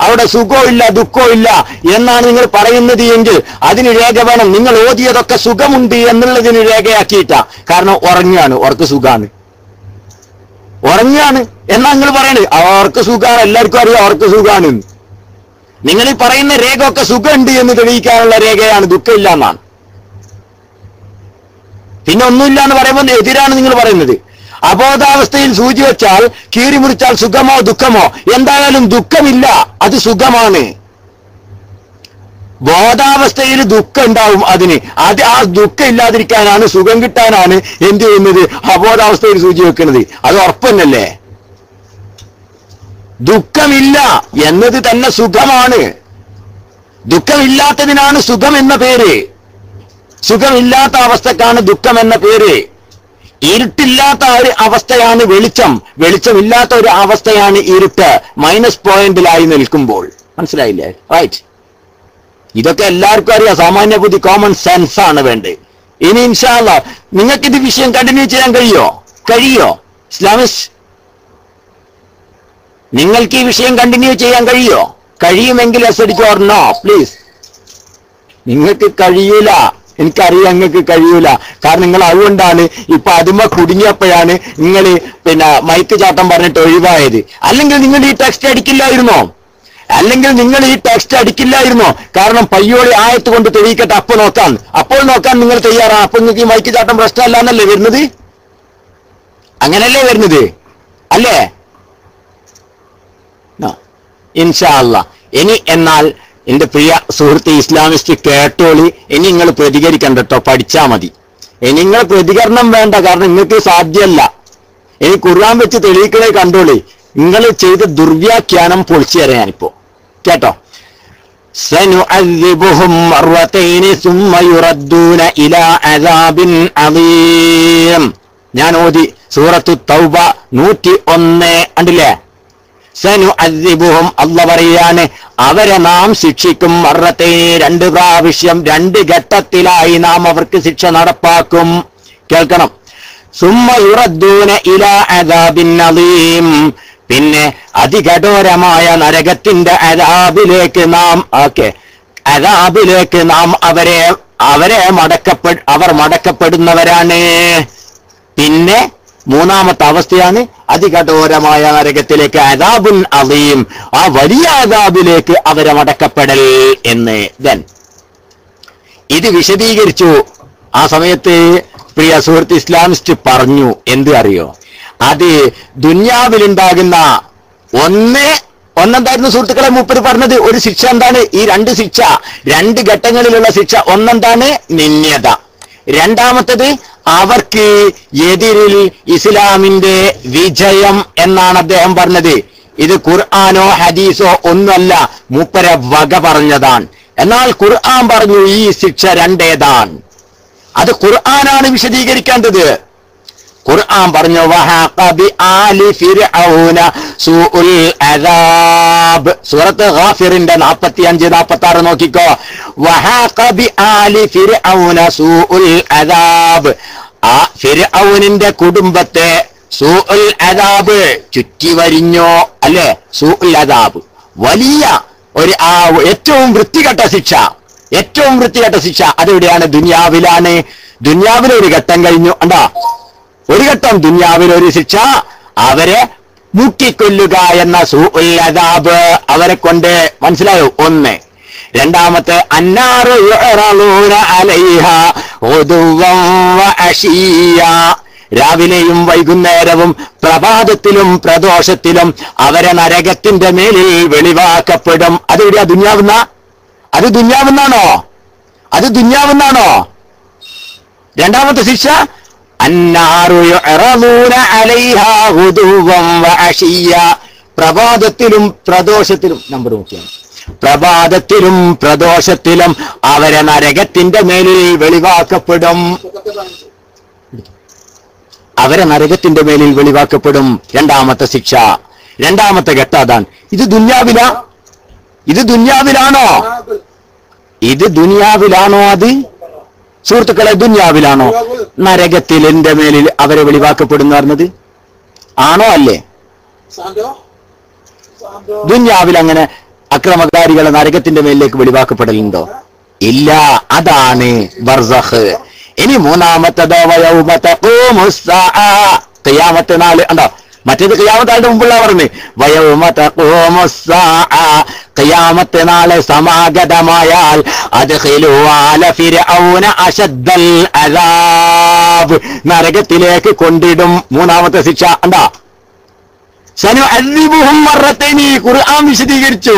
അവിടെ സുഖവും ഇല്ല ദുഃഖവും ഇല്ല എന്നാണ് നിങ്ങൾ പറയുന്നത് എങ്കിൽ അതിന് രേഖ വേണം. നിങ്ങൾ ഓതിയതൊക്കെ സുഖമുണ്ട് എന്നുള്ളതിന് രേഖയാക്കിയിട്ടാ. കാരണം ഉറക്ക് സുഖാണ് എന്നാ നിങ്ങൾ പറയണത്. അവർക്ക് സുഖാണ്, എല്ലാവർക്കും അറിയാം അവർക്ക് സുഖാണ്. നിങ്ങൾ ഈ പറയുന്ന രേഖ ഒക്കെ സുഖമുണ്ട് എന്ന് തെളിയിക്കാനുള്ള രേഖയാണ്, ദുഃഖമില്ല എന്നാണ്. പിന്നെ ഒന്നുമില്ല എന്ന് പറയുമ്പോൾ എതിരാണ് നിങ്ങൾ പറയുന്നത്. അബോധാവസ്ഥയിൽ സൂചി വെച്ചാൽ കീറി മുറിച്ചാൽ സുഖമോ ദുഃഖമോ? എന്തായാലും ദുഃഖമില്ല, അത് സുഖമാണ്. ബോധാവസ്ഥയിൽ ദുഃഖം ഉണ്ടാവും. ആ ദുഃഖം ഇല്ലാതിരിക്കാനാണ്, സുഖം കിട്ടാനാണ് എന്ത് ചെയ്യുന്നത്? അബോധാവസ്ഥയിൽ സൂചി വെക്കുന്നത്. അത് ഉറപ്പന്നല്ലേ? ദുഃഖമില്ല എന്നത് തന്നെ സുഖമാണ്. ദുഃഖമില്ലാത്തതിനാണ് സുഖം എന്ന പേര്. സുഖമില്ലാത്ത അവസ്ഥക്കാണ് ദുഃഖം എന്ന പേര്. ഇരുട്ടില്ലാത്ത ഒരു അവസ്ഥയാണ് വെളിച്ചം. വെളിച്ചമില്ലാത്ത ഒരു അവസ്ഥയാണ് ഇരുട്ട്. മൈനസ് പോയിന്റിലായി നിൽക്കുമ്പോൾ. മനസ്സിലായില്ലേ? റൈറ്റ്. ഇതൊക്കെ എല്ലാവർക്കും അറിയാം. സാമാന്യ ബുദ്ധി, കോമൺ സെൻസ് ആണ് വേണ്ടത്. ഇനി ഇൻഷാ അല്ലാഹ് നിങ്ങൾക്കിത് വിഷയം കണ്ടിന്യൂ ചെയ്യാൻ കഴിയോ? ഇസ്ലാമിസ്റ്റ്, നിങ്ങൾക്ക് ഈ വിഷയം കണ്ടിന്യൂ ചെയ്യാൻ കഴിയോ? കഴിയുമെങ്കിൽ എസ് അടിക്കോ ഓർ നോ പ്ലീസ്. നിങ്ങൾക്ക് കഴിയൂല, എനിക്കറിയാം നിങ്ങൾക്ക് കഴിയൂല. കാരണം നിങ്ങൾ അതുകൊണ്ടാണ് ഇപ്പൊ അതുമ്മ കുടുങ്ങിയപ്പോഴാണ് നിങ്ങൾ പിന്നെ മൈക്ക് ചാട്ടം പറഞ്ഞിട്ട് ഒഴിവായത്. അല്ലെങ്കിൽ നിങ്ങൾ ഈ ടെക്സ്റ്റ് അടിക്കില്ലായിരുന്നോ? കാരണം പയ്യോളി ആയത്ത് കൊണ്ട് തെളിയിക്കട്ടെ, അപ്പോൾ നോക്കാൻ നിങ്ങൾ തയ്യാറാണ്. അപ്പൊ നിങ്ങൾക്ക് ഈ മൈക്ക് ചാട്ടം പ്രശ്നമല്ല എന്നല്ലേ വരുന്നത്? അങ്ങനല്ലേ വരുന്നത് അല്ലേ? ഇൻഷാ അല്ലാ. ഇനി എന്നാൽ എന്റെ പ്രിയ സുഹൃത്ത് ഇസ്ലാമിസ്റ്റ് കേട്ടോളി, ഇനി നിങ്ങൾ പ്രതികരിക്കണ്ട കേട്ടോ, പഠിച്ചാ മതി. ഇനി നിങ്ങൾ പ്രതികരണം വേണ്ട, കാരണം നിങ്ങൾക്ക് സാധ്യമല്ല. ഇനി ഖുർആൻ വെച്ച് തെളിയിക്കണേ കണ്ടോളി. നിങ്ങൾ ചെയ്ത ദുർവ്യാഖ്യാനം പൊളിച്ചു തരാം ഞാനിപ്പോ, കേട്ടോ. സനുഅദ്ദിബുഹും മർറതൈനി സുമ്മ യുറദ്ദൂന ഇലാ അദാബിൻ അദീം. ഞാൻ ഓതി സൂറത്തു തൗബ 101 കണ്ടില്ലേ? സനുഅദ്ദിബുഹും, അല്ലാഹു പറയാണ് അവരെ നാം ശിക്ഷിക്കും. മർറതൈനി, 2 പ്രാവശ്യം, 2 ഘട്ടത്തിലായി നാം അവർക്ക് ശിക്ഷ നടപ്പാക്കും. കേൾക്കണം. സുമ്മ യുറദ്ദൂന ഇലാ അദാബിൻ അദീം, പിന്നെ അതികഠോരമായ നരകത്തിന്റെ അദാബിലേക്ക് നാം അവർ മടക്കപ്പെടുന്നവരാണ്. പിന്നെ 3ാമത്തെ അവസ്ഥയാണ് അതികഠോരമായ നരകത്തിലേക്ക്, അദാബുൻ അദീം, ആ വലിയ അദാബിലേക്ക് അവരെ മടക്കപ്പെടൽ എന്ന്. ഇത് വിശദീകരിച്ചു. ആ സമയത്ത് പ്രിയ സുഹൃത്ത് ഇസ്ലാമിസ്റ്റ് പറഞ്ഞു, എന്ത് അറിയോ? അത് ദുന്യാവിലുണ്ടാകുന്ന ഒന്നെന്തായിരുന്നു സുഹൃത്തുക്കളെ മൂപ്പര് പറഞ്ഞത്? ഒരു ശിക്ഷ എന്താണ്? ഈ 2 ശിക്ഷ, 2 ഘട്ടങ്ങളിലുള്ള ശിക്ഷ. ഒന്നെന്താണ്? നിന്ദ്യത. രണ്ടാമത്തത് അവർക്ക് എതിരിൽ ഇസ്ലാമിന്റെ വിജയം എന്നാണ് അദ്ദേഹം പറഞ്ഞത്. ഇത് ഖുർആനോ ഹദീസോ ഒന്നുമല്ല, മൂപ്പരെ വക പറഞ്ഞതാണ്. എന്നാൽ ഖുർആൻ പറഞ്ഞു ഈ ശിക്ഷ 2 അത് ഖുർആനാണ് വിശദീകരിക്കേണ്ടത്. ഖുർആൻ പറഞ്ഞു വഹഖ ബിആലി ഫിർഔന സൂഉൽ അദാബ്. സൂറത്ത് ഗാഫിറിന്റെ 45-46 നോക്കിക്കോ. വഹഖ ബിആലി ഫിർഔന സൂഉൽ അദാബ്. ആ ഫിർഔനിന്റെ കുടുംബത്തെ സൂഉൽ അദാബ് ചുറ്റി വരിഞ്ഞോ, അല്ലേ? സൂഉൽ അദാബ് വലിയ ഒരു ഏറ്റവും വൃത്തികെട്ട ശിക്ഷ. അതെവിടെയാണ്? ദുനിയാവിലാണ്. ദുനിയാവിൽ ഒരു ഘട്ടം കഴിഞ്ഞു. കണ്ടോ? ഒരു ഘട്ടം ദുനിയാവിൽ ഒരു ശിക്ഷ, അവരെ മുക്കിക്കൊല്ലുക എന്ന സൂഉൽ അദാബ് അവരെ കൊണ്ട്. മനസ്സിലായോ? 1. രണ്ടാമത്തെ അന്നാറു യുഅറളൂന അലൈഹാ ഗുദുവൻ വഅശിയ. രാവിലെയും വൈകുന്നേരവും പ്രഭാതത്തിലും പ്രദോഷത്തിലും അവരെ നരകത്തിന്റെ മേലിൽ വെളിവാക്കപ്പെടും. അതെവിടെയാ? അത് ദുന്യാവുന്നാണോ? രണ്ടാമത്തെ ശിക്ഷ അന്നാറു യുഅറളൂന അലൈഹാ ഗുദുവൻ വഅശിയ. പ്രഭാതത്തിലും പ്രദോഷത്തിലും, നമ്പർ നോക്കിയാണ്, പ്രഭാതത്തിലും പ്രദോഷത്തിലും അവരെ നരകത്തിന്റെ മേലിൽ വെളിവാക്കപ്പെടും. രണ്ടാമത്തെ ശിക്ഷ, രണ്ടാമത്തെ ഘട്ടം അതാണ്. ഇത് ദുനിയാവിലാണോ? അത് സുഹൃത്തുക്കളെ, ദുനിയാവിലാണോ? നരകത്തിൽ എന്റെ മേലിൽ അവരെ വെളിവാക്കപ്പെടുന്ന പറഞ്ഞത് ആണോ അല്ലേ? ദുനിയാവിൽ അങ്ങനെ അക്രമകാരികളെ നരകത്തിന്റെ മേലിലേക്ക് വെളിവാക്കപ്പെടലുണ്ടോ? ഇല്ല. അതാണ് ബർസഖ്. ഇനി 3ാമത്തേതോ വയൗമ തഖൂമുസ്സാഅ, ഖിയാമത്ത് നാൾ. ഉണ്ടോ? മറ്റേത് ഖിയാമത്തായിട്ട് മുമ്പുള്ള പറഞ്ഞു. വയൗമ തഖൂമുസ്സാഅ, ഖിയാമത്ത് നാളെ സമാഗതമായാൽ അദ്ഖിലൂ ആല ഫിർഔന അശദ്ദൽ അദാബ്, നരകത്തിലേക്ക് കൊണ്ടിടും. 3ാമത്തെ ശിക്ഷ. ഉണ്ടോ? സനുഅദ്ദിബുഹും മർറതൈനി, ഖുർആൻ വിശദീകരിച്ചു.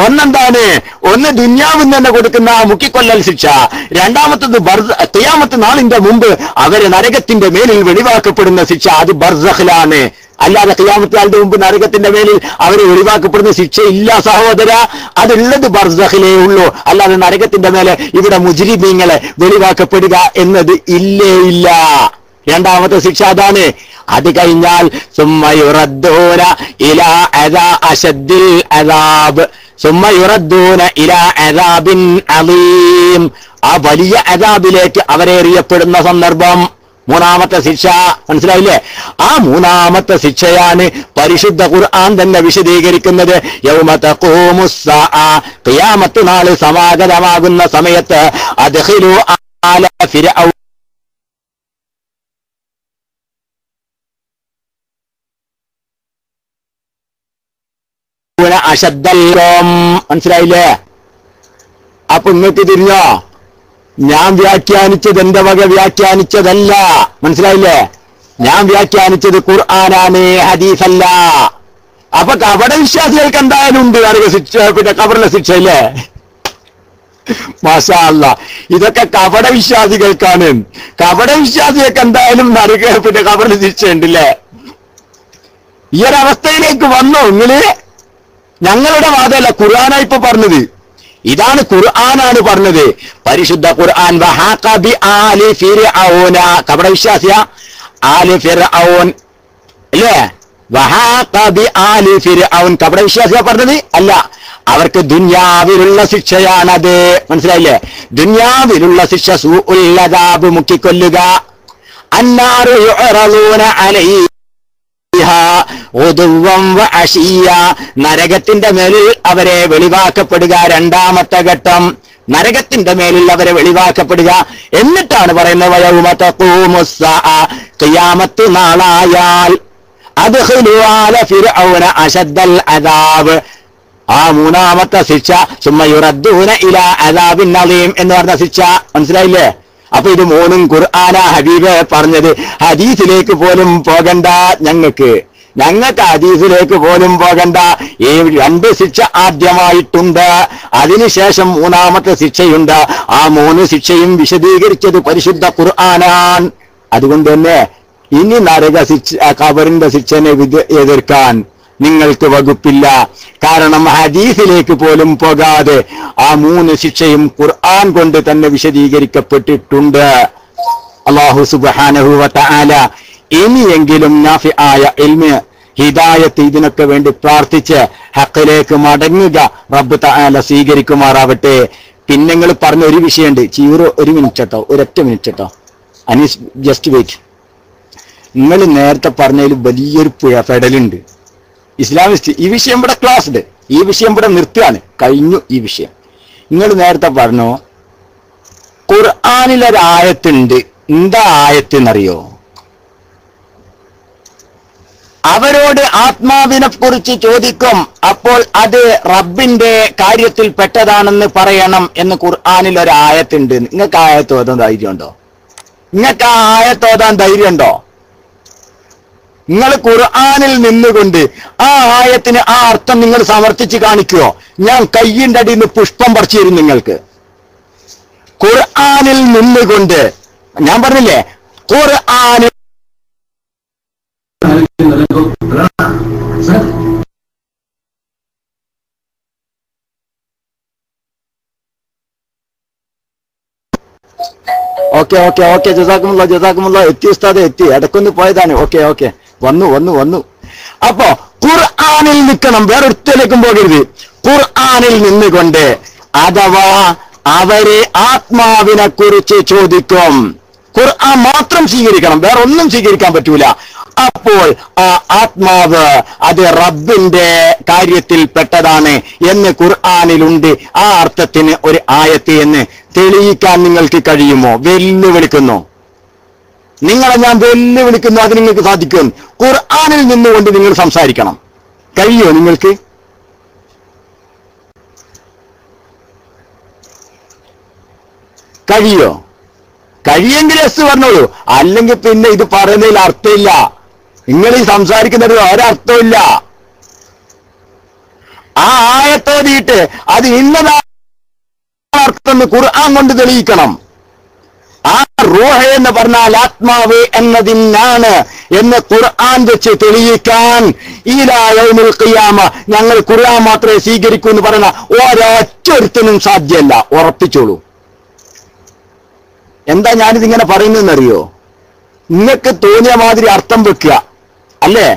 ഒന്നെന്താണ്? ഒന്ന് ദുന്യാവിൽ തന്നെ കൊടുക്കുന്ന മുക്കിക്കൊല്ലൽ ശിക്ഷ. രണ്ടാമത്തത് ഖിയാമത്ത് നാളിന്റെ മുമ്പ് അവരെ നരകത്തിന്റെ മേലിൽ വെളിവാക്കപ്പെടുന്ന ശിക്ഷ. അത് ബർസഖിലാണ്. അല്ലാതെ ഖിയാമത്ത് നാളിന്റെ മുമ്പ് നരകത്തിന്റെ മേലിൽ അവരെ വെളിവാക്കപ്പെടുന്ന ശിക്ഷ ഇല്ല സഹോദര. അതുള്ളത് ബർസഖിലേ ഉള്ളൂ. അല്ലാതെ നരകത്തിന്റെ മേലെ ഇവിടെ മുജ്രിമീങ്ങളെ വെളിവാക്കപ്പെടുക എന്നത് ഇല്ല. രണ്ടാമത്തെ ശിക്ഷ അതാണ്. അത് കഴിഞ്ഞാൽ സുമ്മ യുറദ്ദൂന ഇലാ അശദ്ദിൽ അദാബ്, സുമ്മ യുറദ്ദൂന ഇലാ അദാബിൻ അദീം, ആ വലിയ അദാബിലേക്ക് അവരെ എറിയപ്പെടുന്ന സന്ദർഭം. മൂന്നാമത്തെ ശിക്ഷ മനസ്സിലായില്ലേ? ആ മൂന്നാമത്തെ ശിക്ഷയാണ് പരിശുദ്ധ ഖുർആൻ തന്നെ വിശദീകരിക്കുന്നത്. യൗമ തഖൂമുസ്സാഅ, ഖിയാമത്ത് നാൾ സമാഗതമാകുന്ന സമയത്ത് അദ്ഖിലു ആല ഫിർഔന അശദ്ദൽകം. മനസ്സിലായില്ലേ? അപ്പൊ ഇങ്ങോട്ട് തിരിഞ്ഞോ? ഞാൻ വ്യാഖ്യാനിച്ചത് എന്റെ വക വ്യാഖ്യാനിച്ചതല്ല. മനസ്സിലായില്ലേ? ഞാൻ വ്യാഖ്യാനിച്ചത് ഖുർആനാണ്, ഹദീസല്ല. അപ്പൊ കപട വിശ്വാസികൾക്ക് എന്തായാലും ഉണ്ട് അറിയ ശിക്ഷ, പിന്നെ കബറിലെ ശിക്ഷയില്ലേ? മാഷാ അല്ലാഹ്, ഇതൊക്കെ കപട വിശ്വാസികൾക്കാണ്. കപട വിശ്വാസികൾക്ക് എന്തായാലും നരക പിന്നെ കബറിലെ ശിക്ഷ ഉണ്ടല്ലേ? ഈ ഒരവസ്ഥയിലേക്ക് വന്നോ നിങ്ങള്? ഞങ്ങളുടെ വാദമല്ല, ഖുർആനാ ഇപ്പൊ പറഞ്ഞത്. ഇതാണ് ഖുർആനാണ് പറഞ്ഞത്. പരിശുദ്ധ ഖുർആൻ വഹാഖ ബി ആലി ഫിർഔന, കപട വിശ്വാസിയ ആലി ഫിർഔൻ അല്ലേ? വഹാഖ ബി ആലി ഫിർഔൻ കപട വിശ്വാസിയാ പറഞ്ഞത് അല്ല. അവർക്ക് ദുനിയാവിലുള്ള ശിക്ഷയാണത്. മനസ്സിലായില്ലേ? ദുനിയാവിലുള്ള ശിക്ഷ സൂഉൽ അദാബ്, മുക്കിക്കൊല്ലുക. അന്നാറു യുഅറദൂന അലൈഹി നരകത്തിന്റെ മേലിൽ അവരെ വെളിവാക്കപ്പെടുക. രണ്ടാമത്തെ ഘട്ടം നരകത്തിന്റെ മേലിൽ അവരെ വെളിവാക്കപ്പെടുക. എന്നിട്ടാണ് പറയുന്നത് വയൗമ തഖൂമുസ്സാഅ, ഖിയാമത്ത് നാളായാൽ അദ്ഖിലു ആല ഫിർഔന അശദ്ദൽ അദാബ്. ആ മൂന്നാമത്തെ ശിക്ഷ സുമ്മ യുറദ്ദൂന ഇലാ അദാബിൻ അളീം എന്ന് പറഞ്ഞ ശിക്ഷ. മനസ്സിലായില്ലേ? അപ്പൊ ഇത് മൂന്നും ഖുർആനാ ഹബീബ് പറഞ്ഞത്. ഹദീസിലേക്ക് പോലും പോകണ്ട, ഞങ്ങൾക്ക് ഹദീസിലേക്ക് പോലും പോകണ്ട. ഈ രണ്ട് ശിക്ഷ ആദ്യമായിട്ടുണ്ട്, അതിനുശേഷം മൂന്നാമത്തെ ശിക്ഷയുണ്ട്. ആ മൂന്ന് ശിക്ഷയും വിശദീകരിച്ചത് പരിശുദ്ധ ഖുർആനാണ്. അതുകൊണ്ട് തന്നെ ഇനി നരക ശിക്ഷ, ഖബറിന്റെ ശിക്ഷനെ എതിർക്കാൻ നിങ്ങൾക്ക് വകുപ്പില്ല. കാരണം ഹദീസിലേക്ക് പോലും പോകാതെ ആ മൂന്ന് ശിക്ഷയും ഖുർആൻ കൊണ്ട് തന്നെ വിശദീകരിക്കപ്പെട്ടിട്ടുണ്ട്. അല്ലാഹു സുബ്ഹാനഹു വ തആല ഇനിയെങ്കിലും നാഫിആയ ഇൽമ്, ഹിദായത്ത് ഇതിനൊക്കെ വേണ്ടി പ്രാർത്ഥിച്ച് ഹഖിലേക്ക് മടങ്ങുക. റബ്ബ് തആല സ്വീകരിക്കുമാറാവട്ടെ. പിന്നെ നിങ്ങൾ പറഞ്ഞ ഒരു വിഷയമുണ്ട്. ചീറോ ഒരു മിനിറ്റ് കേട്ടോ, ഒരൊറ്റ മിനിറ്റ് കേട്ടോ. Anees just wait. നിങ്ങൾ നേരത്തെ പറഞ്ഞതിൽ വലിയൊരു ഫെഡലുണ്ട്. ഇസ്ലാമിസ്റ്റ് ഈ വിഷയം ഇവിടെ ക്ലാസ് ഉണ്ട്. ഈ വിഷയം ഇവിടെ നിർത്തുകയാണ്, കഴിഞ്ഞു ഈ വിഷയം. നിങ്ങൾ നേരത്തെ പറഞ്ഞു ഖുർആനിലൊരായത്തുണ്ട്. എന്താ ആയത്ത് എന്നറിയോ? അവരോട് ആത്മാവിനെ കുറിച്ച് ചോദിക്കും, അപ്പോൾ അത് റബ്ബിന്റെ കാര്യത്തിൽ പെട്ടതാണെന്ന് പറയണം എന്ന് ഖുർആനിൽ ഒരു ആയത്തുണ്ട്. നിങ്ങൾക്ക് ആയത്ത് ഓതാൻ ധൈര്യമുണ്ടോ? നിങ്ങൾക്ക് ആ ആയത്ത് ഓതാൻ ധൈര്യമുണ്ടോ? നിങ്ങൾ ഖുർആനിൽ നിന്നുകൊണ്ട് ആ ആയത്തിന് ആ അർത്ഥം നിങ്ങൾ സമർത്ഥിച്ച് കാണിക്കുവോ? ഞാൻ കയ്യിന്റെ അടിയിൽ നിന്ന് പുഷ്പം പറിച്ചു തരും നിങ്ങൾക്ക്. ഖുർആനിൽ നിന്നുകൊണ്ട് ഞാൻ പറഞ്ഞില്ലേ, ഖുർആനിൽ ഓക്കെ ജസാക്കുമുള്ള എത്തി ഉസ്താദ്, എത്തി. ഇടക്കൊന്ന് പോയതാണ്. ഓക്കെ വന്നു. അപ്പോ ഖുർആനിൽ നിൽക്കണം, വേറൊരുത്തേക്കും പോകരുത്. ഖുർആനിൽ നിന്നുകൊണ്ട് അഥവാ അവരെ ആത്മാവിനെ കുറിച്ച് ചോദിക്കും. ഖുർആൻ മാത്രം സ്വീകരിക്കണം, വേറെ ഒന്നും സ്വീകരിക്കാൻ പറ്റൂല. അപ്പോൾ ആ ആത്മാവ് അത് റബ്ബിന്റെ കാര്യത്തിൽ പെട്ടതാണ് എന്ന് ഖുർആനിലുണ്ട്. ആ അർത്ഥത്തിന് ഒരു ആയത്ത് എന്ന് തെളിയിക്കാൻ നിങ്ങൾക്ക് കഴിയുമോ? വെല്ലുവിളിക്കുന്നു. നിങ്ങളെ ഞാൻ വെല്ലുവിളിക്കുന്നു. അത് നിങ്ങൾക്ക് സാധിക്കും. ഖുർആനിൽ നിന്നുകൊണ്ട് നിങ്ങൾ സംസാരിക്കണം. കഴിയോ നിങ്ങൾക്ക്? കഴിയെങ്കിൽ എസ് പറഞ്ഞോളൂ. അല്ലെങ്കിൽ പിന്നെ ഇത് പറയുന്നതിൽ അർത്ഥമില്ല. നിങ്ങൾ ഈ സംസാരിക്കുന്നതിൽ ഒരർത്ഥമില്ല. ആ ആയത്തോതിയിട്ട് അത് ഇന്നതാണ് അർത്ഥം ഖുർആൻ കൊണ്ട് തെളിയിക്കണം. ആ റൂഹ എന്ന് പറഞ്ഞാൽ ആത്മാവ് എന്നതിനാണ് എന്ന് ഖുർആൻ വെച്ച് തെളിയിക്കാൻ ഇലാ യൗമുൽ ഖിയാമ ഞങ്ങൾ ഖുർആൻ മാത്രമേ സ്വീകരിക്കൂ എന്ന് പറയുന്ന ഒരൊറ്റൊരുത്തനും സാധ്യമല്ല. ഉറപ്പിച്ചോളൂ. എന്താ ഞാനിതിങ്ങനെ പറയുന്നതെന്നറിയോ? നിങ്ങൾക്ക് തോന്നിയ മാതിരി അർത്ഥം വെക്കുക അല്ലേ?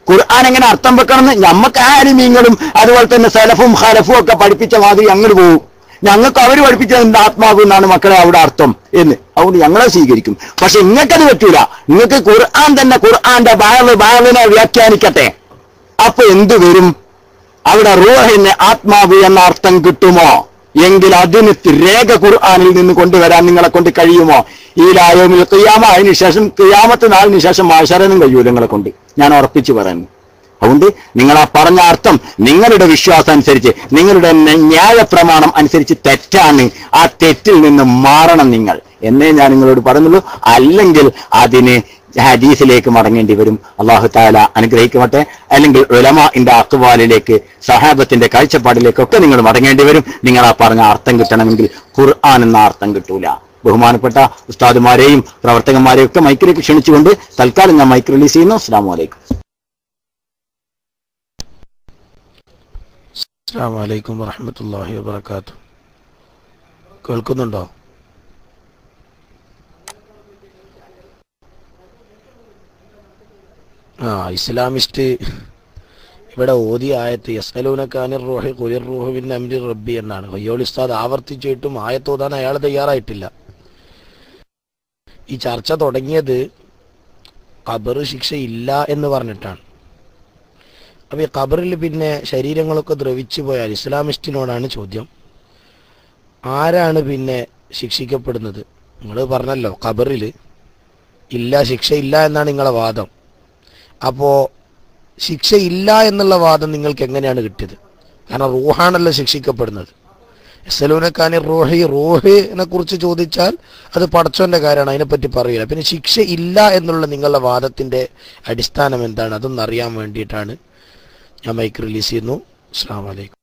ഖുർആൻ എങ്ങനെ അർത്ഥം വെക്കണമെന്ന് ഞമ്മക്ക് ആലിമീങ്ങളും അതുപോലെ തന്നെ സലഫും ഖലഫും ഒക്കെ പഠിപ്പിച്ച മാതിരി അങ്ങോട്ട് പോകും. ഞങ്ങൾക്ക് അവർ പഠിപ്പിച്ചത് ആത്മാവ് എന്നാണ് മക്കളെ അവിടെ അർത്ഥം എന്ന്. അതുകൊണ്ട് ഞങ്ങളെ സ്വീകരിക്കും. പക്ഷെ ഇങ്ങക്കത് പറ്റൂല. നിങ്ങൾക്ക് ഖുർആൻ തന്നെ ഖുർആന്റെ ബാലിനെ വ്യാഖ്യാനിക്കട്ടെ. അപ്പൊ എന്തു വരും? അവിടെ റൂഹിന് ആത്മാവ് എന്ന അർത്ഥം കിട്ടുമോ? എങ്കിൽ അതിന് രേഖ ഖുർആനിൽ നിന്ന് കൊണ്ടുവരാൻ നിങ്ങളെ കൊണ്ട് കഴിയുമോ? ഈ ലായോമിൽ ഖിയാമ, അതിനുശേഷം ഖിയാമത്ത് നാളിന് ശേഷം മാശരനും കഴിയൂല നിങ്ങളെ കൊണ്ട്, ഞാൻ ഉറപ്പിച്ചു പറയുന്നു. അതുകൊണ്ട് നിങ്ങൾ ആ പറഞ്ഞ അർത്ഥം നിങ്ങളുടെ വിശ്വാസം അനുസരിച്ച്, നിങ്ങളുടെ ന്യായപ്രമാണം അനുസരിച്ച് തെറ്റാണ്. ആ തെറ്റിൽ നിന്ന് മാറണം നിങ്ങൾ എന്നേ ഞാൻ നിങ്ങളോട് പറയുന്നുള്ളൂ. അല്ലെങ്കിൽ അതിന് ഹദീസിലേക്ക് മടങ്ങേണ്ടി വരും. അല്ലാഹു തആല അനുഗ്രഹിക്കട്ടെ. അല്ലെങ്കിൽ ഉലമാഇന്റെ അഖ്വാലിലേക്ക്, സഹാബത്തിന്റെ കാഴ്ചപ്പാടിലേക്കൊക്കെ നിങ്ങൾ മടങ്ങേണ്ടി വരും. നിങ്ങൾ ആ പറഞ്ഞ അർത്ഥം കിട്ടണമെങ്കിൽ ഖുർആൻ എന്ന അർത്ഥം കിട്ടൂല. ബഹുമാനപ്പെട്ട ഉസ്താദുമാരെയും പ്രവർത്തകന്മാരെയും ഒക്കെ മൈക്കിലേക്ക് ക്ഷണിച്ചുകൊണ്ട് തൽക്കാലം ഞാൻ മൈക്ക് റിലീസ് ചെയ്യുന്നു. അസ്സലാമു അലൈക്കും. അസ്സലാമു അലൈക്കും വറഹ്മത്തുള്ളാഹി വബറകാതുഹു. കേൾക്കുന്നുണ്ടോ? ഇസ്ലാമിസ്റ്റ് ഇവിടെ ഓതിയ ആയത്ത് യസ്അലൂനക അനിർ റൂഹി ഖുലിർ റൂഹു മിൻ അംരി റബ്ബി എന്നാണ്. വയ്യോളി ഉസ്താദ് ആവർത്തിച്ചിട്ടും ആയത്ത് ഓതാൻ അയാൾ തയ്യാറായിട്ടില്ല. ഈ ചർച്ച തുടങ്ങിയത് ഖബർ ശിക്ഷയില്ല എന്ന് പറഞ്ഞിട്ടാണ്. അപ്പൊ ഈ ഖബറിൽ പിന്നെ ശരീരങ്ങളൊക്കെ ദ്രവിച്ചു പോയാൽ ഇസ്ലാമിസ്റ്റിനോടാണ് ചോദ്യം, ആരാണ് പിന്നെ ശിക്ഷിക്കപ്പെടുന്നത്? നിങ്ങൾ പറഞ്ഞല്ലോ ഖബറിൽ ഇല്ല, ശിക്ഷയില്ല എന്നാണ് നിങ്ങളെ വാദം. അപ്പോ ശിക്ഷയില്ല എന്നുള്ള വാദം നിങ്ങൾക്ക് എങ്ങനെയാണ് കിട്ടിയത്? കാരണം റൂഹാണല്ലോ ശിക്ഷിക്കപ്പെടുന്നത്. യസ്അലൂനക റൂഹി, റൂഹിനെ കുറിച്ച് ചോദിച്ചാൽ അത് പടച്ചോന്റെ കാര്യമാണ്, അതിനെപ്പറ്റി പറയില്ല. പിന്നെ ശിക്ഷ ഇല്ല എന്നുള്ള നിങ്ങളുടെ വാദത്തിന്റെ അടിസ്ഥാനം എന്താണ്? അതൊന്നും അറിയാൻ വേണ്ടിയിട്ടാണ് ഞാൻ മൈക്ക് റിലീസ് ചെയ്യുന്നു. അസ്സലാമു അലൈക്കും.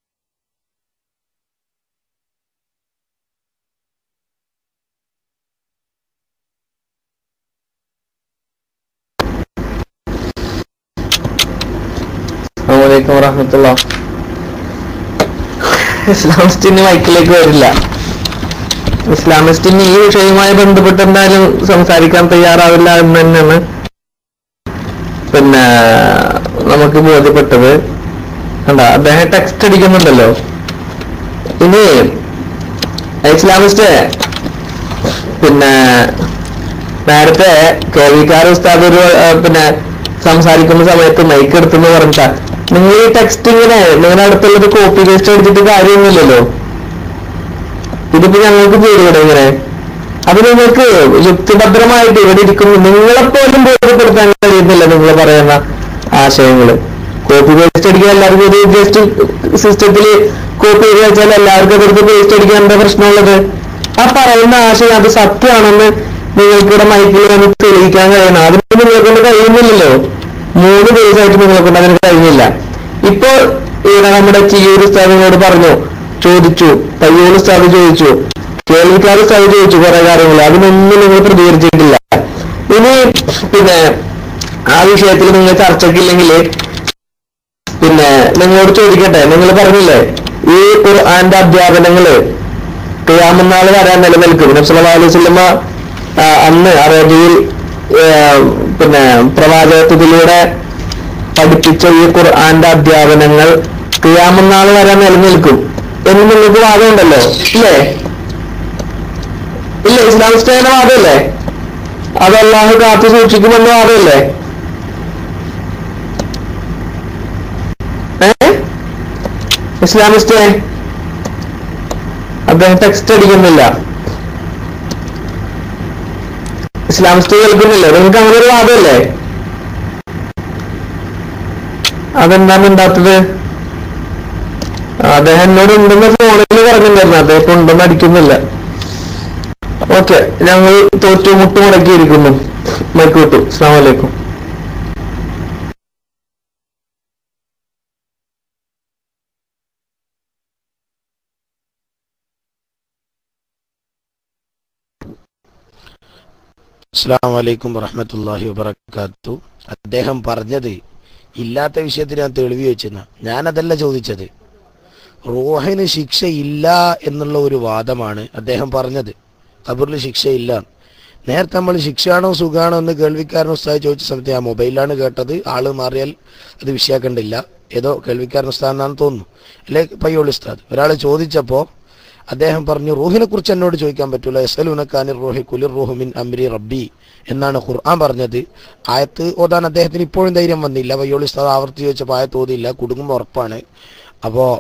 അസ്സലാമു വറഹ്മത്തുള്ളാഹി. ഇസ്ലാമിസ്റ്റിന് മൈക്കിലേക്ക് വരില്ല. ഇസ്ലാമിസ്റ്റിന് ഈ വിഷയവുമായി ബന്ധപ്പെട്ട് എന്തായാലും സംസാരിക്കാൻ തയ്യാറാവില്ല എന്ന് തന്നെയാണ് പിന്നെ നമുക്ക് ബോധ്യപ്പെട്ടത്. കണ്ടാ, അദ്ദേഹം ടെക്സ്റ്റ് അടിക്കുന്നുണ്ടല്ലോ. ഇനി ഇസ്ലാമിസ്റ്റ് പിന്നെ നേരത്തെ കേൾവിക്കാർ ഉസ്താദ് ഒരു പിന്നെ സംസാരിക്കുന്ന സമയത്ത് മൈക്ക് എടുത്തെന്ന് പറഞ്ഞിട്ടാ, നിങ്ങൾ ഈ ടെക്സ്റ്റ് ഇങ്ങനെ നിങ്ങളുടെ അടുത്തുള്ളത് കോപ്പി പേസ്റ്റ് അടിച്ചിട്ട് കാര്യമൊന്നുമില്ലല്ലോ. ഇതിപ്പോ ഞങ്ങൾക്ക് പേരിവിടെ ഇങ്ങനെ. അത് നിങ്ങൾക്ക് യുക്തിഭദ്രമായിട്ട് ഇവിടെ ഇരിക്കുന്നു നിങ്ങളെപ്പോലും ബോധ്യപ്പെടുത്താൻ കഴിയുന്നില്ല നിങ്ങൾ പറയുന്ന ആശയങ്ങള്. കോപ്പി പേസ്റ്റ് അടിക്കാൻ എല്ലാവർക്കും ഒരു ജസ്റ്റ് സിസ്റ്റത്തിൽ കോപ്പി ചെയ്ത് വെച്ചാൽ എല്ലാവർക്കും അതെടുത്ത് പേസ്റ്റ് അടിക്കാൻ എന്താ പ്രശ്നമുള്ളത്? ആ പറയുന്ന ആശയം അത് സത്യമാണെന്ന് നിങ്ങൾക്കിവിടെ മൈക്കിൽ വന്ന് തെളിയിക്കാൻ കഴിയണം. അതിന് നിങ്ങൾക്കൊണ്ട് കഴിയുന്നില്ലല്ലോ. 3 ദിവസമായിട്ട് നിങ്ങൾക്കൊണ്ട് അതിന് കഴിഞ്ഞില്ല. ഇപ്പൊ ഇവിടെ നമ്മുടെ ചിയൂർ ഉസ്താദിനോട് പറഞ്ഞു, ചോദിച്ചു, പയ്യോൾ ഉസ്താദ് ചോദിച്ചു, കേൾവിക്കാർ ഉസ്താദ് ചോദിച്ചു കുറെ കാര്യങ്ങൾ. അതിനൊന്നും നിങ്ങൾ പ്രതികരിച്ചിട്ടില്ല. ഇനി പിന്നെ ആ വിഷയത്തിൽ നിങ്ങൾ ചർച്ചയ്ക്കില്ലെങ്കിൽ പിന്നെ നിങ്ങളോട് ചോദിക്കട്ടെ, നിങ്ങൾ പറഞ്ഞില്ലേ ഈ ഖുർആന്റെ അധ്യാപനങ്ങള് ഖിയാമത്ത് നാൾ വരാൻ നിലനിൽക്കും. നബി സല്ലല്ലാഹു അലൈഹി വസല്ലമ അന്ന് അറബിയിൽ പിന്നെ പ്രവാചകത്വത്തിലൂടെ പഠിപ്പിച്ച ഈ ഖുർആന്റെ അധ്യാപനങ്ങൾ ഖിയാമത്ത് നാൾ വരാൻ നിലനിൽക്കും എന്ന് നിങ്ങൾക്ക് വാദമുണ്ടല്ലോ, ഇല്ലേ? ഇല്ല, ഇസ്ലാമിസ്റ്റിന്റെ വാദമല്ലേ? അത് അല്ലാഹു കാത്തു സൂക്ഷിക്കുമെന്ന വാദമല്ലേ? ഇസ്ലാമിസ്റ്റ് അദ്ദേഹം ടെക്സ്റ്റ് അടിക്കുന്നില്ല. ഇസ്ലാമിസ്റ്റ് കേൾക്കുന്നില്ലേ? നിങ്ങൾക്ക് അങ്ങനെ ഒരു വാദമല്ലേ? അതെന്താണ് ഉണ്ടാത്തത്? അദ്ദേഹം എന്നോട് ഉണ്ടെന്ന് ഫോണിൽ പറഞ്ഞിട്ടുണ്ടായിരുന്നു. അദ്ദേഹം ഉണ്ടെന്ന് അടിക്കുന്നില്ല. ഓക്കെ, ഞങ്ങൾ തോറ്റു മുട്ടുമുടക്കിയിരിക്കുന്നു. മൈക്ക് വിട്ടു. അസ്സലാമു അലൈക്കും. അസ്സലാമു അലൈക്കും വറഹ്മത്തുള്ളാഹി വബറകാതുഹു. അദ്ദേഹം പറഞ്ഞത് ഇല്ലാത്ത വിഷയത്തിൽ ഞാൻ തെളിവ് വെച്ചെന്ന, ഞാനതല്ല ചോദിച്ചത്. റൂഹിന് ശിക്ഷയില്ല എന്നുള്ള ഒരു വാദമാണ് അദ്ദേഹം പറഞ്ഞത്. ഖബറിൽ ശിക്ഷയില്ല. നേരത്തെ നമ്മൾ ശിക്ഷയാണോ സുഖാണോ എന്ന് കേൾവിക്കാരൻ ഉസ്താദ് ചോദിച്ച സമയത്ത് ഞാൻ മൊബൈലിലാണ് കേട്ടത്. ആള് മാറിയാൽ അത് വിഷയാക്കണ്ടില്ല. ഏതോ കേൾവിക്കാരൻ ഉസ്താദ് എന്നാണ് തോന്നുന്നു, അല്ലെ പയ്യോളി ഉസ്താദ്. ഒരാൾ ചോദിച്ചപ്പോൾ അദ്ദേഹം പറഞ്ഞു റൂഹിനെ കുറിച്ച് എന്നോട് ചോദിക്കാൻ പറ്റൂല, യസ്അലൂനക റൂഹി ഖുലിർ റൂഹു മിൻ അംരി റബ്ബി എന്നാണ് ഖുർആൻ പറഞ്ഞത്. ആയത്ത് ഓതാൻ അദ്ദേഹത്തിന് ഇപ്പോഴും ധൈര്യം വന്നില്ല. വയ്യോളി ഉസ്താദ് ആവർത്തി ചോദിച്ചപ്പോൾ ആയത്ത് ഓതിയില്ല, കുടുങ്ങുമ്പോൾ ഉറപ്പാണ്. അപ്പോൾ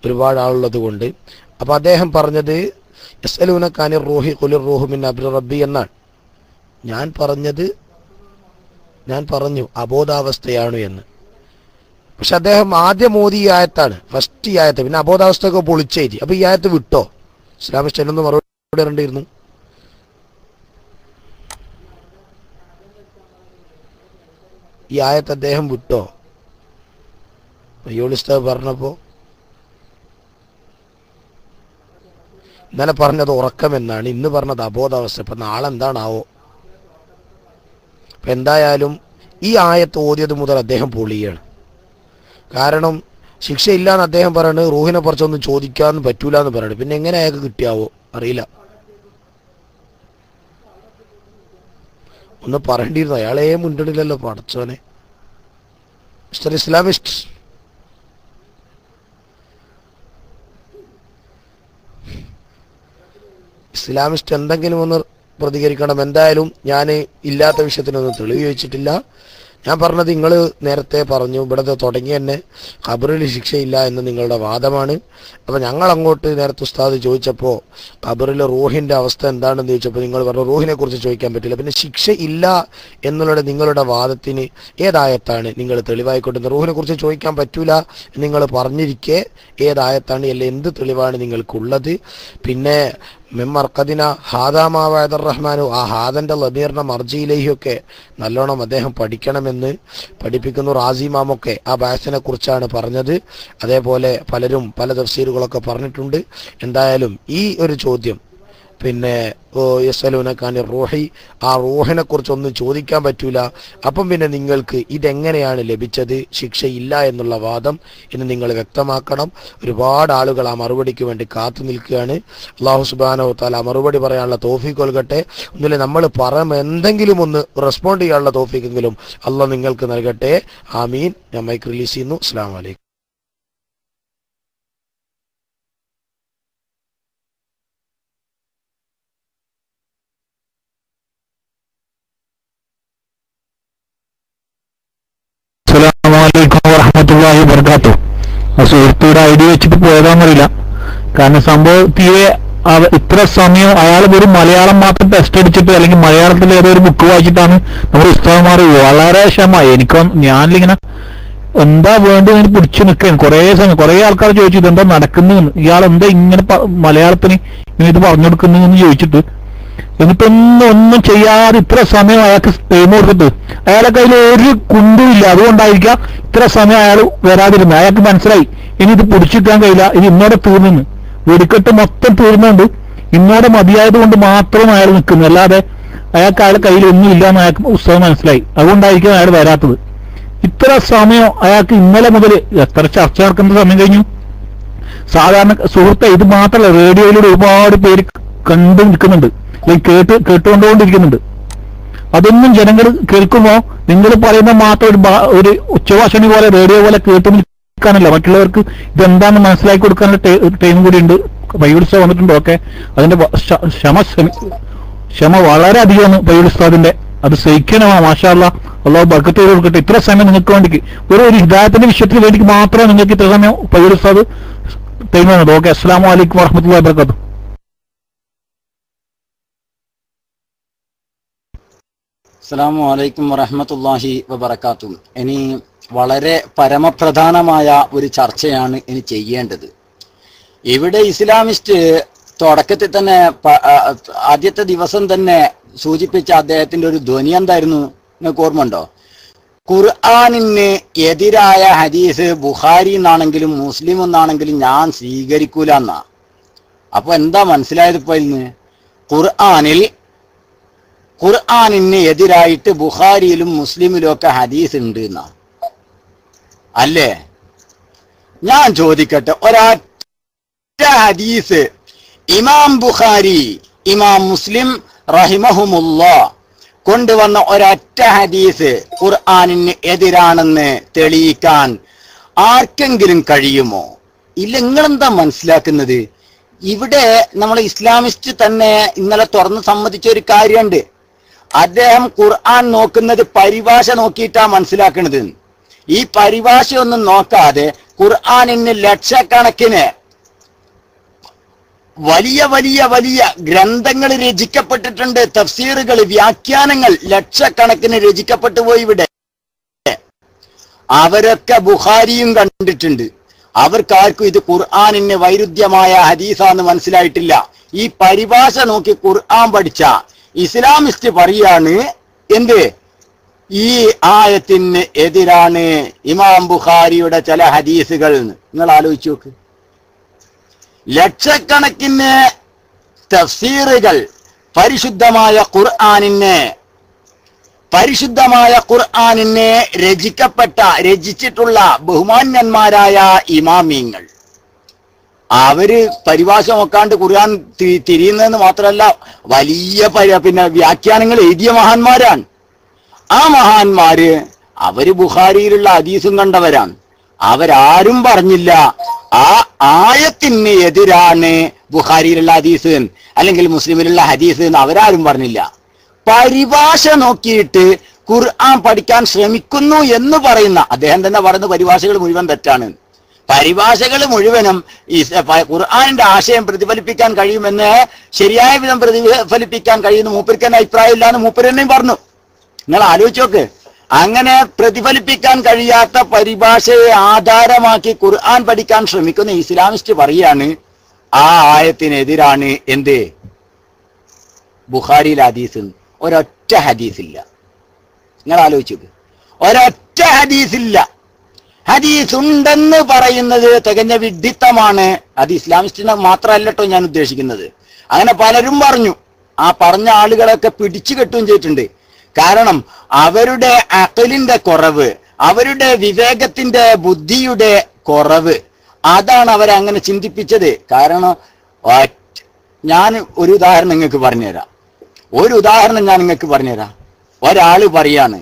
ഒരുപാട് ആളുള്ളത് കൊണ്ട് അപ്പോൾ അദ്ദേഹം പറഞ്ഞത് യസ്അലൂനക റൂഹി ഖുലിർ റൂഹു മിൻ അംരി റബ്ബി എന്നാണ്. ഞാൻ പറഞ്ഞു അബോധാവസ്ഥയാണ് എന്ന്. പക്ഷെ അദ്ദേഹം ആദ്യം ഓതി ഈ ആയത്താണ്, ഫസ്റ്റ് ഈ ആയത്ത്. പിന്നെ അബോധാവസ്ഥയൊക്കെ പൊളിച്ചെഴുതി. അപ്പൊ ഈ ആയത്ത് വിട്ടോ? ഇസ്ലാമിസ്റ്റ് എന്നൊന്ന് മറുപടി ഇറണ്ടിരുന്നു. ഈ ആയത്ത് അദ്ദേഹം വിട്ടോ? യോളിസ്ത പറഞ്ഞപ്പോ ഇന്നലെ പറഞ്ഞത് ഉറക്കമെന്നാണ്, ഇന്ന് പറഞ്ഞത് അബോധാവസ്ഥ. ഇപ്പൊ നാളെ എന്താണാവോ? അപ്പൊ എന്തായാലും ഈ ആയത്ത് ഓതിയത് മുതൽ അദ്ദേഹം പൊളിയാണ്. കാരണം ശിക്ഷയില്ലാന്ന് അദ്ദേഹം പറയുന്നത്, റൂഹിനെ കുറിച്ചൊന്നും ചോദിക്കാന്ന് പറ്റൂല എന്ന് പറയുന്നത്. പിന്നെ എങ്ങനെ അയാൾക്ക് കിട്ടിയാവോ അറിയില്ല. ഒന്ന് പറയേണ്ടിയിരുന്നു, അയാളെ മുൻപിടില്ലല്ലോ പടച്ചോനെ. മിസ്റ്റർ ഇസ്ലാമിസ്റ്റ്, ഇസ്ലാമിസ്റ്റ് എന്തെങ്കിലും ഒന്ന് പ്രതികരിക്കണം. എന്തായാലും ഞാൻ ഇല്ലാത്ത വിഷയത്തിനൊന്നും തെളിവ് ചോദിച്ചിട്ടില്ല. ഞാൻ പറഞ്ഞത് നിങ്ങൾ നേരത്തെ പറഞ്ഞു ഇവിടത്തെ തുടങ്ങി തന്നെ ഖബറിൽ ശിക്ഷയില്ല എന്ന് നിങ്ങളുടെ വാദമാണ്. അപ്പം ഞങ്ങൾ അങ്ങോട്ട് നേരത്തെ ഉസ്താദ് ചോദിച്ചപ്പോൾ ഖബറിലെ റൂഹിൻ്റെ അവസ്ഥ എന്താണെന്ന് ചോദിച്ചപ്പോൾ നിങ്ങൾ പറഞ്ഞു റൂഹിനെ കുറിച്ച് ചോദിക്കാൻ പറ്റില്ല. പിന്നെ ശിക്ഷ ഇല്ല എന്നുള്ള നിങ്ങളുടെ വാദത്തിന് ഏതായത്താണ് നിങ്ങൾ തെളിവായി കൊണ്ടുവന്നത്? റൂഹിനെ കുറിച്ച് ചോദിക്കാൻ പറ്റൂല നിങ്ങൾ പറഞ്ഞിരിക്കെ ഏതായത്താണ്, അല്ല എന്ത് തെളിവാണ് നിങ്ങൾക്കുള്ളത്? പിന്നെ മെമ്മർക്കദിന ഹാദാമാവാദർ റഹ്മാനു, ആ ഹാദന്റെ ലബീറിനെ മർജിയിലേക്കൊക്കെ നല്ലോണം അദ്ദേഹം പഠിക്കണമെന്ന് പഠിപ്പിക്കുന്നു. റാസിമാമൊക്കെ ആ ബാസിനെ കുറിച്ചാണ് പറഞ്ഞത്. അതേപോലെ പലരും പല തഫ്സീറുകളൊക്കെ പറഞ്ഞിട്ടുണ്ട്. എന്തായാലും ഈ ഒരു ചോദ്യം പിന്നെ യസ്അലൂനക റൂഹി, ആ റൂഹിനെ കുറിച്ചൊന്നും ചോദിക്കാൻ പറ്റൂല. അപ്പം പിന്നെ നിങ്ങൾക്ക് ഇതെങ്ങനെയാണ് ലഭിച്ചത് ശിക്ഷയില്ല എന്നുള്ള വാദം എന്ന് നിങ്ങൾ വ്യക്തമാക്കണം. ഒരുപാട് ആളുകൾ ആ മറുപടിക്ക് വേണ്ടി കാത്തു നിൽക്കുകയാണ്. അല്ലാഹു സുബ്ഹാനഹു വ തആല മറുപടി പറയാനുള്ള തൗഫീഖ് നൽകട്ടെ. ഒന്നില്ല നമ്മൾ എന്തെങ്കിലും ഒന്ന് റെസ്പോണ്ട് ചെയ്യാനുള്ള തൗഫീഖെങ്കിലും അല്ലാഹ് നിങ്ങൾക്ക് നൽകട്ടെ. ആമീൻ. ഞാൻ മൈക്ക് റിലീസ് ചെയ്യുന്നു. അസ്സലാമു അലൈക്കും. അസ്സലാമു അലൈക്കും വറഹ്മത്തുള്ളാഹി വബറകാതുഹു. സുഹൃത്തുക്കളുടെ ഐഡി വെച്ചിട്ട് പോയതാണെന്നറിയില്ല. കാരണം സംഭവം തീരെ ഇത്ര സമയം അയാൾ വെറും മലയാളം മാത്രം ടെസ്റ്റ് അടിച്ചിട്ട് അല്ലെങ്കിൽ മലയാളത്തിൽ ഏതോ ഒരു ബുക്ക് വായിച്ചിട്ടാണ് നമ്മുടെ ഉസ്താദുമാർ വളരെ ക്ഷമമായി. ഞാനിങ്ങനെ എന്താ വേണ്ടത് എന്ന് പിടിച്ചു നിൽക്കുകയാണ് കുറേ സമയം. കുറേ ആൾക്കാർ ചോദിച്ചു ഇതെന്താ നടക്കുന്നതെന്ന്, ഇയാൾ എന്താ ഇങ്ങനെ മലയാളത്തിന് ഇങ്ങനെ ഇത് പറഞ്ഞു കൊടുക്കുന്നതെന്ന് ചോദിച്ചിട്ട്, എന്നിട്ടൊന്നും ചെയ്യാതെ ഇത്ര സമയം അയാൾക്ക് ടൈം കൊടുത്തിട്ട് അയാളെ കയ്യിൽ ഒരു കുണ്ടുമില്ല. അതുകൊണ്ടായിരിക്കാം ഇത്ര സമയം അയാൾ വരാതിരുന്നത്. അയാൾക്ക് മനസ്സിലായി ഇനി ഇത് പിടിച്ചിട്ടാൻ കഴിയില്ല, ഇത് ഇന്നോടെ തീർന്നു, വെടിക്കെട്ട് മൊത്തം തീർന്നുകൊണ്ട് ഇന്നോടെ മതിയായത് കൊണ്ട് മാത്രം അയാൾ നിൽക്കുന്നു. അല്ലാതെ അയാളുടെ കയ്യിൽ ഒന്നും ഇല്ല എന്ന് അയാൾക്ക് ഉത്സവം മനസ്സിലായി. അതുകൊണ്ടായിരിക്കും അയാൾ വരാത്തത്. ഇത്ര സമയം അയാൾക്ക് ഇന്നലെ മുതൽ എത്ര ചർച്ച നടക്കുന്ന സമയം കഴിഞ്ഞു. സാധാരണ സുഹൃത്തെ ഇത് മാത്രമല്ല, റേഡിയോയിലൂടെ ഒരുപാട് പേര് കണ്ടു നിൽക്കുന്നുണ്ട്, കേട്ടുകൊണ്ടുകൊണ്ടിരിക്കുന്നുണ്ട്. അതൊന്നും ജനങ്ങൾ കേൾക്കുമോ? നിങ്ങൾ പറയുന്ന മാത്രം ഒരു ഉച്ചഭാഷണി പോലെ റേഡിയോ പോലെ കേട്ടു നിൽക്കാനല്ല, മറ്റുള്ളവർക്ക് ഇതെന്താണെന്ന് മനസ്സിലാക്കി കൊടുക്കാനുള്ള ടൈം കൂടി ഉണ്ട്. ബൈബിൾസ് വന്നിട്ടുണ്ട്. ഓക്കെ, അതിന്റെ ക്ഷമ വളരെ അധികമാണ് ബൈബിൾസ്താദിന്റെ. അത് സഹിക്കണമാ. മാഷാ അല്ലാഹ്, അല്ലാഹു ബർക്കത്ത് ചെയ്ത് കൊടുക്കട്ടെ. ഇത്ര സമയം നിങ്ങൾക്ക് വേണ്ടിക്ക് ഒരു ഹിദായത്തിന്റെ വിഷയത്തിന് വേണ്ടി മാത്രമേ നിങ്ങൾക്ക് ഇത്ര സമയം ബൈബിൾസ്താദ് ടൈം വന്നത്. ഓക്കെ, അസ്സലാമു അലൈക്കും വറഹ്മത്തുള്ളാഹി വബറകാതുഹു. അസ്സലാമു അലൈക്കും വറഹ്മത്തുള്ളാഹി വബറകാതുഹു. ഇനി വളരെ പരമപ്രധാനമായ ഒരു ചർച്ചയാണ് ഇനി ചെയ്യേണ്ടത്. ഇവിടെ ഇസ്ലാമിസ്റ്റ് തുടക്കത്തിൽ തന്നെ ആദ്യത്തെ ദിവസം തന്നെ സൂചിപ്പിച്ച അദ്ദേഹത്തിന്റെ ഒരു ധ്വനി എന്തായിരുന്നു നിങ്ങൾക്ക് ഓർമ്മയുണ്ടോ? ഖുർആനിന് എതിരായ ഹദീസ് ബുഖാരി എന്നാണെങ്കിലും മുസ്ലിം എന്നാണെങ്കിലും ഞാൻ സ്വീകരിക്കൂല എന്നാ. അപ്പൊ എന്താ മനസ്സിലായത്? ഇപ്പൊ ഇന്ന് ഖുർആനിന് എതിരായിട്ട് ബുഖാരിയിലും മുസ്ലിമിലും ഒക്കെ ഹദീസ് ഉണ്ട് എന്നാ അല്ലേ? ഞാൻ ചോദിക്കട്ടെ, ഒരൊറ്റ ഹദീസ് ഇമാം ബുഖാരി ഇമാം മുസ്ലിം റഹിമഹുമുല്ലാഹ് കൊണ്ടുവന്ന ഒരൊറ്റ ഹദീസ് ഖുർആനിന് എതിരാണെന്ന് തെളിയിക്കാൻ ആർക്കെങ്കിലും കഴിയുമോ? ഇല്ല. നിങ്ങളെന്താ മനസ്സിലാക്കുന്നത്? ഇവിടെ നമ്മൾ ഇസ്ലാമിസ്റ്റ് തന്നെ ഇന്നലെ തുറന്ന് സമ്മതിച്ച ഒരു കാര്യമുണ്ട്. അദ്ദേഹം ഖുർആൻ നോക്കുന്നത് പരിഭാഷ നോക്കിയിട്ടാ മനസ്സിലാക്കുന്നത്. ഈ പരിഭാഷയൊന്നും നോക്കാതെ ഖുർആനിന് ലക്ഷക്കണക്കിന് വലിയ വലിയ വലിയ ഗ്രന്ഥങ്ങൾ രചിക്കപ്പെട്ടിട്ടുണ്ട്. തഫ്സീറുകൾ, വ്യാഖ്യാനങ്ങൾ ലക്ഷക്കണക്കിന് രചിക്കപ്പെട്ടു പോയി. ഇവിടെ അവരൊക്കെ ബുഖാരിയും കണ്ടിട്ടുണ്ട്. അവർക്കാർക്കും ഇത് ഖുർആനിന് വൈരുദ്ധ്യമായ ഹദീസാന്ന് മനസ്സിലായിട്ടില്ല. ഈ പരിഭാഷ നോക്കി ഖുർആൻ പഠിച്ച ഇസ്ലാമിസ്റ്റ് പറയാണ് എന്ത്, ഈ ആയത്തിന് എതിരാണ് ഇമാം ബുഖാരിയുടെ ചില ഹദീസുകൾ. നിങ്ങൾ ആലോചിച്ച് നോക്ക്. ലക്ഷക്കണക്കിന് തഫ്സീറുകൾ പരിശുദ്ധമായ ഖുർആനിനെ രചിച്ചിട്ടുള്ള ബഹുമാന്യന്മാരായ ഇമാമിങ്ങൾ, അവര് പരിഭാഷ നോക്കാണ്ട് ഖുർആൻ തിരിയുന്നതെന്ന് മാത്രമല്ല വലിയ വ്യാഖ്യാനങ്ങൾ എഴുതിയ മഹാന്മാരാണ്. ആ മഹാന്മാര് അവര് ബുഖാരിയിലുള്ള ഹദീസും കണ്ടവരാണ്. അവരാരും പറഞ്ഞില്ല ആ ആയത്തിന് എതിരാണ് ബുഖാരിയിലുള്ള ഹദീസ് അല്ലെങ്കിൽ മുസ്ലിമിലുള്ള ഹദീസ് എന്ന് അവരാരും പറഞ്ഞില്ല. പരിഭാഷ നോക്കിയിട്ട് ഖുർആൻ പഠിക്കാൻ ശ്രമിക്കുന്നു എന്ന് പറയുന്ന അദ്ദേഹം തന്നെ പറയുന്ന പരിഭാഷകൾ മുഴുവൻ തെറ്റാണ്. പരിഭാഷകൾ മുഴുവനും ഈ ഖുർആനിന്റെ ആശയം പ്രതിഫലിപ്പിക്കാൻ കഴിയുമെന്ന് ശരിയായ വിധം പ്രതിഫലിപ്പിക്കാൻ കഴിയുന്ന മൂപ്പർക്ക് തന്നെ അഭിപ്രായം ഇല്ലാന്ന് മൂപ്പർ തന്നെയും പറഞ്ഞു. നിങ്ങൾ ആലോചിച്ച് നോക്ക്. അങ്ങനെ പ്രതിഫലിപ്പിക്കാൻ കഴിയാത്ത പരിഭാഷയെ ആധാരമാക്കി ഖുർആൻ പഠിക്കാൻ ശ്രമിക്കുന്ന ഇസ്ലാമിസ്റ്റ് പറയാണ് ആ ആയത്തിനെതിരാണ് എന്ത്, ബുഖാരിയിൽ ഹദീസ്. ഒരൊറ്റ ഹദീസില്ല. നിങ്ങൾ ആലോചിച്ച് നോക്ക്. ഒരൊറ്റ ഹദീസില്ല. ഹദീസ് ഉണ്ടെന്ന് പറയുന്നത് തികഞ്ഞ വിഡ്ഢിത്തമാണ്. അത് ഇസ്ലാമിസ്റ്റിനെ മാത്രമല്ലട്ടോ ഞാൻ ഉദ്ദേശിക്കുന്നത്. അങ്ങനെ പലരും പറഞ്ഞു. ആ പറഞ്ഞ ആളുകളൊക്കെ പിടിച്ചു കെട്ടുകയും ചെയ്തിട്ടുണ്ട്. കാരണം അവരുടെ അഖലിന്റെ കുറവ്, അവരുടെ വിവേകത്തിന്റെ ബുദ്ധിയുടെ കുറവ്, അതാണ് അവരങ്ങനെ ചിന്തിപ്പിച്ചത്. കാരണം ഞാൻ ഒരു ഉദാഹരണം നിങ്ങൾക്ക് പറഞ്ഞുതരാം. ഒരാള് പറയാണ്,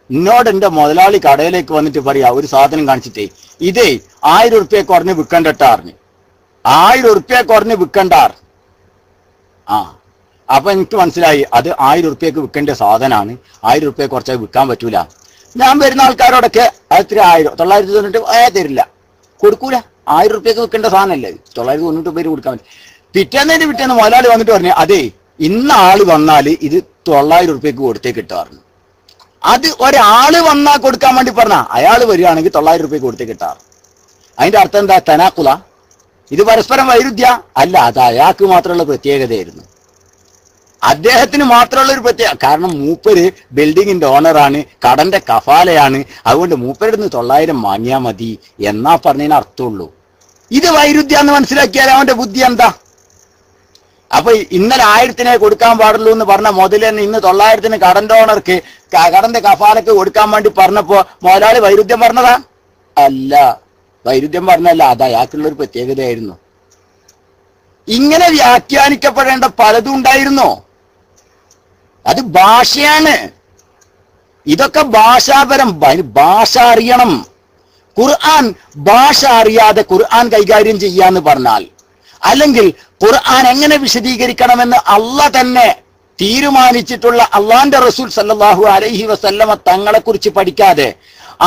എന്നോട് എന്റെ മുതലാളി കടയിലേക്ക് വന്നിട്ട് പറയാ, ഒരു സാധനം കാണിച്ചിട്ടേ ഇതേ 1000 ഉറുപ്പ്യ കുറഞ്ഞ് വിൽക്കണ്ടട്ടാറിന്, 1000 ഉറുപ്പ്യ കുറഞ്ഞ് വിൽക്കണ്ടാർ. അപ്പൊ എനിക്ക് മനസ്സിലായി അത് 1000 ഉറുപ്പ്യക്ക് വിൽക്കേണ്ട സാധനമാണ്, 1000 ഉറുപ്പ്യ കുറച്ചായി വിൽക്കാൻ പറ്റൂല. ഞാൻ വരുന്ന ആൾക്കാരോടൊക്കെ അത് 990 തരില്ല, കൊടുക്കൂല. 1000 ഉറുപ്പ്യക്ക് വിൽക്കേണ്ട സാധനമല്ലേ, 990 കൊടുക്കാൻ പറ്റും. പിറ്റേന്ന് മുതലാളി വന്നിട്ട് പറഞ്ഞു, അതേ ഇന്ന ആള് വന്നാല് ഇത് 900 ഉറുപ്പ്യക്ക് കൊടുത്തേ കിട്ടാറുണ്ട്. അത് ഒരാള് വന്നാൽ കൊടുക്കാൻ വേണ്ടി പറഞ്ഞ അയാൾ വരികയാണെങ്കിൽ 900 ഉറുപ്പ്യക്ക് കൊടുത്തേ കിട്ടാറ്. അതിന്റെ അർത്ഥം എന്താ? തനാക്കുല. ഇത് പരസ്പരം വൈരുദ്ധ്യ അല്ല. അത് അയാൾക്ക് മാത്രമുള്ള പ്രത്യേകതയായിരുന്നു, അദ്ദേഹത്തിന് മാത്രമുള്ള ഒരു പ്രത്യേക. കാരണം മൂപ്പര് ബിൽഡിങ്ങിന്റെ ഓണറാണ്, കടന്റെ കഫാലയാണ്. അതുകൊണ്ട് മൂപ്പരുടെ 900 വാങ്ങിയാൽ മതി എന്നാ പറഞ്ഞതിന് അർത്ഥമുള്ളൂ. ഇത് വൈരുദ്ധ്യാന്ന് മനസ്സിലാക്കിയാൽ അവന്റെ ബുദ്ധി എന്താ? അപ്പൊ ഇന്നലെ 1000 കൊടുക്കാൻ പാടുള്ളൂ എന്ന് പറഞ്ഞ മുതൽ തന്നെ ഇന്ന് 900 കടന്റെ ഓണർക്ക് കടന്റെ കഫാലക്ക് കൊടുക്കാൻ വേണ്ടി പറഞ്ഞപ്പോ മുതലാളി വൈരുദ്ധ്യം പറഞ്ഞതാ? അല്ല, വൈരുദ്ധ്യം പറഞ്ഞല്ല, അത് അയാൾക്കുള്ള ഒരു പ്രത്യേകതയായിരുന്നു. ഇങ്ങനെ വ്യാഖ്യാനിക്കപ്പെടേണ്ട പലതും ഉണ്ടായിരുന്നോ? അത് ഭാഷയാണ്. ഇതൊക്കെ ഭാഷാപരം. ഭാഷ അറിയണം. ഖുർആൻ ഭാഷ അറിയാതെ ഖുർആൻ കൈകാര്യം ചെയ്യാന്ന് പറഞ്ഞാൽ, അല്ലെങ്കിൽ ഖുർആൻ എങ്ങനെ വിശദീകരിക്കണമെന്ന് അള്ളാഹ് തന്നെ തീരുമാനിച്ചിട്ടുള്ള അള്ളാന്റെ റസൂൽ സല്ലല്ലാഹു അലൈഹി വസല്ലമ തങ്ങളെ കുറിച്ച് പഠിക്കാതെ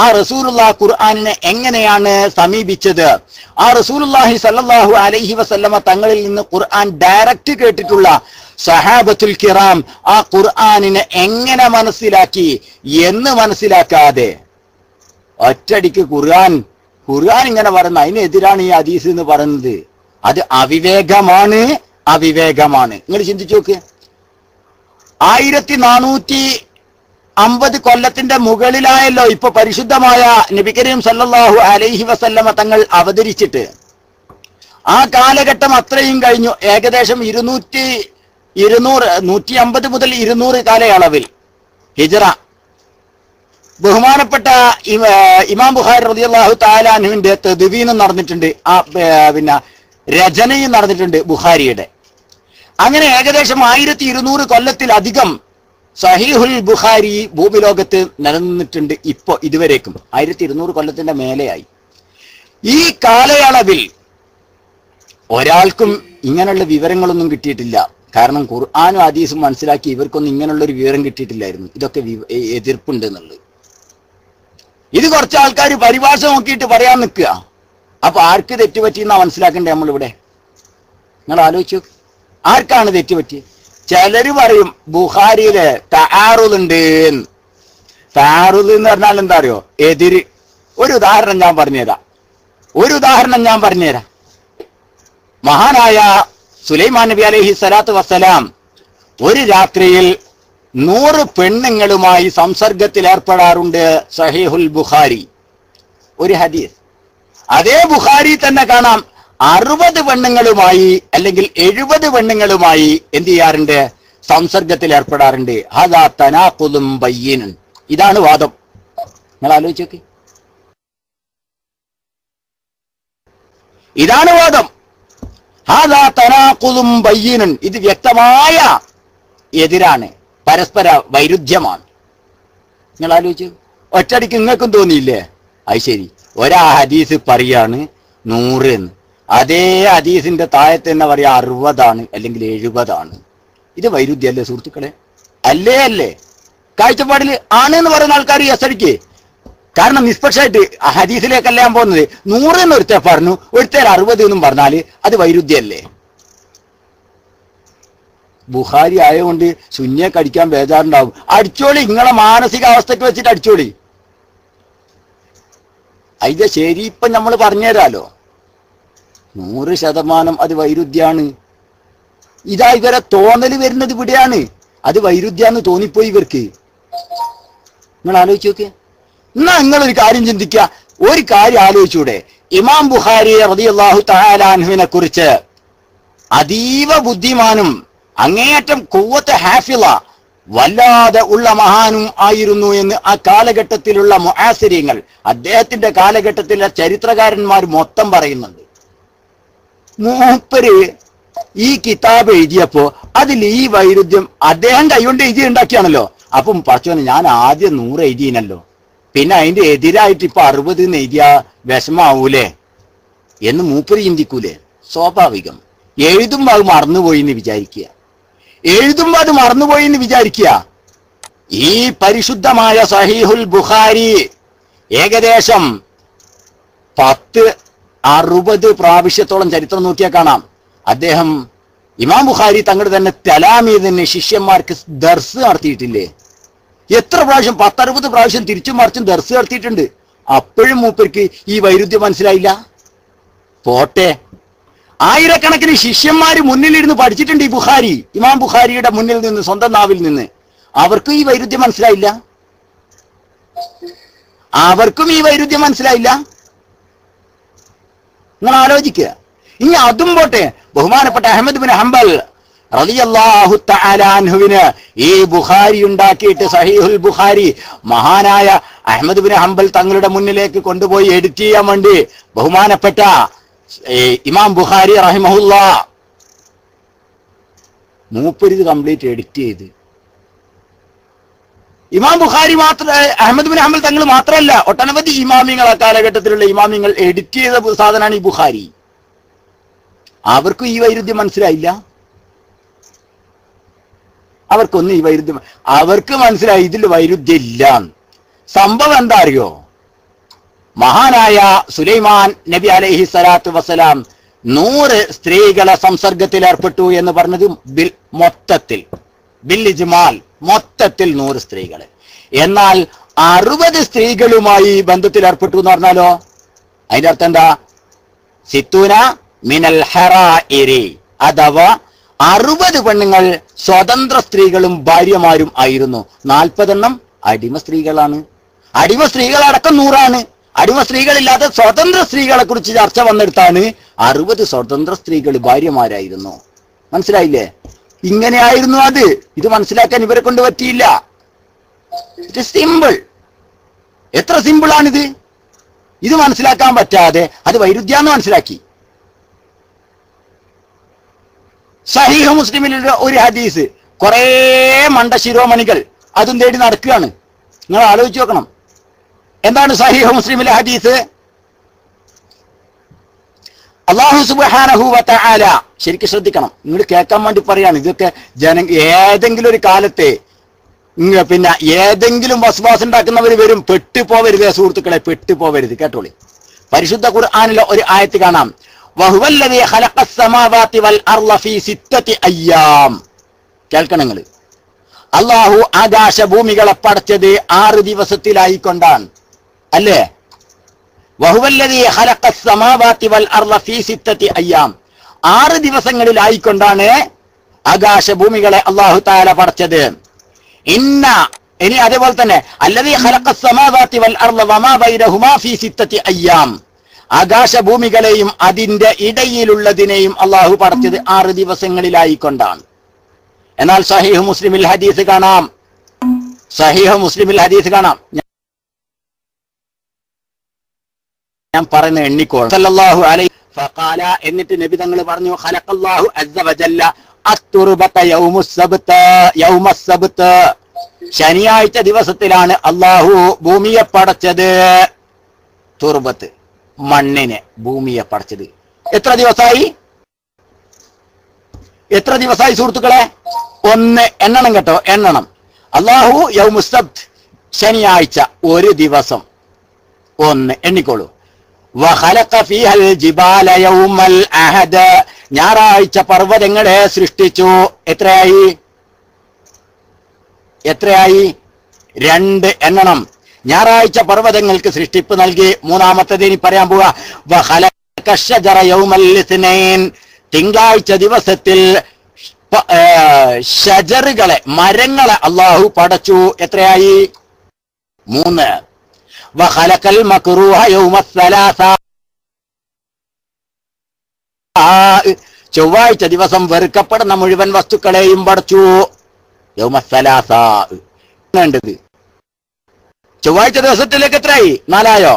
ആ റസൂലുള്ളാഹി ഖുർആനിനെ എങ്ങനെയാണ് സമീപിച്ചത്, ആ റസൂലുള്ളാഹി സല്ലല്ലാഹു അലൈഹി വസല്ലമ തങ്ങളിൽ നിന്ന് ഖുർആൻ ഡയറക്റ്റ് കേട്ടിട്ടുള്ള സഹാബത്തുൽ കിറാം ആ ഖുർആനിനെ എങ്ങനെ മനസ്സിലാക്കി എന്ന് മനസ്സിലാക്കാതെ ഒറ്റടിക്ക് ഖുർആൻ ഇങ്ങനെ പറയുന്ന അതിനെതിരാണ് ഈ ഹദീസ് എന്ന് പറയുന്നത്, അത് അവിവേകമാണ്. നിങ്ങൾ ചിന്തിച്ചു നോക്ക്. 1450 കൊല്ലത്തിന്റെ മുകളിലായല്ലോ ഇപ്പൊ പരിശുദ്ധമായ നബി കരീം സല്ലല്ലാഹു അലൈഹി വസല്ലമ തങ്ങൾ അവതരിച്ചിട്ട്. ആ കാലഘട്ടം അത്രയും കഴിഞ്ഞു. ഏകദേശം 150 മുതൽ 200 കാലയളവിൽ ഹിജ്റ. ബഹുമാനപ്പെട്ട ഇമാം ബുഖാരി റളിയല്ലാഹു തആല അൻഹുവിന്റെ തദ്വീനും നടന്നിട്ടുണ്ട്, പിന്നെ രചനയും നടന്നിട്ടുണ്ട് ബുഖാരിയുടെ. അങ്ങനെ ഏകദേശം 1200 കൊല്ലത്തിലധികം സഹീഹുൽ ബുഖാരി ഭൂമിലോകത്ത് നിലനിന്നിട്ടുണ്ട്. ഇപ്പോ ഇതുവരേക്കും 1200 കൊല്ലത്തിന്റെ മേലെയായി. ഈ കാലയളവിൽ ഒരാൾക്കും ഇങ്ങനെയുള്ള വിവരങ്ങളൊന്നും കിട്ടിയിട്ടില്ല. കാരണം ഖുർആനും ഹദീസും മനസ്സിലാക്കി ഇവർക്കൊന്നും ഇങ്ങനെയുള്ള ഒരു വിവരം കിട്ടിയിട്ടില്ലായിരുന്നു. ഇതൊക്കെ എതിർപ്പുണ്ട് എന്നുള്ളത്. ഇത് കുറച്ച് ആൾക്കാർ പരിഭാഷ നോക്കിയിട്ട് പറയാൻ നിൽക്കുക. അപ്പൊ ആർക്ക് തെറ്റുപറ്റിയെന്നാ മനസ്സിലാക്കണ്ടേ നമ്മളിവിടെ? നിങ്ങൾ ആലോചിച്ചു, ആർക്കാണ് തെറ്റുപറ്റിയത്? ചിലര് പറയും ബുഖാരിയില് തആറുദുണ്ട്. തആറുദ് എന്ന് പറഞ്ഞാൽ എന്താ അറിയോ? എതിര്. ഒരു ഉദാഹരണം ഞാൻ പറഞ്ഞുതരാം. മഹാനായ സുലൈമാൻ നബി അലൈഹി സ്വലാത്തു വസ്സലാം ഒരു രാത്രിയിൽ 100 പെണ്ണുങ്ങളുമായി സംസർഗത്തിൽ ഏർപ്പെടാറുണ്ട്. സഹീഹുൽ ബുഖാരി ഒരു ഹദീസ്. അതേ ബുഖാരി തന്നെ കാണാം 60 പെണ്ണുങ്ങളുമായി അല്ലെങ്കിൽ 70 പെണ്ണുങ്ങളുമായി എന്ത് ചെയ്യാറുണ്ട്? സംസർഗത്തിൽ ഏർപ്പെടാറുണ്ട്. ഹദാ തനാഖുദും ബയ്യിനുൻ. ഇതാണ് വാദം. നിങ്ങൾ ആലോചിച്ച് നോക്കി, ഇതാണ് വാദം. ഹാദാ തനാഖുദും ബയ്യിനുൻ. ഇത് വ്യക്തമായ എതിരാണ്, പരസ്പര വൈരുദ്ധ്യമാണ്. നിങ്ങൾ ആലോചിച്ചു, ഒറ്റടിക്ക് നിങ്ങൾക്കും തോന്നിയില്ലേ? അത് ശരി, ഒരാ ഹദീസ് പറയാണ് 100 എന്ന്, അതേ ഹദീസിന്റെ താഴത്ത് തന്നെ പറയാ 60 അല്ലെങ്കിൽ 70. ഇത് വൈരുദ്ധ്യല്ലേ സുഹൃത്തുക്കളെ? അല്ലേ? കാഴ്ചപ്പാടിൽ ആണ് എന്ന് പറയുന്ന ആൾക്കാർ എസടിക്ക്. കാരണം നിഷ്പക്ഷമായിട്ട് ഹദീസിലേക്കല്ല ഞാൻ പോകുന്നത്. 100 എന്ന് ഒരുത്തർ പറഞ്ഞു, ഒരുത്തർ 60 എന്നും പറഞ്ഞാല് അത് വൈരുദ്ധ്യല്ലേ? ബുഖാരി ആയതുകൊണ്ട് ശൂന്യെ കടിക്കാൻ ബേജാറുണ്ടാവും. അടിച്ചോളി, നിങ്ങളെ മാനസികാവസ്ഥയ്ക്ക് വെച്ചിട്ട് അടിച്ചോളി. അതിന്റെ ശരി ഇപ്പൊ നമ്മൾ പറഞ്ഞുതരാലോ. 100% അത് വൈരുദ്ധ്യാണ്. ഇതാ ഇവരെ തോന്നല് വരുന്നത് ഇവിടെയാണ്. അത് വൈരുദ്ധ്യാന്ന് തോന്നിപ്പോയി ഇവർക്ക്. നിങ്ങൾ ആലോചിച്ച് നോക്കിയ. എന്നാ നിങ്ങളൊരു കാര്യം ചിന്തിക്കുക, ഒരു കാര്യം ആലോചിച്ചൂടെ? ഇമാം ബുഖാരി റളിയല്ലാഹു തആല അൻഹുവിനെ കുറിച്ച് അതീവ ബുദ്ധിമാനും അങ്ങേയറ്റം ഖുവ്വത്ത് ഹാഫിള വല്ലാതെ ഉള്ള മഹാനും ആയിരുന്നു എന്ന് ആ കാലഘട്ടത്തിലുള്ള മുആസിരീങ്ങൾ, അദ്ദേഹത്തിന്റെ കാലഘട്ടത്തിലെ ചരിത്രകാരന്മാർ മൊത്തം പറയുന്നുണ്ട്. മൂപ്പര് ഈ കിതാബ് എഴുതിയപ്പോ അതിൽ ഈ വൈരുദ്ധ്യം അദ്ദേഹം കൈകൊണ്ട് എഴുതി ഉണ്ടാക്കിയാണല്ലോ. അപ്പം പടച്ചോനെ, ഞാൻ ആദ്യം 100 എഴുതിയനല്ലോ, പിന്നെ അതിന്റെ എതിരായിട്ട് ഇപ്പൊ 60 എഴുതിയ വിഷമാവൂലേ എന്ന് മൂപ്പര് ചിന്തിക്കൂലേ? സ്വാഭാവികം. എഴുതുമ്പോ അത് മറന്നുപോയി എന്ന് വിചാരിക്കുക. ഈ പരിശുദ്ധമായ സഹീഹുൽ ബുഖാരി ഏകദേശം 10-60 പ്രാവശ്യത്തോളം ചരിത്രം നോക്കിയാൽ കാണാം. അദ്ദേഹം ഇമാം ബുഖാരി തങ്ങളുടെ തന്നെ തലാമീദിന് ശിഷ്യന്മാർക്ക് ദർസ് നടത്തിയിട്ടില്ലേ? എത്ര പ്രാവശ്യം? 10-60 പ്രാവശ്യം തിരിച്ചും മറിച്ചും ദർസ് നടത്തിയിട്ടുണ്ട്. അപ്പോഴും മൂപ്പർക്ക് ഈ വൈരുദ്ധ്യം മനസ്സിലായില്ല. പോട്ടെ, ആയിരക്കണക്കിന് ശിഷ്യന്മാര് മുന്നിലിരുന്ന് പഠിച്ചിട്ടുണ്ട് ഈ ബുഖാരി, ഇമാം ബുഖാരിയുടെ മുന്നിൽ നിന്ന്, സ്വന്തം നാവിൽ നിന്ന്. അവർക്കും ഈ വൈരുദ്ധ്യം മനസ്സിലായില്ല. നിങ്ങൾ ആലോചിക്കുക. ഇനി അതും പോട്ടെ, ബഹുമാനപ്പെട്ട അഹ്മദ് ബിൻ ഹംബൽ റളിയല്ലാഹു തആല അൻഹുവിന് ഈ ബുഖാരി ഉണ്ടാക്കിയിട്ട് സഹീഹുൽ ബുഖാരി മഹാനായ അഹ്മദ് ബിൻ ഹംബൽ തങ്ങളുടെ മുന്നിലേക്ക് കൊണ്ടുപോയി എഡിറ്റ് ചെയ്യാൻ വേണ്ടി ബഹുമാനപ്പെട്ട ഇമാം ബുഖാരി റഹിമഹുല്ലാ മൂപ്പരിത് കംപ്ലീറ്റ് എഡിറ്റ് ചെയ്ത്. ഇമാം ബുഖാരി അഹ്മദ് ബിൻ ഹംബൽ തങ്ങൾ മാത്രമല്ല, ഒട്ടനവധി ഇമാമിങ്ങൾ, ആ കാലഘട്ടത്തിലുള്ള ഇമാമിങ്ങൾ എഡിറ്റ് ചെയ്ത സാധനമാണ് ഈ ബുഖാരി. അവർക്കും ഈ വൈരുദ്ധ്യം മനസ്സിലായില്ല. അവർക്കൊന്നും ഈ വൈരുദ്ധ്യം, അവർക്ക് മനസ്സിലായി ഇതിൽ വൈരുദ്ധ്യം ഇല്ല. സംഭവം എന്താ അറിയോ? മഹാനായ സുലൈമാൻ നബി അലൈഹി സ്വലാത്തു വസ്സലാം 100 സ്ത്രീകളെ സംസർഗത്തിൽ ഏർപ്പെട്ടു എന്ന് പറഞ്ഞത് ബിൽ ഇജ്മാൽ മൊത്തത്തിൽ 100 സ്ത്രീകള്. എന്നാൽ 60 സ്ത്രീകളുമായി ബന്ധത്തിൽ ഏർപ്പെട്ടു എന്ന് പറഞ്ഞാലോ അതിന്റെ അർത്ഥം എന്താ? സിത്തൂന മിനൽ ഹറാഇരി, അഥവാ 60 പെണ്ണുങ്ങൾ സ്വതന്ത്ര സ്ത്രീകളും ഭാര്യമാരും ആയിരുന്നു. 40 അടിമ സ്ത്രീകളാണ്. അടിമ സ്ത്രീകളടക്കം 100. അടിമ സ്ത്രീകളില്ലാത്ത സ്വതന്ത്ര സ്ത്രീകളെ കുറിച്ച് ചർച്ച വന്നെടുത്താണ് 60 സ്വതന്ത്ര സ്ത്രീകൾ ഭാര്യമാരായിരുന്നു. മനസ്സിലായില്ലേ? ഇങ്ങനെയായിരുന്നു അത്. ഇത് മനസ്സിലാക്കാൻ ഇവരെ കൊണ്ട് പറ്റിയില്ല. It simple. എത്ര സിമ്പിളാണിത്! ഇത് മനസ്സിലാക്കാൻ പറ്റാതെ അത് വൈരുദ്ധ്യാന്ന് മനസ്സിലാക്കി. സഹീഹ് മുസ്ലിമിലുള്ള ഒരു ഹദീസ്, കുറെ മണ്ടശിരോമണികൾ അതും തേടി നടക്കുകയാണ്. നിങ്ങൾ ആലോചിച്ച് നോക്കണം. എന്താണ് സഹീഹ് മുസ്ലിമിലെ ഹദീസ്? അല്ലാഹു സുബ്ഹാനഹു വ തആല ശരിക്കും ശ്രദ്ധിക്കണം, നിങ്ങൾ കേൾക്കാൻ വേണ്ടി പറയാണ്. ഇതൊക്കെ ഏതെങ്കിലും ഒരു കാലത്തെ പിന്നെ ഏതെങ്കിലും വസ്വാസ് ഉണ്ടാക്കുന്നവർ വരും. പെട്ടുപോവരുത് സുഹൃത്തുക്കളെ, പെട്ടുപോവരുത്. കേട്ടോളി, പരിശുദ്ധ ഖുർആനിലെ ഒരു ആയത്ത് കാണാം. വഹുവല്ലദീ ഖലഖസ് സമാവാതി വൽ അർള ഫീ സിത്തത്തി അയ്യാം. കേൾക്കണം നിങ്ങൾ, അല്ലാഹു ആകാശ ഭൂമികളെ പടച്ചത് 6 ദിവസത്തിലായിക്കൊണ്ടാണ്. അല്ലേ? വഹുവല്ലദീ ഖലഖസ് സമാവാതി വൽ അർള ഫീ സിത്തത്തി അയ്യാം. 6 ദിവസങ്ങളിലായിക്കൊണ്ടാണ് ആകാശ ഭൂമികളെ അല്ലാഹു തആല പടച്ചത്. ഇനി അതേപോലെ തന്നെ അല്ലദീ ഖലഖസ് സമാവാതി വൽ അർള വമാ ബൈനഹുമാ ഫീ സിത്തത്തി അയ്യാം. ആകാശ ഭൂമികളെയും അതിന്റെ ഇടയിലുള്ളതിനെയും അല്ലാഹു പടച്ചത് 6 ദിവസങ്ങളിലായിക്കൊണ്ടാണ്. എന്നാൽ സഹീഹ് മുസ്ലിമിൽ ഹദീസ് കാണാം, സഹീഹ് മുസ്ലിമിൽ ഹദീസ് കാണാം. ഞാൻ പറയുന്ന എണ്ണിക്കോൾ സല്ലല്ലാഹു അലൈഹി ഫഖാല, എന്നിട്ട് നബി തങ്ങൾ പറഞ്ഞു, ഖലഖല്ലാഹു അസ്സ വജല്ല അത്തുർബത യൗമസ്സബ്ത്. ശനിയാഴ്ച ദിവസത്തിലാണ് അല്ലാഹു ഭൂമിയെ പടച്ചത്. തുർബത്ത്, മണ്ണിനെ, ഭൂമിയെ പടച്ചത്. എത്ര ദിവസമായി? എത്ര ദിവസമായി സുഹൃത്തുക്കളെ? 1. എണ്ണണം കേട്ടോ, എണ്ണണം. അല്ലാഹു യൗമുസ്സബ്ത്, ശനിയാഴ്ച, 1 ദിവസം, 1. എണ്ണിക്കോളൂ. വഖലഖ ഫീഹൽ ജിബാല യൗമൽ അഹദ്. ഞായറാഴ്ച പർവ്വതങ്ങളെ സൃഷ്ടിച്ചു. എത്രയായി? 2. എണ്ണണം. ഞായറാഴ്ച പർവ്വതങ്ങൾക്ക് സൃഷ്ടിപ്പ് നൽകി. 3-മത്തേത് ഇനി പറയാൻ പോവുക. വഖലഖ ശജറ യൗമൽ ഇത്നൈൻ. തിങ്കളാഴ്ച ദിവസത്തിൽ ഷജറുകളെ, മരങ്ങളെ അല്ലാഹു പടച്ചു. എത്രയായി? 3. വഖലഖൽ മക്റൂഹ യൗമസ്സലാസ. ചൊവ്വാഴ്ച ദിവസം വെറുക്കപ്പെടുന്ന മുഴുവൻ വസ്തുക്കളെയും പടച്ചു. യൗമസ്സലാസ വേണ്ടത്. ചൊവ്വാഴ്ച ദിവസത്തിലേക്ക് എത്രയായി? 4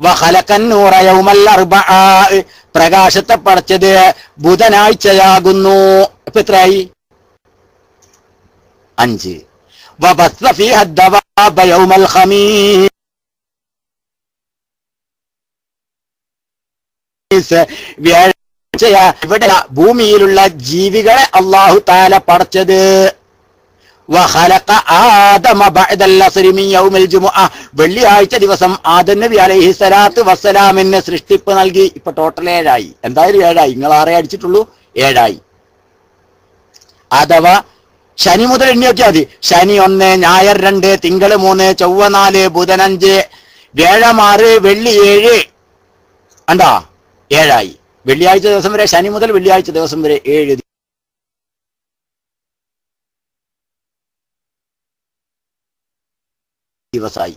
വഖലഖൻ നൂറ യൗമൽ അർബഅ. പ്രകാശത്തെ പടച്ചത് ബുധനാഴ്ചയാകുന്നു. ഇപ്പൊ എത്രയായി? 5. വബസ്സ ഫീഹ ദവാബ യൗമൽ ഖമീസ്. ഇവിടെ ഭൂമിയിലുള്ള ജീവികളെ അല്ലാഹു തആല പടച്ചത്. വഖലഖ ആദമ ബഅദൽ അസ്രി മിൻ യൗമിൽ ജുമുഅ. വെള്ളിയാഴ്ച ദിവസം ആദം നബി അലൈഹി സ്വലാത്തു വസ്സലാമിന് സൃഷ്ടിപ്പ് നൽകി. ഇപ്പൊ ടോട്ടൽ 7 ആയി. എന്തായാലും 7 ആയി. നിങ്ങൾ 6 അടിച്ചിട്ടുള്ളൂ, 7 ആയി. അഥവാ ശനി മുതൽ എണ്ണി നോക്കിയാൽ മതി. ശനി 1, ഞായർ 2, തിങ്കൾ 3, ചൊവ്വ 4, ബുധൻ 5, വ്യാഴം 6, വെള്ളി 7. കണ്ടാ? 7 ആയി. വെള്ളിയാഴ്ച ദിവസം വരെ, ശനി മുതൽ വെള്ളിയാഴ്ച ദിവസം വരെ 7 ദിവസമായി.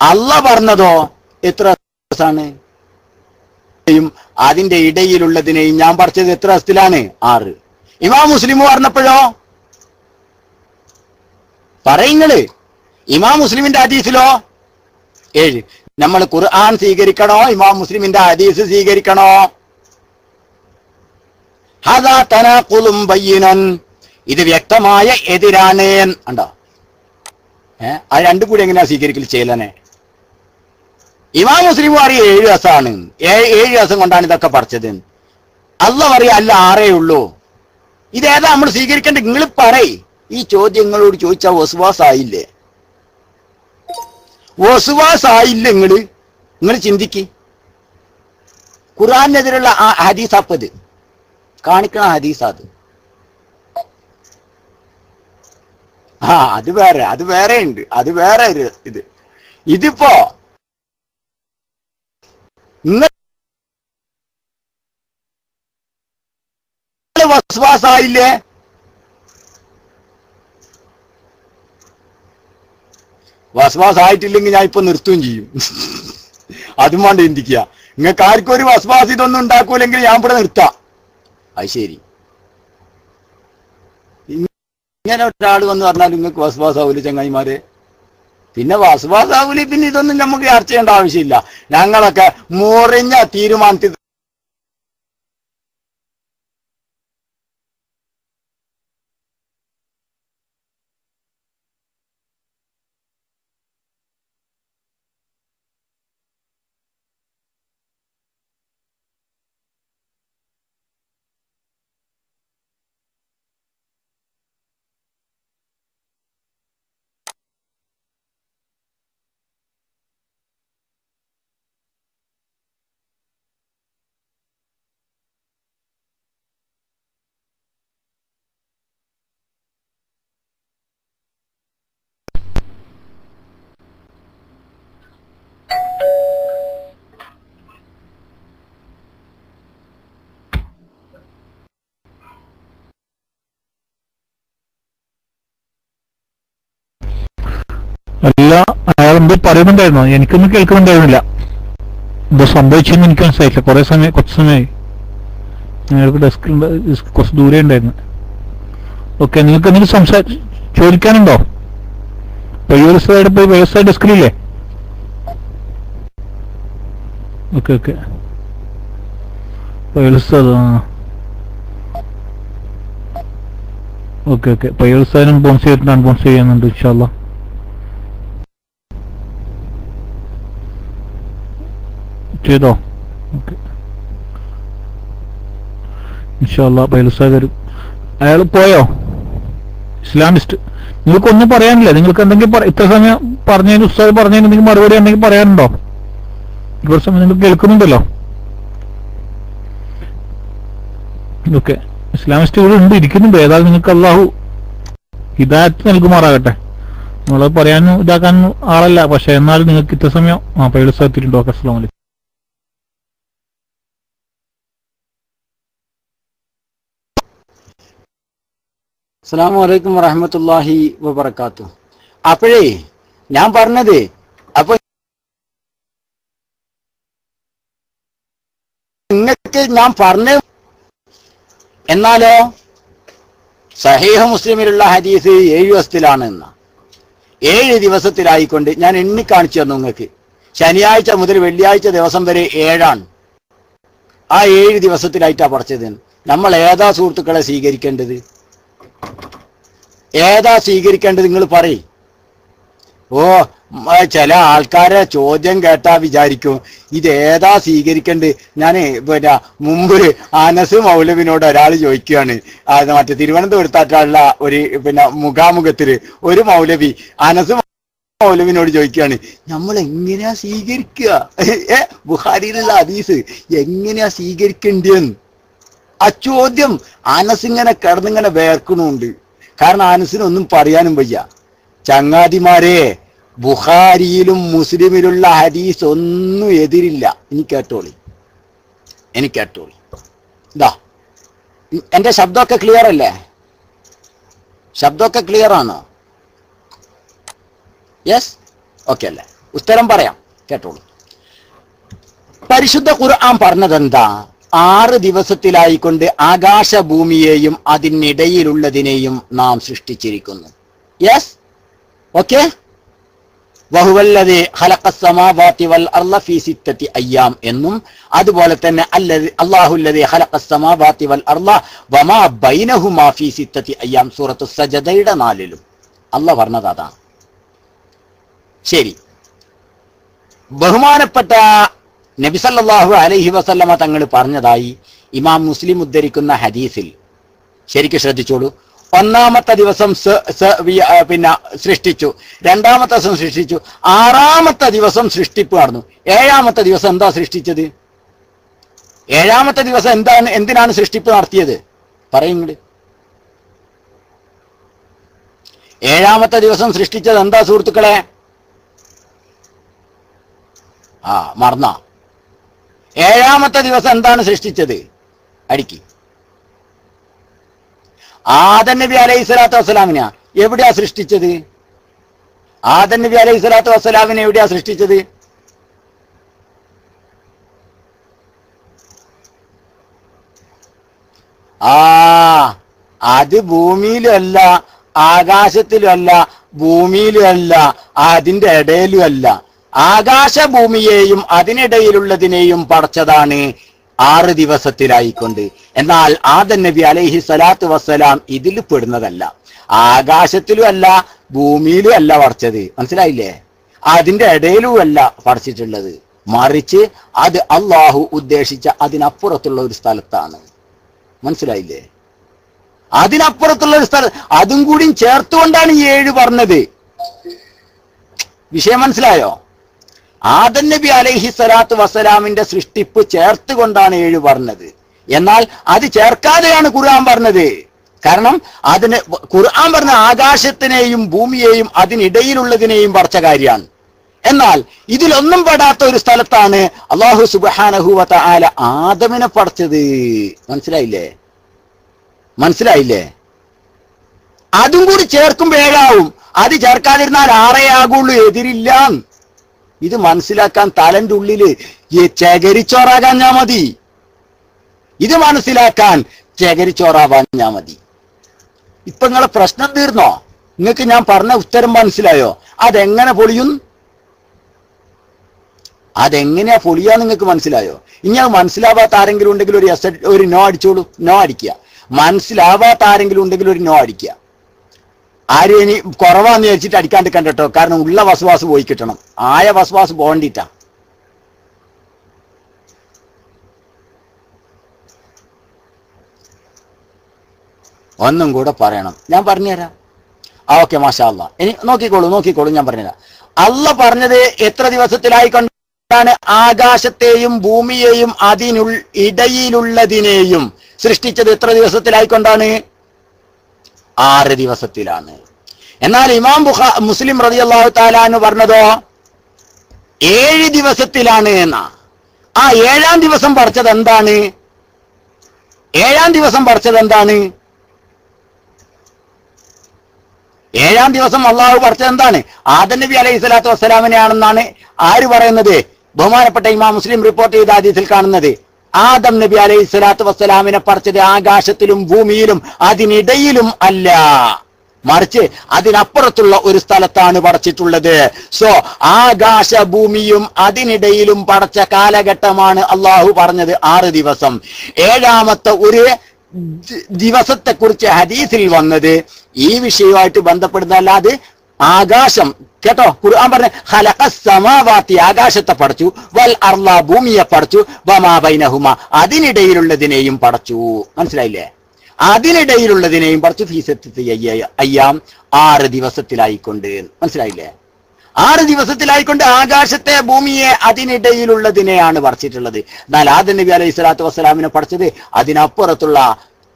അല്ലാഹ് പറഞ്ഞതോ എത്ര ദിവസമാണ്? അതിന്റെ ഇടയിലുള്ളതിനെയും ഞാൻ പഠിച്ചത് എത്ര ദിവസത്തിലാണ്? 6. ഇമാം മുസ്ലിം പറഞ്ഞപ്പോഴോ പറയുങ്ങള്, ഇമാം മുസ്ലിമിന്റെ ഹദീസിലോ 7. നമ്മൾ ഖുർആൻ സ്വീകരിക്കണോ ഇമാം മുസ്ലിമിന്റെ ഹദീസ് സ്വീകരിക്കണോ? ഹദാ തനാഖുലുൻ ബയ്യിനൻ. ഇത് വ്യക്തമായ എതിരാണ്. ഉണ്ടോ? ആ രണ്ടും കൂടി എങ്ങനെയാ സ്വീകരിക്കൽ ചെയ്യലനെ? ഇമാം മുസ്ലിം പറയും 7 ദിവസമാണ്. 7 ദിവസം കൊണ്ടാണ് ഇതൊക്കെ പഠിച്ചത്. അല്ലാഹ് പറയാ അല്ല 6 ഉള്ളൂ. ഇതേതാ നമ്മൾ സ്വീകരിക്കേണ്ടത്? നിങ്ങൾ പറയ്. ഈ ചോദ്യങ്ങളോട് ചോദിച്ചാൽ വസ്വാസായില്ലേ? വസ്വാസായില്ലേ? നിങ്ങൾ ചിന്തിക്ക്. ഖുർആനെതിരുള്ള ആ ഹദീസ് അപ്പത് കാണിക്കണ ഹദീസ് അത്. അത് വേറെ ഉണ്ട്. അത് വേറെ ഇത്. ഇതിപ്പോ നിങ്ങൾ വസ്വാസായില്ലേ? വസ്വാസായിട്ടില്ലെങ്കിൽ ഞാൻ ഇപ്പൊ നിർത്തുകയും ചെയ്യും. അതും വേണ്ട ചിന്തിക്കുക. നിങ്ങൾക്ക് ആർക്കും ഒരു വസ്വാസ് ഇതൊന്നും ഉണ്ടാക്കൂലെങ്കിൽ ഞാൻ ഇവിടെ നിർത്താം. അത് ശരി. ഇങ്ങനെ ഒരാൾ വന്ന് പറഞ്ഞാൽ നിങ്ങൾക്ക് വസ്വാസാവൂല് ചങ്ങായിമാരെ? പിന്നെ വസ്വാസാവൂല്, പിന്നെ ഇതൊന്നും നമുക്ക് ചർച്ച ചെയ്യേണ്ട ആവശ്യമില്ല. ഞങ്ങളൊക്കെ മുറിഞ്ഞ തീരുമാനത്തിൽ അല്ല, അയാൾ എന്തോ പറയുന്നുണ്ടായിരുന്നു, എനിക്കൊന്നും കേൾക്കുന്നുണ്ടായിരുന്നില്ല. എന്തോ സംഭവിച്ചെന്ന് എനിക്ക് മനസ്സിലായില്ല. കുറച്ച് സമയമായി. ഞങ്ങൾക്ക് ഡെസ്കിൽ കുറച്ച് ദൂരെ ഉണ്ടായിരുന്നു. ഓക്കെ, നിങ്ങൾക്ക് എന്തെങ്കിലും ചോദിക്കാനുണ്ടോ? വ്യവസായ ഡെസ്കിലില്ലേ? Okay okay, okay okay. വ്യവസായം ബോൺസ് ചെയ്തിട്ട് അൺബോൺസ് ചെയ്യാനുണ്ട് ഇൻഷാ അല്ലാഹ്. ചെയ്തോ? ഓക്കെ, ഇൻഷാ അല്ലാഹ് വ്യവസായ വരും. അയാൾ പോയോ? ഇസ്ലാമിസ്റ്റ്. നിങ്ങൾക്കൊന്നും പറയാനില്ല? നിങ്ങൾക്ക് എന്തെങ്കിലും ഇത്ര സമയം പറഞ്ഞതിന് ഉസ്താദ് പറഞ്ഞതിന് എന്തെങ്കിലും മറുപടി എന്തെങ്കിലും പറയാനുണ്ടോ? കുറച്ച് സമയം നിങ്ങൾ കേൾക്കുന്നുണ്ടല്ലോ. ഓക്കെ, ഇസ്ലാമിസ്റ്റ് ഇവിടെ ഉണ്ട്, ഇരിക്കുന്നുണ്ട്. ഏതായാലും നിങ്ങൾക്ക് അള്ളാഹു ഹിദായത്ത് നൽകുമാറാകട്ടെ. നമ്മളത് പറയാനും ഇതാക്കാനും ആളല്ല, പക്ഷെ എന്നാലും നിങ്ങൾക്ക് ഇത്ര സമയം പൈലസാത്തിട്ടുണ്ടോ? ഓക്കെ, അസ്സലാമു അലൈക്കും. അസ്സലാമു അലൈക്കും വറഹ്മത്തുള്ളാഹി വബറകാതുഹു. അപ്പോഴേ ഞാൻ പറഞ്ഞത്, അപ്പൊ നിങ്ങൾക്ക് ഞാൻ പറഞ്ഞ, എന്നാലോ സഹീഹ് മുസ്ലിമിലുള്ള ഹദീസ് 7 ദിവസത്തിലാണ് എന്ന 7 ദിവസത്തിലായിക്കൊണ്ട് ഞാൻ എണ്ണിക്കാണിച്ചു തന്നു നിങ്ങൾക്ക്. ശനിയാഴ്ച മുതൽ വെള്ളിയാഴ്ച ദിവസം വരെ 7ആണ്. ആ 7 ദിവസത്തിലായിട്ടാണ് പഠിച്ചത്. നമ്മൾ ഏതാ സുഹൃത്തുക്കളെ സ്വീകരിക്കേണ്ടത്? ഏതാ സ്വീകരിക്കേണ്ടത് നിങ്ങൾ പറയും. ഓ, ചില ആൾക്കാരെ ചോദ്യം കേട്ടാ വിചാരിക്കും ഇതേതാ സ്വീകരിക്കേണ്ടത്. ഞാൻ പിന്നെ മുമ്പ് അനസ് മൗലവിനോട് ഒരാൾ ചോദിക്കുകയാണ്, മറ്റേ തിരുവനന്തപുരത്തായിട്ടുള്ള ഒരു മുഖാമുഖത്തില് ഒരു മൗലവി അനസ് മൗലവിനോട് ചോദിക്കുകയാണ്, നമ്മൾ എങ്ങനെയാ സ്വീകരിക്കുക? ബുഖാരിയിലുള്ള ഹദീസ് എങ്ങനെയാ സ്വീകരിക്കേണ്ടതെന്ന്. ആ ചോദ്യം അനസിങ്ങനെ കിടന്നിങ്ങനെ വേർക്കണുണ്ട്. കാരണം അനസിനൊന്നും പറയാനും വയ്യ. ചങ്ങാതിമാരെ, ബുഖാരിയിലും മുസ്ലിമിലുള്ള ഹദീസ് ഒന്നും എതിരില്ല. ഇനി കേട്ടോളി. ഇതാ, എന്റെ ശബ്ദമൊക്കെ ക്ലിയർ അല്ലേ? ശബ്ദമൊക്കെ ക്ലിയർ ആണോ? യെസ്, ഓക്കെ അല്ലേ? ഉത്തരം പറയാം, കേട്ടോളൂ. പരിശുദ്ധ ഖുർആൻ പറഞ്ഞതെന്താ? 6 ദിവസത്തിലായിക്കൊണ്ട് ആകാശഭൂമിയെയും അതിനിടയിലുള്ളതിനെയും നാം സൃഷ്ടിച്ചിരിക്കുന്നു. Yes, okay. വഹുവല്ലദീ ഖലഖസ് സമാവാതി വൽ അർള ഫീ 6 അയ്യാം എന്നും, അതുപോലെ തന്നെ അല്ലാഹുല്ലദീ ഖലഖസ് സമാവാതി വൽ അർള വമാ ബൈനഹുമാ ഫീ 6 അയ്യാം സൂറത്തു സജദയുടെ 4-ലും അല്ലാഹ് പറഞ്ഞത് അതാണ്. ശരി, ബഹുമാനപ്പെട്ട നബി സല്ലല്ലാഹു അലൈഹി വസല്ലമ തങ്ങൾ പറഞ്ഞതായി ഇമാം മുസ്ലിം ഉദ്ധരിക്കുന്ന ഹദീസിൽ ശരിക്കും ശ്രദ്ധിച്ചോളൂ. 1-ാമത്തെ ദിവസം സൃഷ്ടിച്ചു, 2-ാമത്തെ ദിവസം സൃഷ്ടിച്ചു, 6-ാമത്തെ ദിവസം സൃഷ്ടിപ്പ് നടന്നു. 7-ാമത്തെ ദിവസം എന്താ സൃഷ്ടിച്ചത്? 7-ാമത്തെ ദിവസം എന്തിനാണ് സൃഷ്ടിപ്പ് നടത്തിയത്? പറയുന്നത്. 7-ാമത്തെ ദിവസം സൃഷ്ടിച്ചത് എന്താ സുഹൃത്തുക്കളെ? മറന്ന. 7-ാമത്തെ ദിവസം എന്താണ് സൃഷ്ടിച്ചത്? അടിക്ക്. ആദം നബി അലൈഹി സ്വലാത്തു വസ്സലാമിനെ എവിടെയാ സൃഷ്ടിച്ചത്? ആദം നബി അലൈഹി സ്വലാത്തു വസ്സലാമിനെ എവിടെയാ സൃഷ്ടിച്ചത്? അത് ഭൂമിയിലും അല്ല, ആകാശത്തിലും അല്ല, ഭൂമിയിലും അല്ല, അതിന്റെ ഇടയിലും അല്ല. ആകാശഭൂമിയെയും അതിനിടയിലുള്ളതിനെയും പടച്ചതാണ് 6 ദിവസത്തിലായിക്കൊണ്ട്. എന്നാൽ ആദം നബി അലൈഹി സ്വലാത്തു വസ്സലാം ഇതിൽ പെടുന്നതല്ല. ആകാശത്തിലും അല്ല, ഭൂമിയിലും അല്ല പടച്ചത്. മനസ്സിലായില്ലേ? അതിന്റെ ഇടയിലും അല്ല പടച്ചിട്ടുള്ളത്. മറിച്ച് അത് അള്ളാഹു ഉദ്ദേശിച്ച അതിനപ്പുറത്തുള്ള ഒരു സ്ഥലത്താണ്. മനസ്സിലായില്ലേ? അതിനപ്പുറത്തുള്ള ഒരു സ്ഥലം, അതും കൂടി ചേർത്തുകൊണ്ടാണ് ഈ 7 പറഞ്ഞത്. വിഷയം മനസ്സിലായോ? ആദം നബി അലൈഹി സ്വലാത്തു വസ്സലാമിന്റെ സൃഷ്ടിപ്പ് ചേർത്തുകൊണ്ടാണ് 7 പറഞ്ഞത്. എന്നാൽ അത് ചേർക്കാതെയാണ് ഖുർആൻ പറഞ്ഞത്. കാരണം അതിന് ഖുർആൻ പറഞ്ഞ ആകാശത്തിനെയും ഭൂമിയെയും അതിനിടയിലുള്ളതിനെയും പടച്ച കാര്യമാണ്. എന്നാൽ ഇതിലൊന്നും പെടാത്ത ഒരു സ്ഥലത്താണ് അല്ലാഹു സുബ്ഹാനഹു വ തആല ആദമിനെ പടച്ചത്. മനസ്സിലായില്ലേ? അതും കൂടി ചേർക്കുമ്പോൾ 7 ആവും. അത് ചേർക്കാതിരുന്നാൽ 6 ആകുള്ളൂ, എതിരില്ല. ഇത് മനസ്സിലാക്കാൻ തലന്റെ ഉള്ളില് ചകരിച്ചോറാകാഞ്ഞാ മതി. ഇത് മനസ്സിലാക്കാൻ ചകരിച്ചോറാവാഞ്ഞാ മതി. ഇപ്പൊ നിങ്ങളെ പ്രശ്നം തീർന്നോ? നിങ്ങൾക്ക് ഞാൻ പറഞ്ഞ ഉത്തരം മനസ്സിലായോ? അതെങ്ങനെ പൊളിയും, അതെങ്ങനെയാ പൊളിയാ നിങ്ങൾക്ക് മനസ്സിലായോ? ഇനി അത് മനസ്സിലാവാത്ത ആരെങ്കിലും ഉണ്ടെങ്കിൽ ഒരു നോ അടിച്ചോളൂ. നോ അടിക്കുക. മനസ്സിലാവാത്ത ആരെങ്കിലും ഉണ്ടെങ്കിൽ ഒരു നോ അടിക്കുക. ആരും ഇനി കുറവാന്ന് വിചാരിച്ചിട്ട് അടിക്കാണ്ട് കണ്ടോ. കാരണം ഉള്ള വസ്വാസ് പോയി കിട്ടണം. ആയ വസ്വാസ് പോകണ്ടിട്ടാ. ഒന്നും കൂടെ പറയണം. ഞാൻ പറഞ്ഞുതരാം. ഓക്കെ, മാഷാ അല്ലാ. ഇനി നോക്കിക്കോളൂ, ഞാൻ പറഞ്ഞുതരാം. അള്ള പറഞ്ഞത് എത്ര ദിവസത്തിലായിക്കൊണ്ടാണ് ആകാശത്തെയും ഭൂമിയെയും ഇടയിലുള്ളതിനെയും സൃഷ്ടിച്ചത്? എത്ര ദിവസത്തിലായിക്കൊണ്ടാണ്? 6 ദിവസത്തിലാണ്. എന്നാൽ ഇമാം മുസ്ലിം റളിയല്ലാഹു തആല അൻഹു പറഞ്ഞതോ 7 ദിവസത്തിലാണ് എന്നാ. ആ 7-ാം ദിവസം പടച്ചത് എന്താണ്? 7-ാം ദിവസം പടച്ചത് എന്താണ്? 7-ാം ദിവസം അള്ളാഹു പടച്ചത് എന്താണ്? ആദം നബി അലൈഹി സ്വലാത്തു വസ്സലാമിനെയാണെന്നാണ് ആര് പറയുന്നത്? ബഹുമാനപ്പെട്ട ഇമാം മുസ്ലിം റിപ്പോർട്ട് ചെയ്ത ഹദീസിൽ കാണുന്നത്. ആദം നബി അലൈഹി സ്വലാത്തു വസ്സലാമിനെ പടച്ചത് ആകാശത്തിലും ഭൂമിയിലും അതിനിടയിലും അല്ല, മറിച്ച് അതിനപ്പുറത്തുള്ള ഒരു സ്ഥലത്താണ് പടച്ചിട്ടുള്ളത്. സോ ആകാശ ഭൂമിയും അതിനിടയിലും പടച്ച കാലഘട്ടമാണ് അള്ളാഹു പറഞ്ഞത് 6 ദിവസം. 7-ാമത്തെ ഒരു ദിവസത്തെക്കുറിച്ച് ഹദീസിൽ വന്നത് ഈ വിഷയവുമായിട്ട് ബന്ധപ്പെടുന്നതല്ലാതെ ആകാശം കേട്ടോ. ഖുർആൻ പറഞ്ഞ ഖലഖസ് സമാവാതി, ആകാശത്തെ പടച്ചു, വൽ അർള, ഭൂമിയെ പടച്ചു, വമാ ബൈനഹുമ, അതിനിടയിലുള്ളതിനെയും പടച്ചു. മനസ്സിലായില്ലേ? അതിനിടയിലുള്ളതിനെയും പടച്ചു. ഫീ സിത്തത്തി അയ്യാം, 6 ദിവസത്തിലായിക്കൊണ്ട്. മനസ്സിലായില്ലേ? 6 ദിവസത്തിലായിക്കൊണ്ട് ആകാശത്തെ ഭൂമിയെ അതിനിടയിലുള്ളതിനെയാണ് പടച്ചിട്ടുള്ളത്. എന്നാൽ ആദം നബി അലൈഹി സ്വലാത്തു വസ്സലാമിനെ പടച്ചത് അതിനപ്പുറത്തുള്ള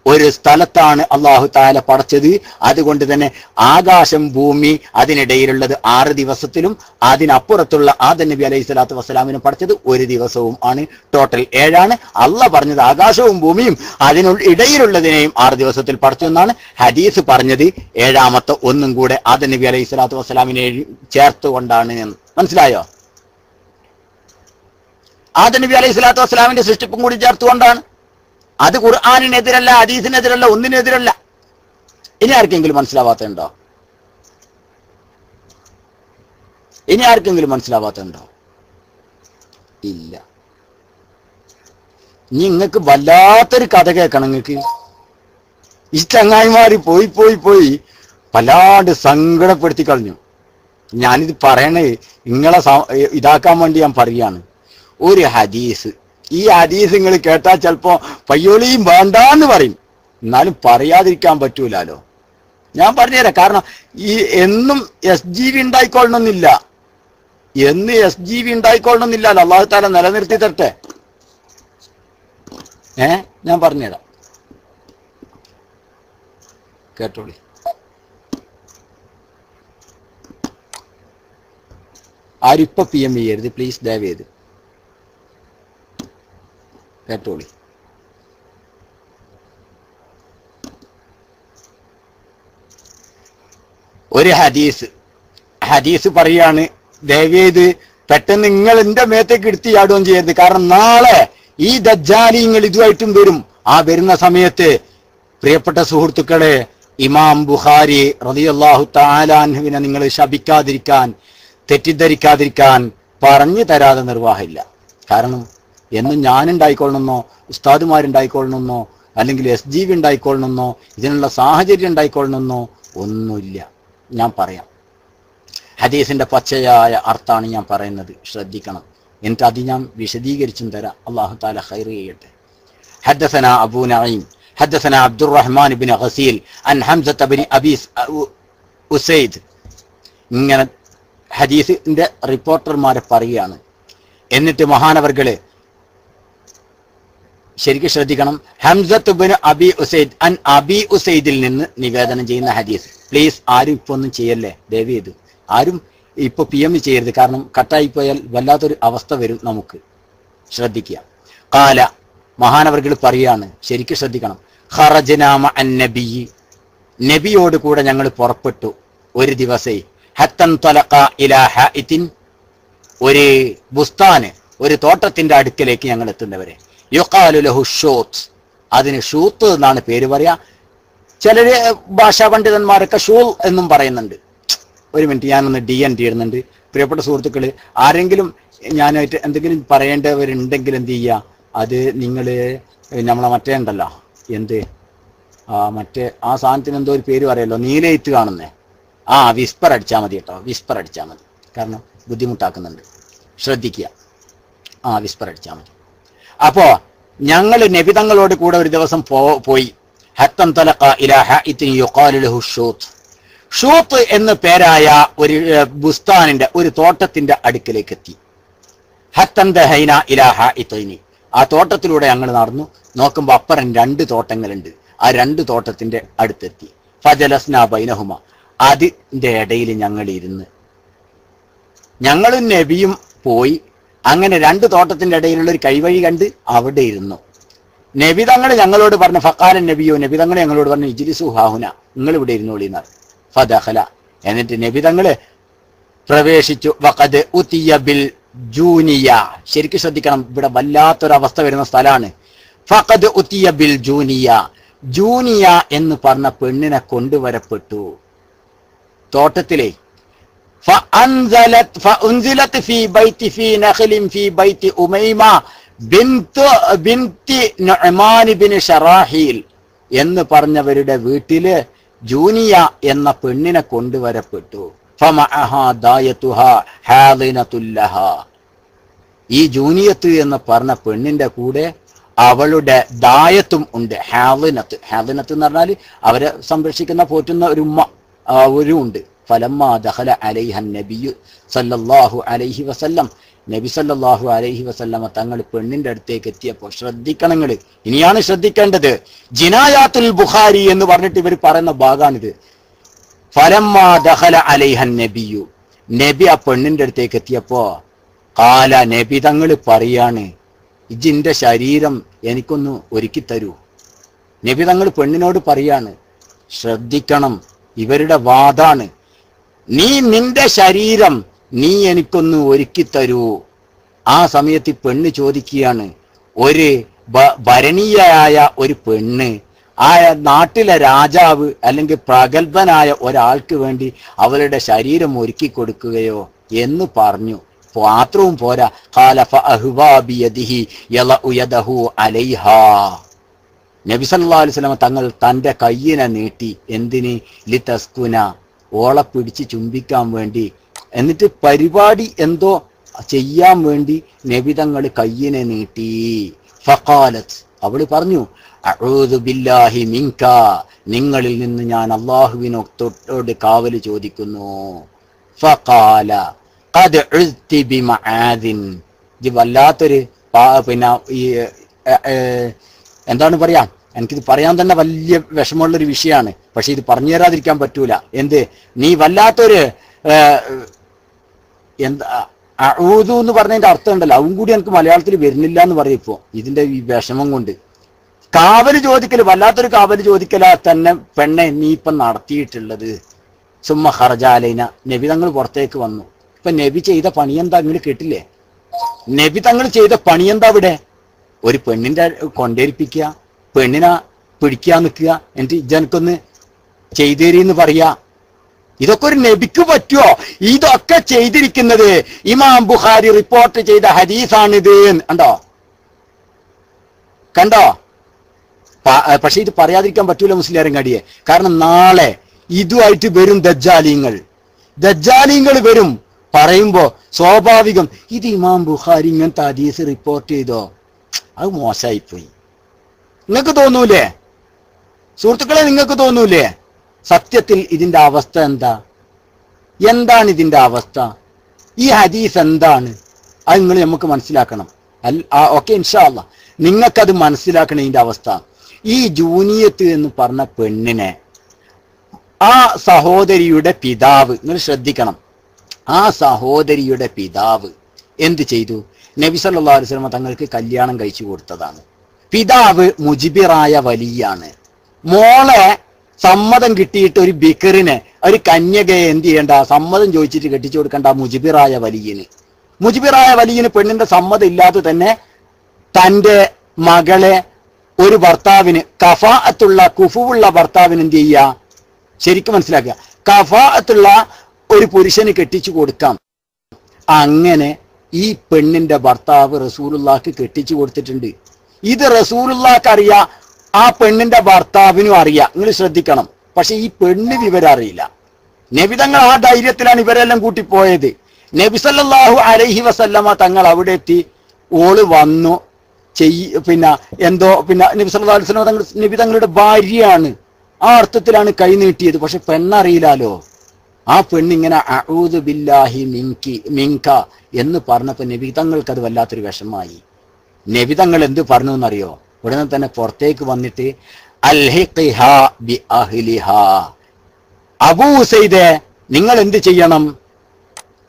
ഒരു സ്ഥലത്താണ് അള്ളാഹു തആല പടച്ചത്. അതുകൊണ്ട് തന്നെ ആകാശം ഭൂമി അതിനിടയിലുള്ളത് 6 ദിവസത്തിലും അതിനപ്പുറത്തുള്ള ആദം നബി അലൈഹി സ്വലാത്തു വസ്സലാമിനെ പടച്ചത് 1 ദിവസവും ആണ്. ടോട്ടൽ 7 ആണ്. അള്ളാഹ് പറഞ്ഞത് ആകാശവും ഭൂമിയും അതിനിടയിലുള്ളതിനെയും 6 ദിവസത്തിൽ പടച്ചു എന്നാണ്. ഹദീസ് പറഞ്ഞത് 7-ാമത്തെ ഒന്നും കൂടെ ആദം നബി അലൈഹി സ്വലാത്തു വസ്സലാമിനെ ചേർത്തുകൊണ്ടാണ്. മനസ്സിലായോ? ആദം നബി അലൈഹി സ്വലാത്തു വസ്സലാമിന്റെ സൃഷ്ടിപ്പും കൂടി ചേർത്തുകൊണ്ടാണ്. അത് ഖുർആനിനെതിരല്ല, ഹദീസിനെതിരല്ല, ഒന്നിനെതിരല്ല. ഇനി ആർക്കെങ്കിലും മനസ്സിലാവാത്തുണ്ടോ? ഇല്ല. ഇനി നിങ്ങൾക്ക് വല്ലാത്തൊരു കഥ കേൾക്കണം. നിങ്ങൾക്ക് ഈ ചങ്ങായിമാര് പോയി വല്ലാണ്ട് സങ്കടപ്പെടുത്തി കളഞ്ഞു. ഞാനിത് പറയണേ നിങ്ങളെ ഇതാക്കാൻ വേണ്ടി ഞാൻ പറയുകയാണ്. ഒരു ഹദീസ്, ഈ ഹദീസ് നിങ്ങൾ കേട്ടാൽ ചിലപ്പോ പയ്യോളിയും വേണ്ടാന്ന് പറയും. എന്നാലും പറയാതിരിക്കാൻ പറ്റൂലോ. ഞാൻ പറഞ്ഞുതരാം. കാരണം ഈ എന്നും SGV ഉണ്ടായിക്കൊള്ളണമെന്നില്ല. SGV ഉണ്ടായിക്കൊള്ളണമെന്നില്ലല്ലോ. അള്ളാഹു തആല നിലനിർത്തി തരട്ടെ. ഞാൻ പറഞ്ഞുതരാം, കേട്ടോളി. ആരിപ്പോ PM ചെയ്യരുത് പ്ലീസ്, ദയവേത് കേട്ടോളി. ഒരു ഹദീസ് പറയാണ്, ദയവേത് പെട്ടെന്ന് നിങ്ങൾ എന്റെ മേത്തേക്ക് എടുത്ത് ചാടുകയും ചെയ്യരുത്. കാരണം നാളെ ഈ ദജ്ജാലിങ്ങൾ ഇതുമായിട്ടും വരും. ആ വരുന്ന സമയത്ത് പ്രിയപ്പെട്ട സുഹൃത്തുക്കളെ, ഇമാം ബുഖാരി റളിയല്ലാഹു തആല അൻഹുവിനെ നിങ്ങൾ ശപിക്കാതിരിക്കാൻ, തെറ്റിദ്ധരിക്കാതിരിക്കാൻ പറഞ്ഞു തരാതെ നിർവാഹമില്ല. കാരണം എന്നും ഞാനുണ്ടായിക്കൊള്ളണമെന്നോ ഉസ്താദുമാരുണ്ടായിക്കൊള്ളണമെന്നോ അല്ലെങ്കിൽ SGV ഉണ്ടായിക്കൊള്ളണമെന്നോ ഇതിനുള്ള സാഹചര്യം ഉണ്ടായിക്കൊള്ളണമെന്നോ ഒന്നുമില്ല. ഞാൻ പറയാം, ഹദീസിന്റെ പച്ചയായ അർത്ഥമാണ് ഞാൻ പറയുന്നത്, ശ്രദ്ധിക്കണം. എന്നിട്ട് അത് ഞാൻ വിശദീകരിച്ചും തരാം. അല്ലാഹു തആല ഖൈർ ചെയ്യട്ടെ. ഹദ്ദസനാ അബൂ നഈം ഹദ്ദസനാ അബ്ദുറഹ്മാൻ ഇബ്നു ഗസീൽ അൻ ഹംസത ബിൻ അബീ ഉസൈദ്. ഇങ്ങനെ ഹദീസിന്റെ റിപ്പോർട്ടർമാരെ പറയുകയാണ്. എന്നിട്ട് മഹാനവർകളെ ശരിക്കും ശ്രദ്ധിക്കണം. ഹംസത്ത് ബിൻ അബി ഉസൈദ് അൻ അബി ഉസൈദിൽ നിന്ന് നിവേദനം ചെയ്യുന്ന ഹദീസ്. പ്ലീസ് ആരും ഇപ്പൊ ഒന്നും ചെയ്യല്ലേ, ദയവേത് ആരും ഇപ്പൊ PM ചെയ്യരുത്. കാരണം കട്ടായി പോയാൽ വല്ലാത്തൊരു അവസ്ഥ വരും നമുക്ക്. ശ്രദ്ധിക്കുക. കാല, മഹാനവർകൾ പറയാണ്, ശരിക്കും ശ്രദ്ധിക്കണം. ഖറജ്നാ മഅൻ നബി, നബിയോട് കൂടെ ഞങ്ങൾ പുറപ്പെട്ടു. ഒരു ദിവസേ ഹത്തൻ തലഖ ഇലാ ഹൈത്തിൻ, ഒരു ബുസ്താന്, ഒരു തോട്ടത്തിന്റെ അടുക്കലേക്ക് ഞങ്ങൾ എത്തുന്നവരെ. യുഖാലു ലഹു ഷൂത്ത്, അതിന് ഷൂത്ത് എന്നാണ് പേര് പറയാ. ചിലര് ഭാഷാ പണ്ഡിതന്മാരൊക്കെ ഷൂൾ എന്നും പറയുന്നുണ്ട്. ഒരു മിനിറ്റ്, ഞാനൊന്ന് DNT ഇടുന്നുണ്ട്. പ്രിയപ്പെട്ട സുഹൃത്തുക്കള്, ആരെങ്കിലും ഞാനായിട്ട് എന്തെങ്കിലും പറയേണ്ടവരുണ്ടെങ്കിൽ എന്ത് ചെയ്യുക, അത് നിങ്ങൾ നമ്മളെ മറ്റേ ഉണ്ടല്ലോ, എന്ത് മറ്റേ ആ സാധനത്തിന് എന്തോ ഒരു പേര് പറയല്ലോ, നീലയിത്ത് കാണുന്നേ, വിസ്പർ അടിച്ചാൽ മതി കേട്ടോ. വിസ്പർ അടിച്ചാൽ മതി, കാരണം ബുദ്ധിമുട്ടാക്കുന്നുണ്ട്, ശ്രദ്ധിക്കുക. വിസ്പർ അടിച്ചാൽ മതി. അപ്പോ ഞങ്ങൾ നബിതങ്ങളോട് കൂടെ ഒരു ദിവസം പോയി. ഹത്തൻ തലഖ ഇലാ ഹൈത്തിൻ യുഖാലു ലഹു ഷൂത്ത്, ഷൂത്ത് എന്ന് പേരായ ഒരു ബുസ്താനിന്റെ, ഒരു തോട്ടത്തിന്റെ അടുക്കലേക്ക് എത്തി. ഹത്തൻ ദഹൈന ഇലാ ഹൈത്തൈനി, ആ തോട്ടത്തിലൂടെ ഞങ്ങൾ നടന്നു. നോക്കുമ്പോൾ അപ്പുറം 2 തോട്ടങ്ങളുണ്ട്. ആ 2 തോട്ടത്തിന്റെ അടുത്തെത്തി. ഫജലസ്നാ ബൈനഹുമ, അതിന്റെ ഇടയിൽ ഞങ്ങൾ ഇരുന്ന്, ഞങ്ങളും നബിയും പോയി. അങ്ങനെ 2 തോട്ടത്തിന്റെ ഇടയിലുള്ള ഒരു കൈവഴി കണ്ട് അവിടെ ഇരുന്നു. നബിതങ്ങൾ ഞങ്ങളോട് പറഞ്ഞു, ഫഖാലൻ നബിയോ, നബിതങ്ങൾ ഞങ്ങളോട് പറഞ്ഞു, ഇജ്ലിസു ഹാഹുന, നിങ്ങൾ ഇവിടെ ഇരുന്നോളിന്നാണ്. ഫദഖല, എന്നിട്ട് നബിതങ്ങള് പ്രവേശിച്ചു. വഖദ് ഉതിയ ബിൽ ജൂനിയ, ശരിക്കും ശ്രദ്ധിക്കണം, ഇവിടെ വല്ലാത്തൊരവസ്ഥ വരുന്ന സ്ഥലമാണ്. ഫഖദ് ഉതിയ ബിൽ ജൂനിയ, ജൂനിയ എന്ന് പറഞ്ഞ പെണ്ണിനെ കൊണ്ടുവരപ്പെട്ടു തോട്ടത്തിലെ. فأنزلت في بيت في نخل في بيت أميمة بنت نعمان بن شراحيل എന്ന് പറഞ്ഞവരുടെ വീട്ടില് ജൂനിയ എന്ന പെണ്ണിനെ കൊണ്ടുവരപ്പെട്ടു. ഫമഅഹാ ദായതുഹാ ഹാദിനതുല്ലഹാ, ഈ ജൂനിയത്ത് എന്ന് പറഞ്ഞ പെണ്ണിന്റെ കൂടെ അവളുടെ ദായത്തും ഉണ്ട്. ഹാദിനത്ത്, ഹാദിനത്ത് എന്ന് പറഞ്ഞാൽ അവരെ സംരക്ഷിക്കുന്ന പോറ്റുന്ന ഒരു ഉമ്മ, ഒരു ഉണ്ട്. ഫലമ്മാ ദഖല അലൈഹ നബിയു സല്ലല്ലാഹു അലൈഹി വസല്ലം, നബി സല്ലല്ലാഹു അലൈഹി വസല്ലമ തങ്ങൾ പെണ്ണിന്റെ അടുത്തേക്ക് എത്തിയപ്പോൾ, ശ്രദ്ധിക്കണങ്ങൾ, ഇനിയാണ് ശ്രദ്ധിക്കേണ്ടത്. ജിനായാത്തുൽ ബുഖാരി എന്ന് പറഞ്ഞിട്ട് ഇവർ പറയുന്ന ഭാഗമാണിത്. ഫലമ്മാ ദഖല അലൈഹ നബിയു, നബി ആ പെണ്ണിന്റെ അടുത്തേക്ക് എത്തിയപ്പോ ഖാല, നബി തങ്ങൾ പറയാണ്, ഇജിന്റെ ശരീരം എനിക്കൊന്ന് ഒരുക്കി തരൂ. നബി തങ്ങൾ പെണ്ണിനോട് പറയാണ്, ശ്രദ്ധിക്കണം, ഇവരുടെ വാദാണ്, നിന്റെ ശരീരം നീ എനിക്കൊന്ന് ഒരുക്കി തരൂ. ആ സമയത്ത് പെണ്ണ് ചോദിക്കുകയാണ്, ഒരു ഭരണീയയായ ഒരു പെണ്ണ് ആ നാട്ടിലെ രാജാവ് അല്ലെങ്കിൽ പ്രഗത്ഭനായ ഒരാൾക്ക് വേണ്ടി അവളുടെ ശരീരം ഒരുക്കി കൊടുക്കുകയോ എന്ന് പറഞ്ഞു. മാത്രവും പോരാ, ഖാലഫ അഹ്വാ ബിയദിഹി യളഉ യദഹു അലൈഹാ, നബി സല്ലല്ലാഹു അലൈഹി വസല്ലം തങ്ങൾ തന്റെ കയ്യിനെ നീട്ടി. എന്തിന്? ലിതസ്കുന, ഓളെ പിടിച്ച് ചുംബിക്കാൻ വേണ്ടി. എന്നിട്ട് പരിപാടി എന്തോ ചെയ്യാൻ വേണ്ടി നബി തങ്ങൾ കയ്യിനെ നീട്ടി. ഫഖാലത്ത്, അവള് പറഞ്ഞു, അഊദു ബില്ലാഹി മിൻക, നിങ്ങളിൽ നിന്ന് ഞാൻ അല്ലാഹുവിനോട് കാവല് ചോദിക്കുന്നു. ഫഖാല ഖദ് ഉസ്തി ബിമആദിൻ, ഇത് വല്ലാത്തൊരു പിന്നെ ഈ എന്താണ് പറയാ, എനിക്കിത് പറയാൻ തന്നെ വലിയ വിഷമമുള്ളൊരു വിഷയമാണ്. പക്ഷെ ഇത് പറഞ്ഞു തരാതിരിക്കാൻ പറ്റൂല. എന്ത്, നീ വല്ലാത്തൊരു എന്താ അഊദു എന്ന് പറഞ്ഞതിന്റെ അർത്ഥം ഉണ്ടല്ലോ, അതും കൂടി എനിക്ക് മലയാളത്തിൽ വരുന്നില്ല എന്ന് പറയും. ഇപ്പോ ഇതിന്റെ ഈ വിഷമം കൊണ്ട് കാവല് ചോദിക്കല്, വല്ലാത്തൊരു കാവല് ചോദിക്കലാ തന്നെ പെണ്ണെ നീ ഇപ്പൊ നടത്തിയിട്ടുള്ളത്. സുമ്മ ഖറജാലൈന, നബി തങ്ങൾ പുറത്തേക്ക് വന്നു. ഇപ്പൊ നബി ചെയ്ത പണിയെന്താ നിങ്ങൾ കേട്ടില്ലേ? നബി തങ്ങൾ ചെയ്ത പണിയെന്താ? ഇവിടെ ഒരു പെണ്ണിന്റെ കൊണ്ടേരിപ്പിക്കുക, പെണ്ണിനെ പിടിക്കാൻ നിൽക്കുക, എന്നിട്ട് ഇജനക്കൊന്ന് ചെയ്തേരിന്ന് പറയാ. ഇതൊക്കെ ഒരു നബിക്ക് പറ്റുമോ? ഇതൊക്കെ ചെയ്തിരിക്കുന്നത് ഇമാം ബുഖാരി റിപ്പോർട്ട് ചെയ്ത ഹദീസാണിത്. കണ്ടോ? പക്ഷെ ഇത് പറയാതിരിക്കാൻ പറ്റൂല മുസ്ലിയാരങ്ങാടിയെ. കാരണം നാളെ ഇതുമായിട്ട് വരും ദജ്ജാലിങ്ങൾ വരും. പറയുമ്പോ സ്വാഭാവികം, ഇത് ഇമാം ബുഖാരി ഇങ്ങനത്തെ ഹദീസ് റിപ്പോർട്ട് ചെയ്തോ, അത് മോശമായിപ്പോയി. നിങ്ങൾക്ക് തോന്നൂലേ സുഹൃത്തുക്കളെ? നിങ്ങൾക്ക് തോന്നൂലേ? സത്യത്തിൽ ഇതിന്റെ അവസ്ഥ എന്താണ് ഇതിന്റെ അവസ്ഥ? ഈ ഹദീസ് എന്താണ്? അത് നിങ്ങൾ നമുക്ക് മനസ്സിലാക്കണം. ഓക്കെ, ഇൻഷാ അല്ലാഹ് നിങ്ങൾക്കത് മനസ്സിലാക്കണം. ഇതിന്റെ അവസ്ഥ, ഈ ജൂനിയത്ത് എന്ന് പറഞ്ഞ പെണ്ണിനെ ആ സഹോദരിയുടെ പിതാവ്, നിങ്ങൾ ശ്രദ്ധിക്കണം, ആ സഹോദരിയുടെ പിതാവ് എന്ത് ചെയ്തു? നബി സല്ലല്ലാഹു അലൈഹി വസല്ലം തങ്ങൾക്ക് കല്യാണം കഴിച്ചു കൊടുത്തതാണ്. പിതാവ് മുജിബിറായ വലിയാണ്. മോളെ സമ്മതം കിട്ടിയിട്ട് ഒരു ബിക്കറിനെ, ഒരു കന്യകയെ എന്ത് ചെയ്യണ്ട, സമ്മതം ചോദിച്ചിട്ട് കെട്ടിച്ചു കൊടുക്കേണ്ട മുജിബിറായ വലിയന്. മുജിബിറായ വലിയന് പെണ്ണിന്റെ സമ്മതം ഇല്ലാതെ തന്നെ തന്റെ മകളെ ഒരു ഭർത്താവിന്, കഫാഅത്തുള്ള കുഫുവുള്ള ഭർത്താവിന് എന്ത് ചെയ്യുക, ശരിക്കും മനസ്സിലാക്കുക, കഫാഅത്തുള്ള ഒരു പുരുഷന് കെട്ടിച്ചു കൊടുക്കാം. അങ്ങനെ ഈ പെണ്ണിന്റെ ഭർത്താവ് റസൂലുള്ളാഹിക്ക് കെട്ടിച്ചു കൊടുത്തിട്ടുണ്ട്. ഇത് റസൂലുള്ളാഹിക്ക് അറിയാം, ആ പെണ്ണിന്റെ ഭർത്താവിനും അറിയാം. നിങ്ങൾ ശ്രദ്ധിക്കണം. പക്ഷെ ഈ പെണ്ണ് വിവരം അറിയില്ല. നബി തങ്ങൾ ആ ധൈര്യത്തിലാണ് ഇവരെല്ലാം കൂട്ടിപ്പോയത്. നബി സല്ലല്ലാഹു അലൈഹി വസല്ലമ തങ്ങൾ അവിടെ എത്തി. ഓള് വന്നു പിന്നെ നബി സല്ലല്ലാഹു അലൈഹി വസല്ലമ തങ്ങൾ നബി തങ്ങളുടെ ഭാര്യയാണ്, ആ അർത്ഥത്തിലാണ് കൈ നീട്ടിയത്. പക്ഷെ പെണ്ണറിയില്ലാലോ. ആ പെണ്ണിങ്ങനെ അഊദു ബില്ലാഹി മിൻക എന്ന് പറഞ്ഞപ്പോ നബി തങ്ങൾക്ക് അത് വല്ലാത്തൊരു വിഷമായി. നബി തങ്ങൾ എന്ത് പറഞ്ഞു എന്നറിയോ? ഉടനെ തന്നെ പുറത്തേക്ക് വന്നിട്ട് അൽഹിഖിഹാ ബി അഹ്ലിഹാ, അബൂ ഉസൈദേ നിങ്ങൾ എന്ത് ചെയ്യണം,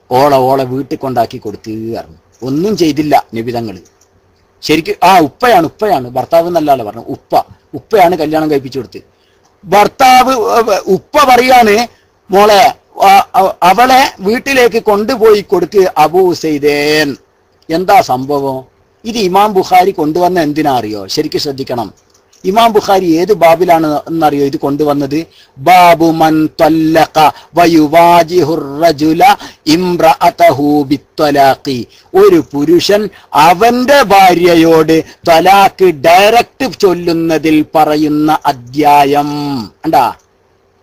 ഓളെ വീട്ടിൽ കൊണ്ടാക്കി കൊടുത്തു പറഞ്ഞു. ഒന്നും ചെയ്തില്ല നബി തങ്ങൾ. ശരിക്കും ഉപ്പയാണ് ഭർത്താവ് എന്നല്ലാതെ പറഞ്ഞു. ഉപ്പയാണ് കല്യാണം കഴിപ്പിച്ചു കൊടുത്ത്. ഭർത്താവ് ഉപ്പ പറയാണ്, മോളെ അവളെ വീട്ടിലേക്ക് കൊണ്ടുപോയി കൊടുക്ക് അബൂ ഉസൈദേൻ. എന്താ സംഭവം? ഇത് ഇമാം ബുഖാരി കൊണ്ടുവന്ന എന്തിനാ അറിയോ? ശരിക്കും ശ്രദ്ധിക്കണം. ഇമാം ബുഖാരി ഏത് ബാബിലാണ് എന്നറിയോ ഇത് കൊണ്ടുവന്നത്? ബാബു മൻ തല്ലഖ വയുവാജിഹുർ റജുല ഇംറഅതഹു ബിത്വലാഖി. ഒരു പുരുഷൻ അവന്റെ ഭാര്യയോട് തലാഖ് ഡയറക്റ്റ് ചൊല്ലുന്നതിൽ പറയുന്ന അധ്യായം. കണ്ടാ,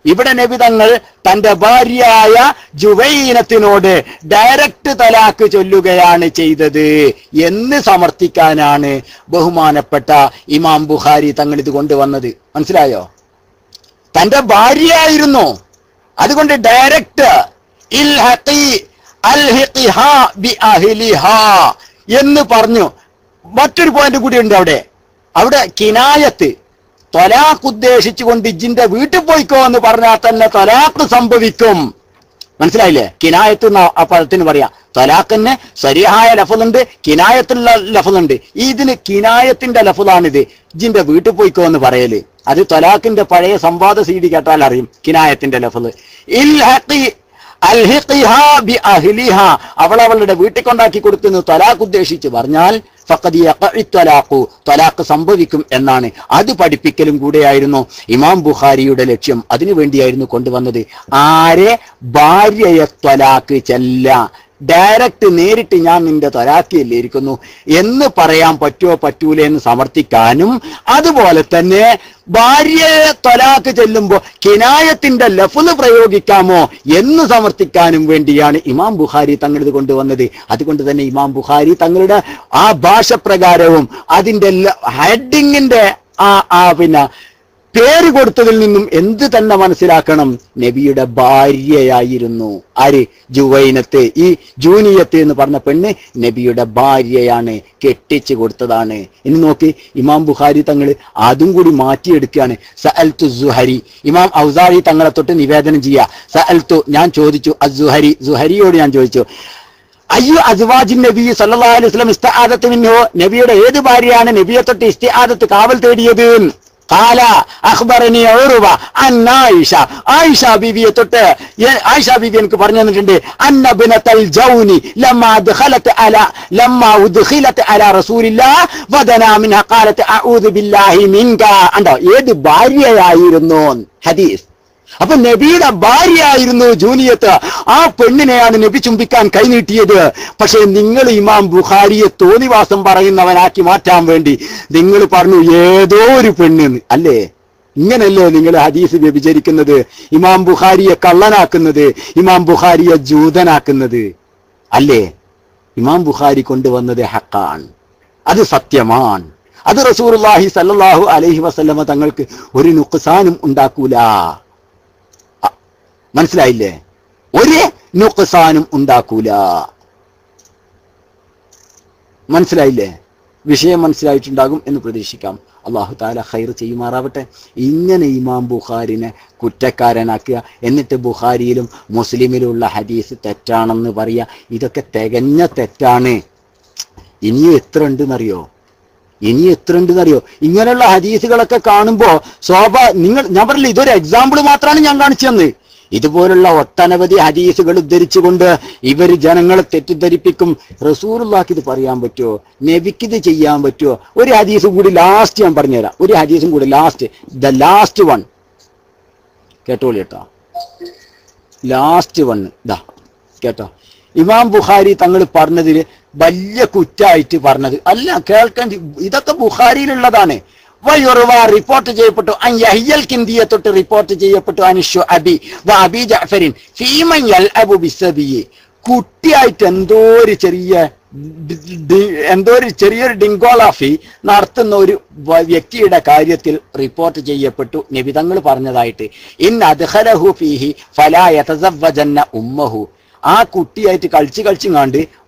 ഇവിടെ നബി തങ്ങൾ തന്റെ ഭാര്യയായ ജുവൈനത്തിനോട് ഡയറക്റ്റ് തലാക്ക് ചൊല്ലുകയാണ് ചെയ്തത് എന്ന് സമർത്ഥിക്കാനാണ് ബഹുമാനപ്പെട്ട ഇമാം ബുഖാരി തങ്ങൾ ഇത് കൊണ്ടുവന്നത്. മനസ്സിലായോ? തന്റെ ഭാര്യയായിരുന്നു, അതുകൊണ്ട് ഡയറക്റ്റ് എന്ന് പറഞ്ഞു. മറ്റൊരു പോയിന്റ് കൂടി ഉണ്ട് അവിടെ കിനായത്ത്, ത്വലാഖ് ഉദ്ദേശിച്ചുകൊണ്ട് ഇജിന്റെ വീട്ടിൽ പോയിക്കോ എന്ന് പറഞ്ഞാൽ തന്നെ ത്വലാഖ് സംഭവിക്കും. മനസ്സിലായില്ലേ? കിനായത്ത് ആ പദത്തിന് പറയാം. ത്വലാഖിന് സരിഹായ ലഫ്ളുണ്ട്, കിനായത്തുള്ള ലഫ്ളുണ്ട്. ഇതിന് കിനായത്തിന്റെ ലഫ്ളാണിത്. ഇജിന്റെ വീട്ടിൽ പോയിക്കോ എന്ന് പറയല്. അത് ത്വലാഖിന്റെ പഴയ സംവാദ സീഡി കേട്ടാൽ അറിയും കിനായത്തിന്റെ ലഫ്ള്. അവളുടെ വീട്ടിൽ കൊണ്ടാക്കി കൊടുക്കുന്നു ത്വലാഖ് ഉദ്ദേശിച്ച് പറഞ്ഞാൽ ത്വലാഖ് സംഭവിക്കും എന്നാണ്. അത് പഠിപ്പിക്കലും കൂടെയായിരുന്നു ഇമാം ബുഖാരിയുടെ ലക്ഷ്യം. അതിനു വേണ്ടിയായിരുന്നു കൊണ്ടുവന്നത്. ആരെ? ഭാര്യയെ ത്വലാഖ് ചെല്ല, ഡയറക്റ്റ് നേരിട്ട് ഞാൻ നിന്റെ ത്വലാഖിയല്ലേ ഇരിക്കുന്നു എന്ന് പറയാൻ പറ്റുമോ പറ്റൂല എന്ന് സമർത്ഥിക്കാനും, അതുപോലെ തന്നെ ഭാര്യയെ ത്വലാഖ് ചെല്ലുമ്പോ കിനായത്തിന്റെ ലഫ്ള് പ്രയോഗിക്കാമോ എന്ന് സമർത്ഥിക്കാനും വേണ്ടിയാണ് ഇമാം ബുഖാരി തങ്ങൾ ഇത് കൊണ്ടുവന്നത്. അതുകൊണ്ട് തന്നെ ഇമാം ബുഖാരി തങ്ങളുടെ ആ ഭാഷ പ്രകാരവും അതിന്റെ ഹെഡിങ്ങിന്റെ പിന്നെ പേര് കൊടുത്തതിൽ നിന്നും എന്ത് തന്നെ മനസ്സിലാക്കണം, നബിയുടെ ഭാര്യയായിരുന്നു. ആര്? ജുവൈനത്ത്. ഈ ജൂനിയത്ത് എന്ന് പറഞ്ഞ പെണ്ണ് നബിയുടെ ഭാര്യയാണ്, കെട്ടിച്ചു കൊടുത്തതാണ്. ഇനി നോക്കി, ഇമാം ബുഖാരി തങ്ങൾ അതും കൂടി മാറ്റിയെടുക്കുകയാണ്. സഅൽതു സുഹരി, ഇമാം ഔസാരി തങ്ങളെ തൊട്ട് നിവേദനം ചെയ്യുക. സഅൽതു, ഞാൻ ചോദിച്ചു, സുഹരിയോട് ഞാൻ ചോദിച്ചു, അയ്യോ അസ്വാജിൻ നബി സല്ലല്ലാഹു അലൈഹി വസല്ലം ഇസ്തിആദത്ത് മിൻഹു, നബിയുടെ ഏത് ഭാര്യയാണ് നബിയെ തൊട്ട് ഇസ്തിആദത്ത് കാവൽ തേടിയത്? ഖാല അഖ്ബറനി ഉർവ അൻ ആയിഷ ബീവിയെ തൊട്ട് ആയിഷ ബീവി എനിക്ക് പറഞ്ഞു തന്നിട്ടുണ്ട്. അന്ന ബിനതൽ ജൗനി ലമ്മാ ഉദ്ഖിലത് അലാ റസൂലില്ലാഹ് വദനാ മിൻഹാ ഖാലത് അഊദു ബില്ലാഹി മിൻക. ഉണ്ടോ ഏത് ഭാര്യയായിരുന്നു ഹദീസ്. അപ്പൊ നബിയുടെ ഭാര്യയായിരുന്നു ജൂനിയത്ത്. ആ പെണ്ണിനെയാണ് നബി ചുംബിക്കാൻ കൈനീട്ടിയത്. പക്ഷെ നിങ്ങൾ ഇമാം ബുഖാരിയെ തോന്നിവാസം പറയുന്നവനാക്കി മാറ്റാൻ വേണ്ടി നിങ്ങൾ പറഞ്ഞു ഏതോ ഒരു പെണ്ണെന്ന്. അല്ലേ? ഇങ്ങനല്ലേ നിങ്ങൾ ഹദീസ് വ്യഭിചരിക്കുന്നത്, ഇമാം ബുഖാരിയെ കള്ളനാക്കുന്നത്, ഇമാം ബുഖാരിയെ ജൂതനാക്കുന്നത്? അല്ലേ? ഇമാം ബുഖാരി കൊണ്ടുവന്നത് ഹഖാണ്, അത് സത്യമാണ്. അത് റസൂലുള്ളാഹി സല്ലല്ലാഹു അലൈഹി വസല്ലമ തങ്ങൾക്ക് ഒരു നുഖ്സാനും ഉണ്ടാക്കൂല. മനസ്സിലായില്ലേ? ഒരു നുഖ്സാനും ഉണ്ടാക്കൂല. മനസ്സിലായില്ലേ? വിഷയം മനസ്സിലായിട്ടുണ്ടാകും എന്ന് പ്രതീക്ഷിക്കാം. അള്ളാഹു തആല ഖൈർ ചെയ്യുമാറാവട്ടെ. ഇങ്ങനെ ഇമാം ബുഖാരിനെ കുറ്റക്കാരനാക്കുക, എന്നിട്ട് ബുഖാരിയിലും മുസ്ലിമിലുള്ള ഹദീസ് തെറ്റാണെന്ന് പറയുക, ഇതൊക്കെ തികഞ്ഞ തെറ്റാണ്. ഇനിയും എത്ര ഉണ്ടെന്നറിയോ? ഇങ്ങനെയുള്ള ഹദീസുകളൊക്കെ കാണുമ്പോ ഞാൻ പറഞ്ഞില്ല, ഇതൊരു എക്സാമ്പിൾ മാത്രമാണ് ഞാൻ കാണിച്ചു തന്നത്. ഇതുപോലുള്ള ഒട്ടനവധി ഹദീസുകൾ ഉദ്ധരിച്ചുകൊണ്ട് ഇവർ ജനങ്ങളെ തെറ്റിദ്ധരിപ്പിക്കും. റസൂലുള്ളാഹിക്ക് ഇത് പറയാൻ പറ്റുമോ? നബിക്ക് ഇത് ചെയ്യാൻ പറ്റുമോ? ഒരു ഹദീസും കൂടി ലാസ്റ്റ് ഞാൻ പറഞ്ഞുതരാം. ഒരു ഹദീസും കൂടി ദ ലാസ്റ്റ് വൺ കേട്ടോളി കേട്ടോ. ലാസ്റ്റ് വൺ ഇതാ കേട്ടോ. ഇമാം ബുഖാരി തങ്ങൾ പറഞ്ഞതിൽ വലിയ കുറ്റായിട്ട് പറഞ്ഞത് അല്ല, കേൾക്കാൻ. ഇതൊക്കെ ബുഖാരിയിലുള്ളതാണ്. റിപ്പോർട്ട് ചെയ്യപ്പെട്ടു യഹ്യൽ കിന്ദിയെ തൊട്ട് റിപ്പോർട്ട് ചെയ്യപ്പെട്ടു അനിഷു അബി അബി ജഅഫരിൻ ഫീമൻ യൽഅബു ബിസ്സബിയി. കുട്ടിയായിട്ട് എന്തോ ഒരു ചെറിയൊരു ഡിങ്കോളാഫി നടത്തുന്ന ഒരു വ്യക്തിയുടെ കാര്യത്തിൽ റിപ്പോർട്ട് ചെയ്യപ്പെട്ടു നബി തങ്ങൾ പറഞ്ഞതായിട്ട്, ഇൻ അദ്ഖലഹു ഫീഹി ഫലാ യതസവ്വജന്ന ഉമ്മഹു. ആ കുട്ടിയായിട്ട് കളിച്ചും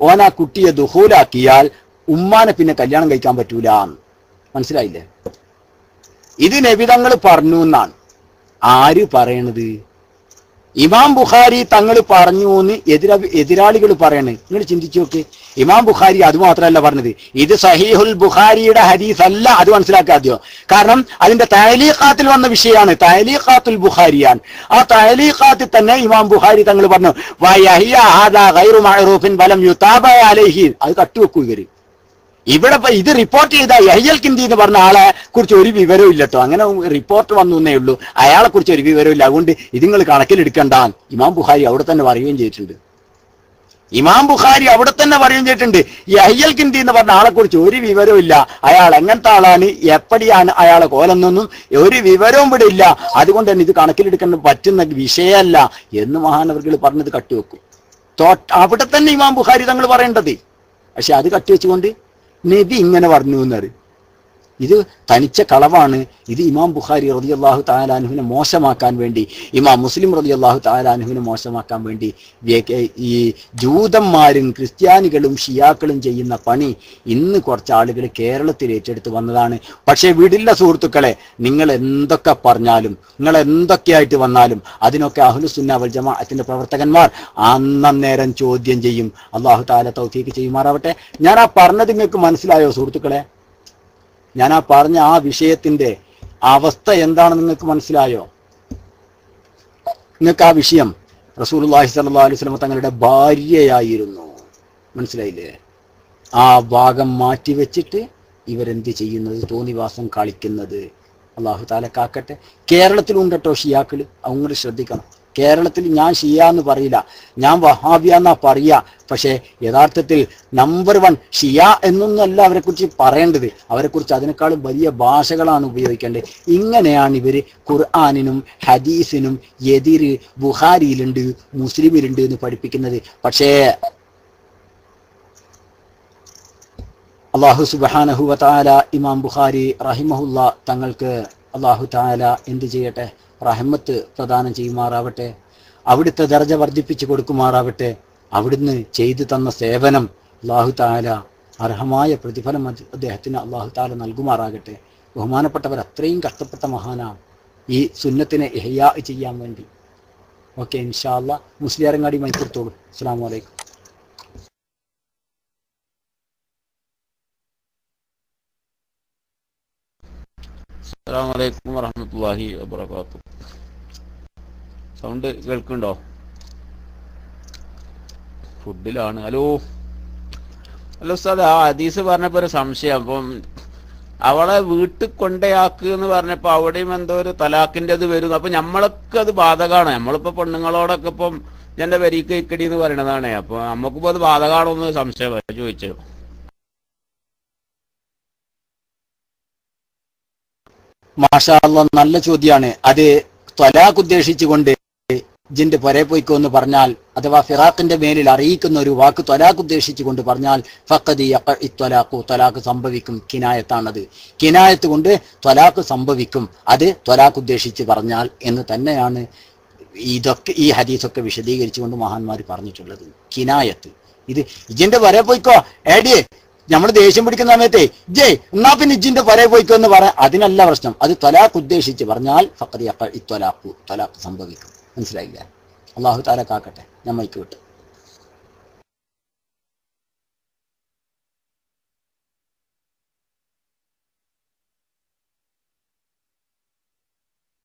ഓൻ ആ കുട്ടിയെ ദുഹൂലാക്കിയാൽ ഉമ്മാനെ പിന്നെ കല്യാണം കഴിക്കാൻ പറ്റൂല. മനസ്സിലായില്ലേ? ഇത് നബി തങ്ങൾ പറഞ്ഞു എന്നാണ്. ആര് പറയണത്? ഇമാം ബുഖാരി തങ്ങൾ പറഞ്ഞു എന്ന് എതിരാളികൾ പറയണേ. നിങ്ങൾ ചിന്തിച്ചു നോക്ക്. ഇമാം ബുഖാരി അത് മാത്രമല്ല പറഞ്ഞത്, ഇത് സഹീഹുൽ ബുഖാരിയുടെ ഹദീസ് അല്ല. അത് മനസ്സിലാക്കാദ്യോ. കാരണം അതിന്റെ തഅലീഖാത്തിൽ വന്ന വിഷയമാണ്. തഅലീഖാത്തുൽ ബുഖാരിയാണ്. ആ തഅലീഖാത്തിൽ തന്നെ ഇമാം ബുഖാരി തങ്ങൾ പറഞ്ഞു വയഹിയ ഹാദാ ഗൈറു മഅറൂഫിൻ വലം യുതാബ അലൈഹി. അത് കട്ടുവെക്കൂ ഇവര്. ഇവിടെ ഇത് റിപ്പോർട്ട് ചെയ്ത യഹ്യൽ കിന്ദി എന്ന് പറഞ്ഞ ആളെ കുറിച്ച് ഒരു വിവരവും ഇല്ല കേട്ടോ. അങ്ങനെ റിപ്പോർട്ട് വന്നു എന്നേ ഉള്ളൂ. അയാളെ കുറിച്ച് ഒരു വിവരവും ഇല്ല. അതുകൊണ്ട് ഇത് നിങ്ങൾ കണക്കിലെടുക്കണ്ട. ഇമാം ബുഖാരി അവിടെ തന്നെ പറയുകയും ചെയ്തിട്ടുണ്ട്. യഹ്യൽ കിന്ദി എന്ന് പറഞ്ഞ ആളെ കുറിച്ച് ഒരു വിവരവും ഇല്ല. അയാൾ എങ്ങനത്തെ ആളാണ്, എപ്പടിയാണ് അയാളെ കോലെന്നൊന്നും ഒരു വിവരവും ഇവിടെ ഇല്ല. അതുകൊണ്ട് തന്നെ ഇത് കണക്കിലെടുക്കാൻ പറ്റുന്ന വിഷയമല്ല എന്ന് മഹാനവർകൾ പറഞ്ഞത് കട്ടുവെക്കും. അവിടെ തന്നെ ഇമാം ബുഖാരി തങ്ങൾ പറയേണ്ടത്. പക്ഷെ അത് കട്ടിവെച്ചുകൊണ്ട് നബി ഇങ്ങനെ പറഞ്ഞു എന്നറി. ഇത് തനിച്ച കളവാണ്. ഇത് ഇമാം ബുഖാരി റളിയല്ലാഹു തആല അൻഹുവിനെ മോശമാക്കാൻ വേണ്ടി, ഇമാം മുസ്ലിം റളിയല്ലാഹു തആല അൻഹുവിനെ മോശമാക്കാൻ വേണ്ടി ഈ ജൂതന്മാരും ക്രിസ്ത്യാനികളും ഷിയാക്കളും ചെയ്യുന്ന പണി ഇന്ന് കുറച്ച് ആളുകൾ കേരളത്തിൽ ഏറ്റെടുത്ത് വന്നതാണ്. പക്ഷേ വിടില്ല സുഹൃത്തുക്കളെ. നിങ്ങൾ എന്തൊക്കെ പറഞ്ഞാലും, നിങ്ങൾ എന്തൊക്കെയായിട്ട് വന്നാലും അതിനൊക്കെ അഹ്ലുസുന്ന വൽ ജമാഅത്തിന്റെ പ്രവർത്തകന്മാർ അന്നേരം ചോദ്യം ചെയ്യും. അല്ലാഹു തആല തൗഫീഖ് ചെയ്യുമാറാവട്ടെ. ഞാൻ ആ പറഞ്ഞത് നിങ്ങൾക്ക് മനസ്സിലായോ സുഹൃത്തുക്കളെ? ഞാൻ ആ പറഞ്ഞ ആ വിഷയത്തിന്റെ അവസ്ഥ എന്താണെന്ന് നിങ്ങൾക്ക് മനസ്സിലായോ? നിങ്ങൾക്ക് ആ വിഷയം റസൂലുള്ളാഹി സ്വല്ലല്ലാഹു അലൈഹി വസല്ലം തങ്ങളുടെ ഭാര്യയായിരുന്നു. മനസ്സിലായില്ലേ? ആ ഭാഗം മാറ്റിവെച്ചിട്ട് ഇവരെന്ത് ചെയ്യുന്നത്? തോന്നിവാസം കളിക്കുന്നത്. അല്ലാഹു തആല കാക്കട്ടെ. കേരളത്തിലുണ്ട് കേട്ടോ ഷിയാക്കള്. அவங்க ശ്രദ്ധിക്കണം. കേരളത്തിൽ ഞാൻ ഷിയ എന്ന് പറയില്ല, ഞാൻ വഹാബിയ എന്നാ പറയാ. പക്ഷേ യഥാർത്ഥത്തിൽ നമ്പർ 1 ഷിയ എന്നൊന്നല്ല അവരെ കുറിച്ച് പറയേണ്ടത്. അവരെ കുറിച്ച് അതിനേക്കാളും വലിയ ഭാഷകളാണ് ഉപയോഗിക്കേണ്ടത്. ഇങ്ങനെയാണ് ഇവര് ഖുർആനിനും ഹദീസിനും എതിര് ബുഖാരിയിലുണ്ട് മുസ്ലിമിലുണ്ട് എന്ന് പഠിപ്പിക്കുന്നത്. പക്ഷേ അല്ലാഹു സുബ്ഹാനഹു വ തആല ഇമാം ബുഖാരി റഹിമഹുല്ല തങ്ങൾക്ക് അല്ലാഹു തആല എന്ത് ചെയ്യട്ടെ? റഹ്മത്ത് പ്രദാനം ചെയ്യുമാറാവട്ടെ. അവിടുത്തെ ദർജ വർദ്ധിപ്പിച്ചു കൊടുക്കുമാറാവട്ടെ. അവിടുന്ന് ചെയ്തു തന്ന സേവനം അല്ലാഹു തആല അർഹമായ പ്രതിഫലം അദ്ദേഹത്തിന് അല്ലാഹു തആല നൽകുമാറാകട്ടെ. ബഹുമാനപ്പെട്ടവർ അത്രയും കഷ്ടപ്പെട്ട മഹാനാണ് ഈ സുന്നത്തിനെ ഇഹ്യാ ചെയ്യാൻ വേണ്ടി. ഓക്കെ, ഇൻഷാ അല്ലാഹ് മുസ്ലിയാരങ്ങാടി മൈക്കെടുത്തോളൂ. അസ്സലാമു അലൈക്കും. അസ്സലാമു അലൈക്കും വറഹ്മത്തുള്ളാഹി വബറകാതുഹു. സൗണ്ട് കേൾക്കുന്നുണ്ടോ? ഫുഡിലാണ്. ഹലോ ഉസ്താദ്, ആ ഹദീസ് പറഞ്ഞപ്പോ ഒരു സംശയം. അപ്പം അവളെ വീട്ടിൽ കൊണ്ടയാക്കുക എന്ന് പറഞ്ഞപ്പോ അവിടെയും എന്തോ ഒരു തലാഖിന്റെ അത് വരും. അപ്പൊ നമ്മളൊക്കെ അത് ബാധകമാണ്. നമ്മളിപ്പോ പെണ്ണുങ്ങളോടൊക്കെ ഇപ്പം എന്റെ വരിക്ക് ഇക്കടി എന്ന് പറയണതാണ്. അപ്പൊ നമുക്കിപ്പോ അത് ബാധകമാണോ എന്ന് സംശയം ചോദിച്ചു. മാഷാ അല്ലാഹ്, നല്ല ചോദ്യമാണ്. അത് ത്വലാഖ് ഉദ്ദേശിച്ചുകൊണ്ട് ജിന്റെ പൊരെ പോയിക്കോ എന്ന് പറഞ്ഞാൽ, അഥവാ ഫിറാഖിന്റെ മേലിൽ അറിയിക്കുന്ന ഒരു വാക്ക് ത്വലാഖ് ഉദ്ദേശിച്ചുകൊണ്ട് പറഞ്ഞാൽ ഫഖദ് യഖഇ ത്വലാഖു, ത്വലാഖ് സംഭവിക്കും. കിനായത്താണത്. കിനായത്ത് കൊണ്ട് ത്വലാഖ് സംഭവിക്കും. അത് ത്വലാഖ് ഉദ്ദേശിച്ച് പറഞ്ഞാൽ എന്ന് തന്നെയാണ് ഇതൊക്കെ ഈ ഹദീസൊക്കെ വിശദീകരിച്ചുകൊണ്ട് മഹാന്മാർ പറഞ്ഞിട്ടുള്ളത്. കിനായത്ത്. ഇത് ഇജിന്റെ പൊരെ പോയിക്കോ ഏടിയേ നമ്മൾ ദേഷ്യം പിടിക്കുന്ന സമയത്തെ ജയ് എന്നാ പിന്നെ ഇജിന്റെ പൊരെ പോയിക്കോ എന്ന് പറയാൻ, അതിനല്ല പ്രശ്നം. അത് ത്വലാഖ് ഉദ്ദേശിച്ച് പറഞ്ഞാൽ ഫഖദ് യഖഇ ത്വലാഖു, ത്വലാഖ് സംഭവിക്കും. മനസ്സിലായില്ല? അല്ലാഹു തആല കാക്കട്ടെ. ഞാൻ മൈക്ക് വിട്ടു.